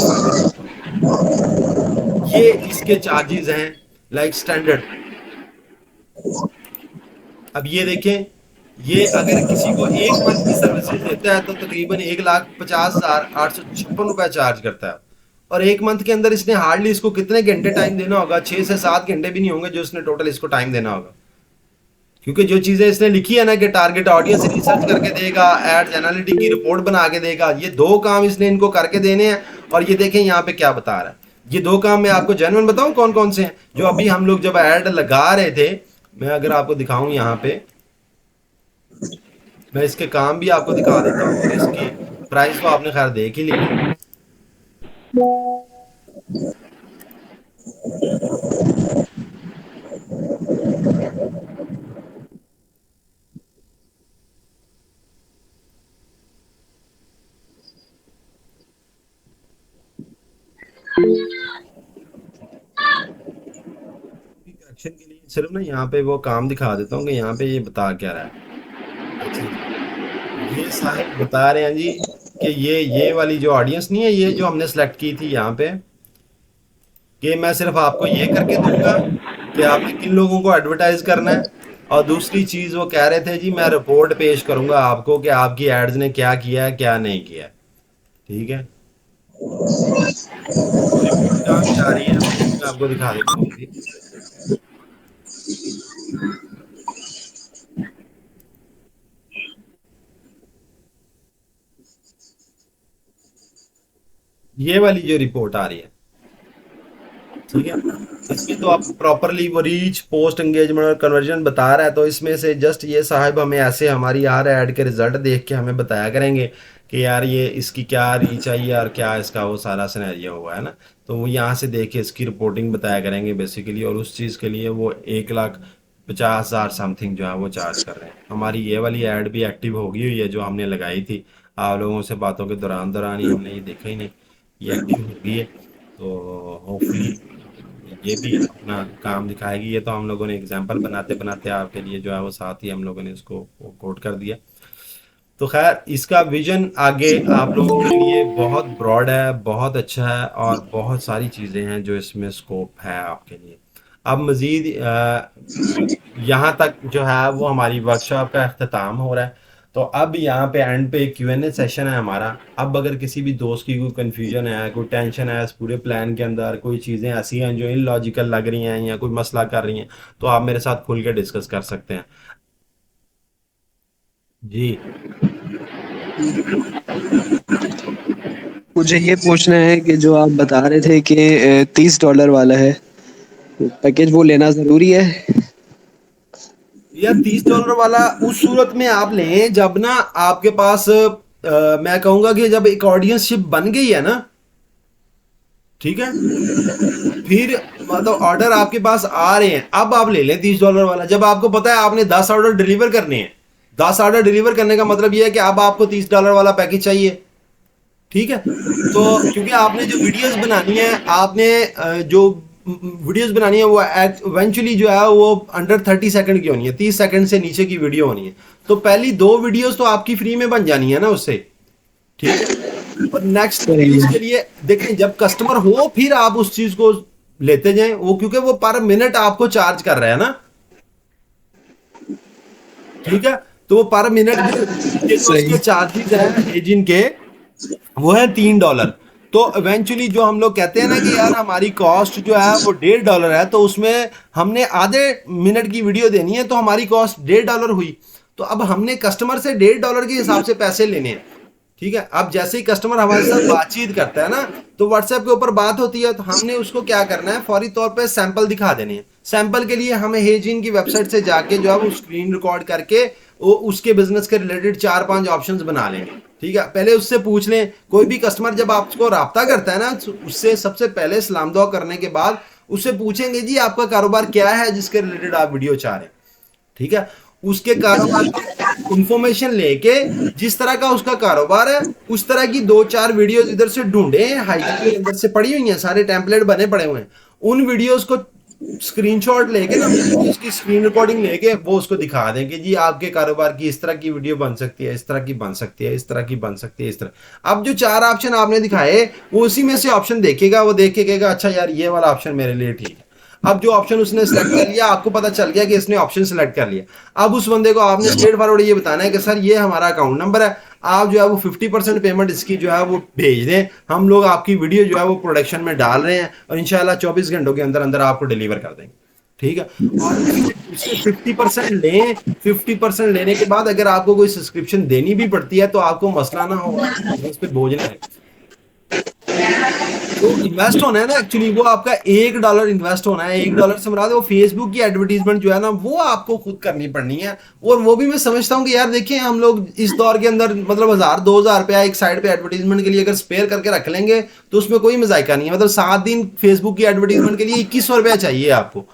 ये इसके चार्जेस हैं लाइक स्टैंडर्ड। अब ये देखें, ये अगर किसी को एक मंथ की सर्विसेज देता है तो तकरीबन 1,50,856 रुपए चार्ज करता है। और एक मंथ के अंदर इसने हार्डली इसको कितने घंटे टाइम देना होगा? 6 से 7 घंटे भी नहीं होंगे जो इसने टोटल इसको टाइम देना होगा। क्योंकि जो चीजें इसने लिखी है ना कि टारगेट ऑडियंस रिसर्च करके देगा, एड्स एनालिटिक की रिपोर्ट बना के देगा, ये दो काम इसने इनको करके देने हैं। और ये देखें यहाँ पे क्या बता रहा है। ये दो काम मैं आपको जेन्युइन बताऊं कौन कौन से हैं, जो अभी हम लोग जब ऐड लगा रहे थे। मैं अगर आपको दिखाऊं यहाँ पे, मैं इसके काम भी आपको दिखा देता हूँ। इसकी प्राइस तो आपने खैर देख ही ली। एक्शन के लिए सिर्फ ना यहाँ पे वो काम दिखा देता हूँ कि यहाँ पे ये बता क्या रहा है। अच्छा जी, ये साहब बता रहे हैं जी कि ये वाली जो ऑडियंस नहीं है, ये जो हमने सेलेक्ट की थी यहाँ पे, कि मैं सिर्फ आपको ये करके दूंगा कि आपने किन लोगों को एडवर्टाइज करना है। और दूसरी चीज वो कह रहे थे जी, मैं रिपोर्ट पेश करूंगा आपको कि आपकी एड्स ने क्या किया है क्या नहीं किया है। ठीक है, वो रिपोर्ट कहाँ से आ रही है मैं आपको दिखा देता हूँ जी। ये वाली जो रिपोर्ट आ रही है, ठीक है, इसमें तो आप प्रॉपरली वो रीच, पोस्ट एंगेजमेंट और कन्वर्जन बता रहा है। तो इसमें से जस्ट ये साहब हमें ऐसे हमारी यार ऐड के रिजल्ट देख के हमें बताया करेंगे कि यार ये इसकी क्या रीच आई है और क्या इसका वो सारा सिनेरियो हुआ है ना। तो वो यहाँ से देख के इसकी रिपोर्टिंग बताया करेंगे बेसिकली। और उस चीज़ के लिए वो 1,50,000 समथिंग जो है वो चार्ज कर रहे हैं। हमारी ये वाली ऐड भी एक्टिव होगी हुई है जो हमने लगाई थी। आप लोगों से बातों के दौरान दौरान ही हमने ये देखा ही नहीं, ये एक्टिव हो गई है। तो होपफुली ये भी अपना काम दिखाएगी। ये तो हम लोगों ने एग्जाम्पल बनाते बनाते आपके लिए जो है वो साथ ही हम लोगों ने इसको कोट कर दिया। तो खैर इसका विजन आगे आप लोगों के लिए बहुत ब्रॉड है, बहुत अच्छा है और बहुत सारी चीज़ें हैं जो इसमें स्कोप है आपके लिए। अब मज़ीद यहाँ तक जो है वो हमारी वर्कशॉप का अख्ताम हो रहा है। तो अब यहाँ पे एंड पे एक Q&A सेशन है हमारा। अब अगर किसी भी दोस्त की कोई कंफ्यूजन है, कोई टेंशन है इस पूरे प्लान के अंदर, कोई चीज़ें ऐसी हैं जो इलॉजिकल लग रही हैं या कोई मसला कर रही हैं, तो आप मेरे साथ खुल के डिस्कस कर सकते हैं। जी। मुझे ये पूछना है कि जो आप बता रहे थे कि $30 वाला है पैकेज, वो लेना ज़रूरी है? यार $30 वाला उस सूरत में आप लें जब ना आपके पास मैं कहूंगा कि जब एक ऑडियंसशिप बन गई है ना, ठीक है, फिर मतलब ऑर्डर आपके पास आ रहे हैं, अब आप ले लें $30 वाला। जब आपको पता है आपने 10 ऑर्डर डिलीवर करने हैं, 10 ऑर्डर डिलीवर करने का मतलब ये है कि अब आपको $30 वाला पैकेज चाहिए। ठीक है, तो क्योंकि आपने जो वीडियोस बनानी है, आपने जो वीडियोस बनानी है वो इवेंचुअली जो है वो अंडर 30 सेकंड की होनी है, 30 सेकंड से नीचे की वीडियो होनी है। तो पहली 2 वीडियोस तो आपकी फ्री में बन जानी है ना उससे, ठीक है। और नेक्स्ट चीज के लिए देखें, जब कस्टमर हो फिर आप उस चीज को लेते जाएं, वो क्योंकि वो पर मिनट आपको चार्ज कर रहा है ना, ठीक है। तो वो पर मिनट जो उसके चार्जेस हैं एजिन के, वो है $3। तो इवेंचुअली जो हम लोग कहते हैं ना कि यार हमारी कॉस्ट जो है वो $1.5 है, तो उसमें हमने आधे मिनट की वीडियो देनी है, तो हमारी कॉस्ट $1.5 हुई। तो अब हमने कस्टमर से $1.5 के हिसाब से पैसे लेने हैं, ठीक है। अब जैसे ही कस्टमर हमारे साथ बातचीत करता है ना, तो व्हाट्सएप के ऊपर बात होती है, तो हमने उसको क्या करना है, फौरी तौर पे सैंपल दिखा देने हैं। सैंपल के लिए हमें हेजिन की वेबसाइट से जाके जो है वो स्क्रीन रिकॉर्ड करके वो उसके बिजनेस के रिलेटेड 4-5 ऑप्शंस बना लेंगे, ठीक है। पहले उससे पूछ लें, कोई भी कस्टमर जब आपको राब्ता करता है ना, उससे सबसे पहले सलाम दुआ करने के बाद उससे पूछेंगे जी आपका कारोबार क्या है जिसके रिलेटेड आप वीडियो चाह रहे हैं, ठीक है। उसके कारोबार की इंफॉर्मेशन लेके, जिस तरह का उसका कारोबार है उस तरह की 2-4 वीडियोस इधर से ढूंढे, हाईटी के अंदर से पड़ी हुई हैं, सारे टेम्पलेट बने पड़े हुए हैं। उन वीडियोस को स्क्रीनशॉट लेके ना, उसकी स्क्रीन रिकॉर्डिंग लेके वो उसको दिखा दें कि जी आपके कारोबार की इस तरह की वीडियो बन सकती है, इस तरह की बन सकती है, इस तरह की बन सकती है, इस तरह। अब जो 4 ऑप्शन आपने दिखाए, वो उसी में से ऑप्शन देखेगा, वो देख के कहेगा अच्छा यार ये वाला ऑप्शन मेरे लिए ठीक है। अब जो ऑप्शन उसने सेलेक्ट कर लिया, आपको पता चल गया कि इसने ऑप्शन सेलेक्ट कर लिया। अब उस बंदे को आपने स्ट्रेट फॉरवर्ड ये बताना है कि सर ये हमारा अकाउंट नंबर है, आप जो है वो 50% पेमेंट इसकी जो है वो भेज दें, हम लोग आपकी वीडियो जो है वो प्रोडक्शन में डाल रहे हैं और इंशाल्लाह 24 घंटों के अंदर अंदर आपको डिलीवर कर देंगे, ठीक है। और उससे 50% लें। 50% लेने के बाद अगर आपको कोई सब्सक्रिप्शन देनी भी पड़ती है तो आपको मसला ना हो, उस पर बोझ ना है। तो इन्वेस्ट होना है ना, एक्चुअली वो आपका $1 इन्वेस्ट होना है। $1 से मुराद वो फेसबुक की एडवर्टीजमेंट जो है ना वो आपको खुद करनी पड़नी है। और वो भी मैं समझता हूँ कि यार देखिए हम लोग इस दौर के अंदर मतलब 1000-2000 रुपया एक साइड पे एडवर्टीजमेंट के लिए अगर स्पेयर करके रख लेंगे तो उसमें कोई मजायका नहीं है। मतलब 7 दिन फेसबुक की एडवर्टीजमेंट के लिए 2100 रुपया चाहिए आपको,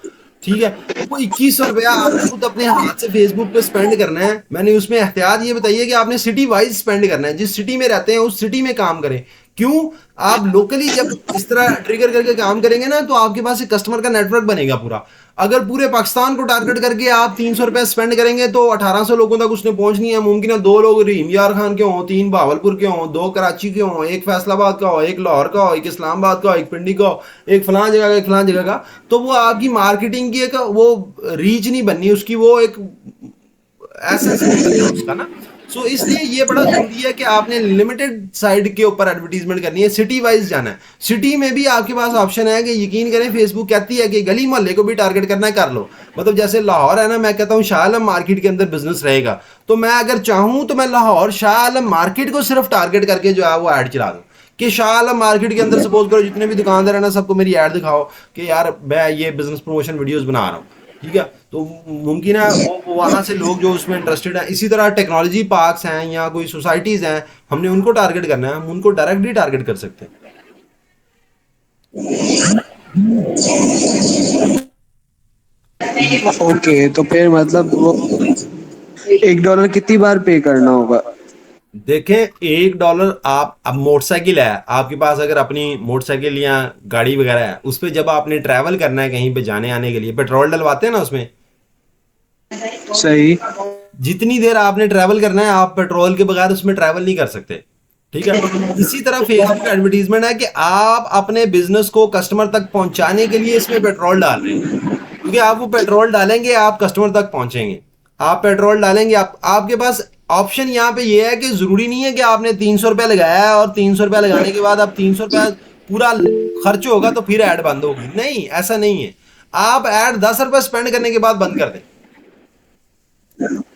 ठीक है। वो 2100 रुपया आपने खुद अपने हाथ से फेसबुक पे स्पेंड करना है। मैंने उसमें एहतियात ये बताइए कि आपने सिटी वाइज स्पेंड करना है, जिस सिटी में रहते हैं उस सिटी में काम करें। क्यों? आप लोकली जब इस तरह ट्रिगर करके काम करेंगे ना तो आपके पास एक कस्टमर का नेटवर्क बनेगा पूरा। अगर पूरे पाकिस्तान को टारगेट करके आप 300 रुपए स्पेंड करेंगे तो 1800 लोगों तक उसने पहुंचनी है। मुमकिन है 2 लोग रहीम यार खान के हों, 3 बहावलपुर के हों, 2 कराची के हों, 1 फैसलाबाद का हो, 1 लाहौर का हो, 1 इस्लामाबाद का हो, 1 पिंडी का हो, 1 फलां जगह का, 1 फलां जगह का। तो वो आपकी मार्केटिंग की एक वो रीच नहीं बननी उसकी, वो एक ऐसा उसका ना। सो इसलिए ये बड़ा जरूरी है कि आपने लिमिटेड साइड के ऊपर एडवर्टीजमेंट करनी है, सिटी वाइज जाना है। सिटी में भी आपके पास ऑप्शन है कि यकीन करें फेसबुक कहती है कि गली मोहल्ले को भी टारगेट करना है कर लो। मतलब जैसे लाहौर है ना, मैं कहता हूँ शाह आलम मार्केट के अंदर बिजनेस रहेगा, तो मैं अगर चाहूँ तो मैं लाहौर शाह आलम मार्केट को सिर्फ टारगेट करके जो है वो ऐड चला दूँ कि शाह आलम मार्केट के अंदर सपोज करो जितने भी दुकानदार है ना सबको मेरी ऐड दिखाओ कि यार मैं ये बिजनेस प्रमोशन वीडियोस बना रहा हूँ, ठीक है। तो मुमकिन है वो वहां से लोग जो उसमें इंटरेस्टेड हैं। इसी तरह टेक्नोलॉजी पार्क्स हैं या कोई सोसाइटीज हैं, हमने उनको टारगेट करना है, हम उनको डायरेक्टली टारगेट कर सकते हैं। ओके, तो फिर मतलब वो $1 कितनी बार पे करना होगा? देखें $1 आप अब मोटरसाइकिल है आपके पास, अगर अपनी मोटरसाइकिल या गाड़ी वगैरह है उस पर जब आपने ट्रैवल करना है कहीं पे जाने आने के लिए, पेट्रोल डलवाते हैं ना उसमें, सही। जितनी देर आपने ट्रैवल करना है आप पेट्रोल के बगैर उसमें ट्रैवल नहीं कर सकते, ठीक है। इसी तरह फेसबुक एडवर्टीजमेंट है कि आप अपने बिजनेस को कस्टमर तक पहुंचाने के लिए इसमें पेट्रोल डाल रहे हैं, क्योंकि आप वो पेट्रोल डालेंगे आप कस्टमर तक पहुंचेंगे। आप पेट्रोल डालेंगे, आपके पास ऑप्शन यहाँ पे ये है कि जरूरी नहीं है कि आपने 300 रुपया लगाया है और 300 रुपया लगाने के बाद अब 300 रुपया पूरा खर्च होगा तो फिर ऐड बंद होगी। नहीं, ऐसा नहीं है। आप ऐड 10 रुपये स्पेंड करने के बाद बंद कर दें।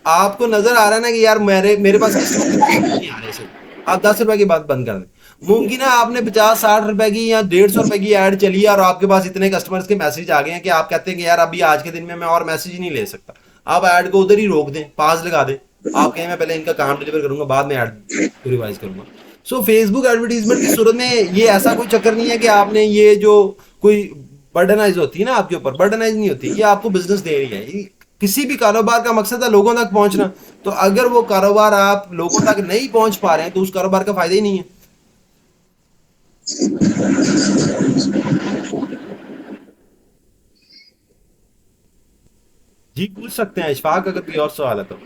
आपको नजर आ रहा है ना कि यार मेरे मेरे पास नहीं आ रहे से, आप 10 रुपए की बात बंद कर दें। मुमकिन है आपने 50-60 रुपए की या 150 रुपए की ऐड चली है और आपके पास इतने कस्टमर्स के मैसेज आ गए हैं कि आप कहते हैं कि यार अभी आज के दिन में मैं और मैसेज ही नहीं ले सकता। आप ऐड को उधर ही रोक दें, पास लगा दें। आप कहें मैं पहले इनका काम डिलीवर करूंगा, बाद में ऐड को रिवाइज करूंगा। सो फेसबुक एडवर्टीजमेंट की सूरत में ये ऐसा कोई चक्कर नहीं है कि आपने ये जो कोई बर्डनाइज होती है ना आपके ऊपर, बर्डनाइज नहीं होती, ये आपको बिजनेस दे रही है। किसी भी कारोबार का मकसद है लोगों तक पहुंचना। तो अगर वो कारोबार आप लोगों तक नहीं पहुंच पा रहे हैं तो उस कारोबार का फायदा ही नहीं है। जी पूछ सकते हैं इशफाक, अगर कोई और सवाल है तो।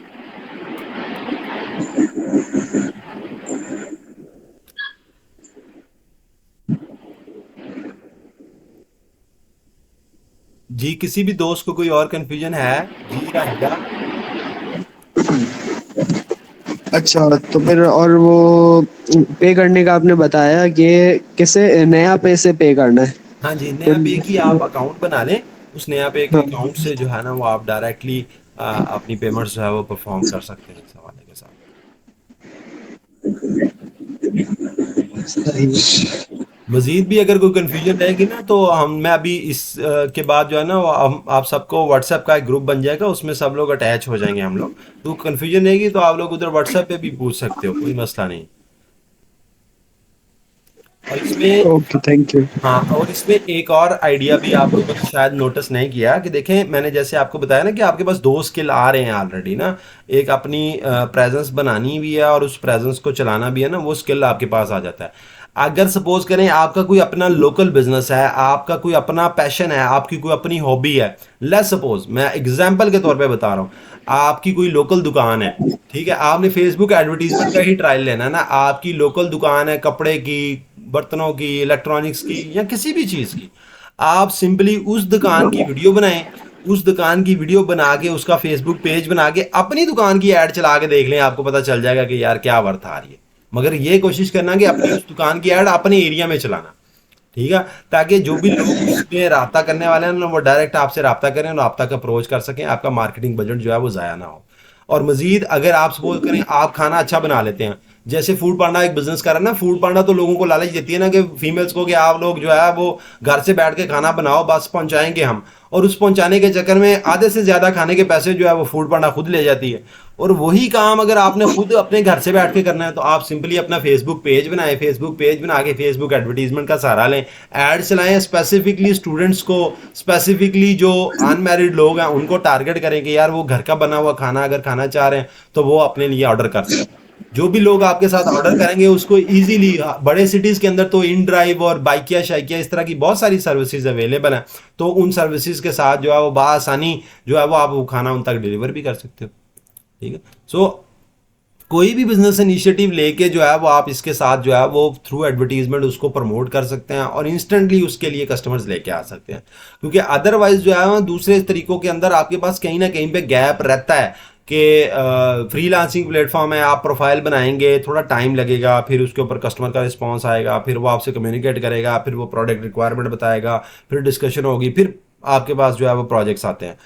जी किसी भी दोस्त को कोई और कंफ्यूजन है? जी राहिला। अच्छा, तो फिर और वो पे करने का आपने बताया कि किसे नया पे से पे करना है? हाँ जी, तो नया पे की आप अकाउंट बना लें। उस नया पे के हाँ, अकाउंट से जो है ना वो आप डायरेक्टली अपनी पेमेंट्स जो है वो परफॉर्म कर सकते हैं इस हवाले के साथ। सही। मजीद भी अगर कोई कंफ्यूजन रहेगी ना तो मैं अभी इस के बाद जो है ना वो हम आप सबको व्हाट्सएप का एक ग्रुप बन जाएगा, उसमें सब लोग अटैच हो जाएंगे हम लोग। तो कंफ्यूजन रहेगी तो आप लोग उधर व्हाट्सएप पे भी पूछ सकते हो, कोई मसला नहीं। और इसमें ओके, थैंक यू। हाँ, और इसमें एक और आइडिया भी आप लोगों ने शायद नोटिस नहीं किया कि देखें, मैंने जैसे आपको बताया ना कि आपके पास दो स्किल आ रहे हैं ऑलरेडी ना। एक अपनी प्रेजेंस बनानी भी है और उस प्रेजेंस को चलाना भी है ना, वो स्किल आपके पास आ जाता है। अगर सपोज करें आपका कोई अपना लोकल बिजनेस है, आपका कोई अपना पैशन है, आपकी कोई अपनी हॉबी है। लेट्स सपोज मैं एग्जांपल के तौर पे बता रहा हूँ, आपकी कोई लोकल दुकान है, ठीक है, आपने फेसबुक एडवर्टीजमेंट का ही ट्रायल लेना है ना। आपकी लोकल दुकान है कपड़े की, बर्तनों की, इलेक्ट्रॉनिक्स की या किसी भी चीज़ की। आप सिंपली उस दुकान की वीडियो बनाएं, उस दुकान की वीडियो बना के उसका फेसबुक पेज बना के अपनी दुकान की ऐड चला के देख लें, आपको पता चल जाएगा कि यार क्या वर्थ आ रही है। मगर ये कोशिश करना कि अपनी उस दुकान की ऐड अपने एरिया में चलाना, ठीक है, ताकि जो भी लोग उसमें राब्ता करने वाले हैं ना वो डायरेक्ट आपसे राब्ता करें और आप तक अप्रोच कर सकें, आपका मार्केटिंग बजट जो है वो ज़ाया ना हो। और मजीद अगर आप सपोज करें आप खाना अच्छा बना लेते हैं, जैसे फूड पांडा एक बिजनेस कर रहा है ना, फूड पांडा तो लोगों को लालच देती है ना कि फीमेल्स को कि आप लोग जो है वो घर से बैठ के खाना बनाओ, बस पहुंचाएंगे हम। और उस पहुंचाने के चक्कर में आधे से ज्यादा खाने के पैसे जो है वो फूड पांडा खुद ले जाती है। और वही काम अगर आपने खुद अपने घर से बैठ के करना है तो आप सिंपली अपना फेसबुक पेज बनाएं, फेसबुक पेज बना के फेसबुक एडवर्टीजमेंट का सहारा लें, ऐड चलाएं, स्पेसिफिकली स्टूडेंट्स को, स्पेसिफिकली जो अनमैरिड लोग हैं उनको टारगेट करें कि यार वो घर का बना हुआ खाना अगर खाना चाह रहे हैं तो वो अपने लिए ऑर्डर कर सकते हैं। जो भी लोग आपके साथ ऑर्डर करेंगे उसको इजीली, बड़े सिटीज के अंदर तो इन ड्राइव और बाइकिया शाइकिया इस तरह की बहुत सारी सर्विसेज अवेलेबल हैं। तो उन सर्विसेज के साथ जो है वो बआसानी जो है वो आप वो खाना उन तक डिलीवर भी कर सकते हो, ठीक है। सो कोई भी बिजनेस इनिशिएटिव लेके जो है वो आप इसके साथ जो है वो थ्रू एडवर्टीजमेंट उसको प्रमोट कर सकते हैं और इंस्टेंटली उसके लिए कस्टमर्स लेके आ सकते हैं। क्योंकि अदरवाइज जो है दूसरे तरीकों के अंदर आपके पास कहीं ना कहीं पे गैप रहता है कि फ्रीलांसिंग प्लेटफॉर्म है, आप प्रोफाइल बनाएंगे, थोड़ा टाइम लगेगा, फिर उसके ऊपर कस्टमर का रिस्पॉन्स आएगा, फिर वो आपसे कम्युनिकेट करेगा, फिर वो प्रोडक्ट रिक्वायरमेंट बताएगा, फिर डिस्कशन होगी, फिर आपके पास जो है वो प्रोजेक्ट्स आते हैं।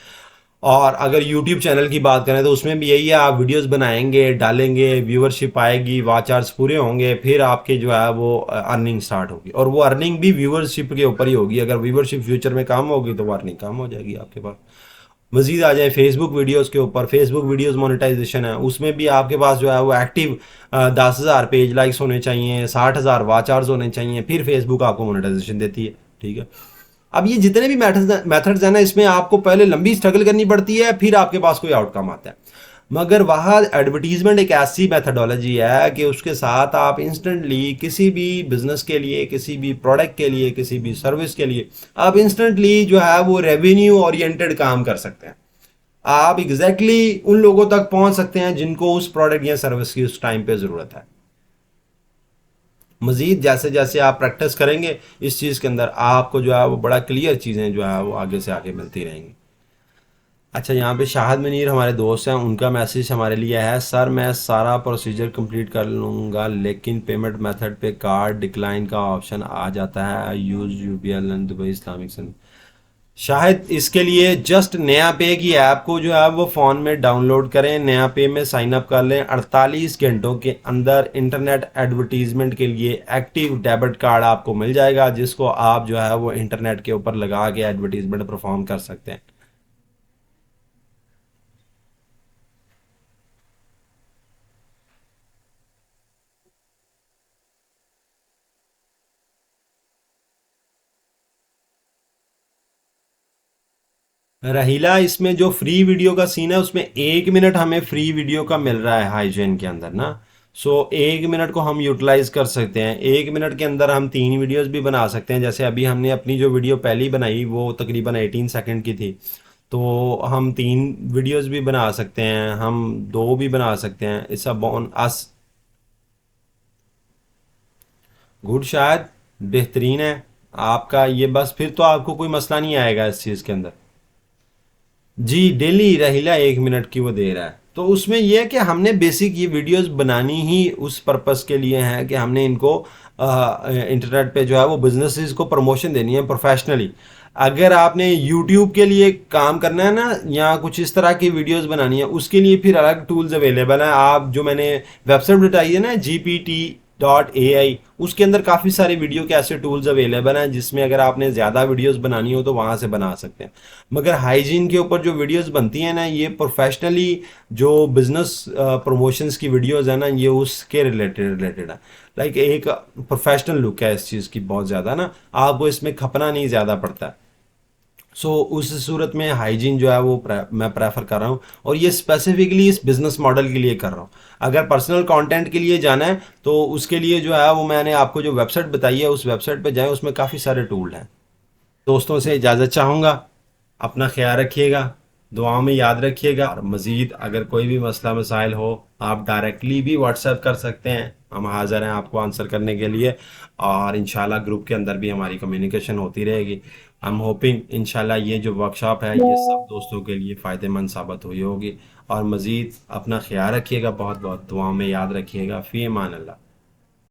और अगर यूट्यूब चैनल की बात करें तो उसमें भी यही है, आप वीडियोस बनाएंगे, डालेंगे, व्यूअरशिप आएगी, वॉच आवर्स पूरे होंगे, फिर आपके जो है वो अर्निंग स्टार्ट होगी। और वो अर्निंग भी व्यूअरशिप के ऊपर ही होगी। अगर व्यूअरशिप फ्यूचर में कम होगी तो वो अर्निंग कम हो जाएगी आपके पास। मजीद आ जाए फेसबुक वीडियोस के ऊपर, फेसबुक वीडियोस मोनेटाइजेशन है, उसमें भी आपके पास जो है वो एक्टिव 10,000 पेज लाइक्स होने चाहिए, 60,000 वॉच आवर्स होने चाहिए, फिर फेसबुक आपको मोनेटाइजेशन देती है, ठीक है। अब ये जितने भी मेथड्स हैं ना, इसमें आपको पहले लंबी स्ट्रगल करनी पड़ती है, फिर आपके पास कोई आउटकम आता है। मगर वहाँ एडवर्टीजमेंट एक ऐसी मेथडोलॉजी है कि उसके साथ आप इंस्टेंटली किसी भी बिजनेस के लिए, किसी भी प्रोडक्ट के लिए, किसी भी सर्विस के लिए आप इंस्टेंटली जो है वो रेवेन्यू ओरिएंटेड काम कर सकते हैं। आप एग्जैक्टली उन लोगों तक पहुंच सकते हैं जिनको उस प्रोडक्ट या सर्विस की उस टाइम पे ज़रूरत है। मजीद जैसे जैसे आप प्रैक्टिस करेंगे इस चीज़ के अंदर, आपको जो है वो बड़ा क्लियर चीज़ें जो है वो आगे से आगे मिलती रहेंगी। अच्छा, यहाँ पे शाहिद मनीर हमारे दोस्त हैं, उनका मैसेज हमारे लिए है, सर मैं सारा प्रोसीजर कंप्लीट कर लूँगा लेकिन पेमेंट मेथड पे कार्ड डिक्लाइन का ऑप्शन आ जाता है। I use UPL and Dubai Islamic centre. शायद इसके लिए जस्ट नया पे की ऐप को जो है वो फ़ोन में डाउनलोड करें, नया पे में साइन अप कर लें। 48 घंटों के अंदर इंटरनेट एडवर्टीजमेंट के लिए एक्टिव डेबिट कार्ड आपको मिल जाएगा, जिसको आप जो है वो इंटरनेट के ऊपर लगा के एडवर्टीजमेंट परफॉर्म कर सकते हैं। रहीला, इसमें जो फ्री वीडियो का सीन है उसमें 1 मिनट हमें फ्री वीडियो का मिल रहा है हाइजेन के अंदर ना। सो 1 मिनट को हम यूटिलाइज कर सकते हैं। 1 मिनट के अंदर हम 3 वीडियोस भी बना सकते हैं। जैसे अभी हमने अपनी जो वीडियो पहली बनाई वो तकरीबन 18 सेकंड की थी, तो हम 3 वीडियोस भी बना सकते हैं, हम 2 भी बना सकते हैं। It's a Bon us good. शायद बेहतरीन है आपका ये, बस फिर तो आपको कोई मसला नहीं आएगा इस चीज़ के अंदर। जी, डेली रहीला 1 मिनट की वो दे रहा है। तो उसमें यह है कि हमने बेसिक ये वीडियोस बनानी ही उस पर्पस के लिए हैं कि हमने इनको इंटरनेट पे जो है वो बिजनेसेस को प्रमोशन देनी है प्रोफेशनली। अगर आपने यूट्यूब के लिए काम करना है ना, या कुछ इस तरह की वीडियोस बनानी है, उसके लिए फिर अलग टूल्स अवेलेबल हैं। आप जो मैंने वेबसाइट बताई है ना, GPT.ai, उसके अंदर काफ़ी सारे वीडियो के ऐसे टूल्स अवेलेबल हैं जिसमें अगर आपने ज़्यादा वीडियोस बनानी हो तो वहाँ से बना सकते हैं। मगर हाइजीन के ऊपर जो वीडियोस बनती हैं ना, ये प्रोफेशनली जो बिजनेस प्रमोशंस की वीडियोस है ना, ये उसके रिलेटेड है। लाइक एक प्रोफेशनल लुक है इस चीज़ की बहुत ज़्यादा ना, आपको इसमें खपना नहीं ज़्यादा पड़ता है। उस सूरत में हाइजीन जो है वो मैं प्रेफर कर रहा हूँ, और ये स्पेसिफिकली इस बिजनेस मॉडल के लिए कर रहा हूँ। अगर पर्सनल कंटेंट के लिए जाना है तो उसके लिए जो है वो मैंने आपको जो वेबसाइट बताई है उस वेबसाइट पे जाएं, उसमें काफ़ी सारे टूल हैं। दोस्तों से इजाज़त चाहूँगा, अपना ख्याल रखिएगा, दुआओं में याद रखिएगा। और मज़ीद अगर कोई भी मसला मसाइल हो, आप डायरेक्टली भी व्हाट्सएप कर सकते हैं, हम हाज़िर हैं आपको आंसर करने के लिए। और इंशाल्लाह ग्रुप के अंदर भी हमारी कम्युनिकेशन होती रहेगी। आई एम होपिंग इंशाल्लाह ये जो वर्कशॉप है ये सब दोस्तों के लिए फ़ायदेमंद साबित हुई होगी। और मज़ीद अपना ख्याल रखिएगा, बहुत बहुत दुआओं में याद रखिएगा। फ़ी अमान अल्लाह।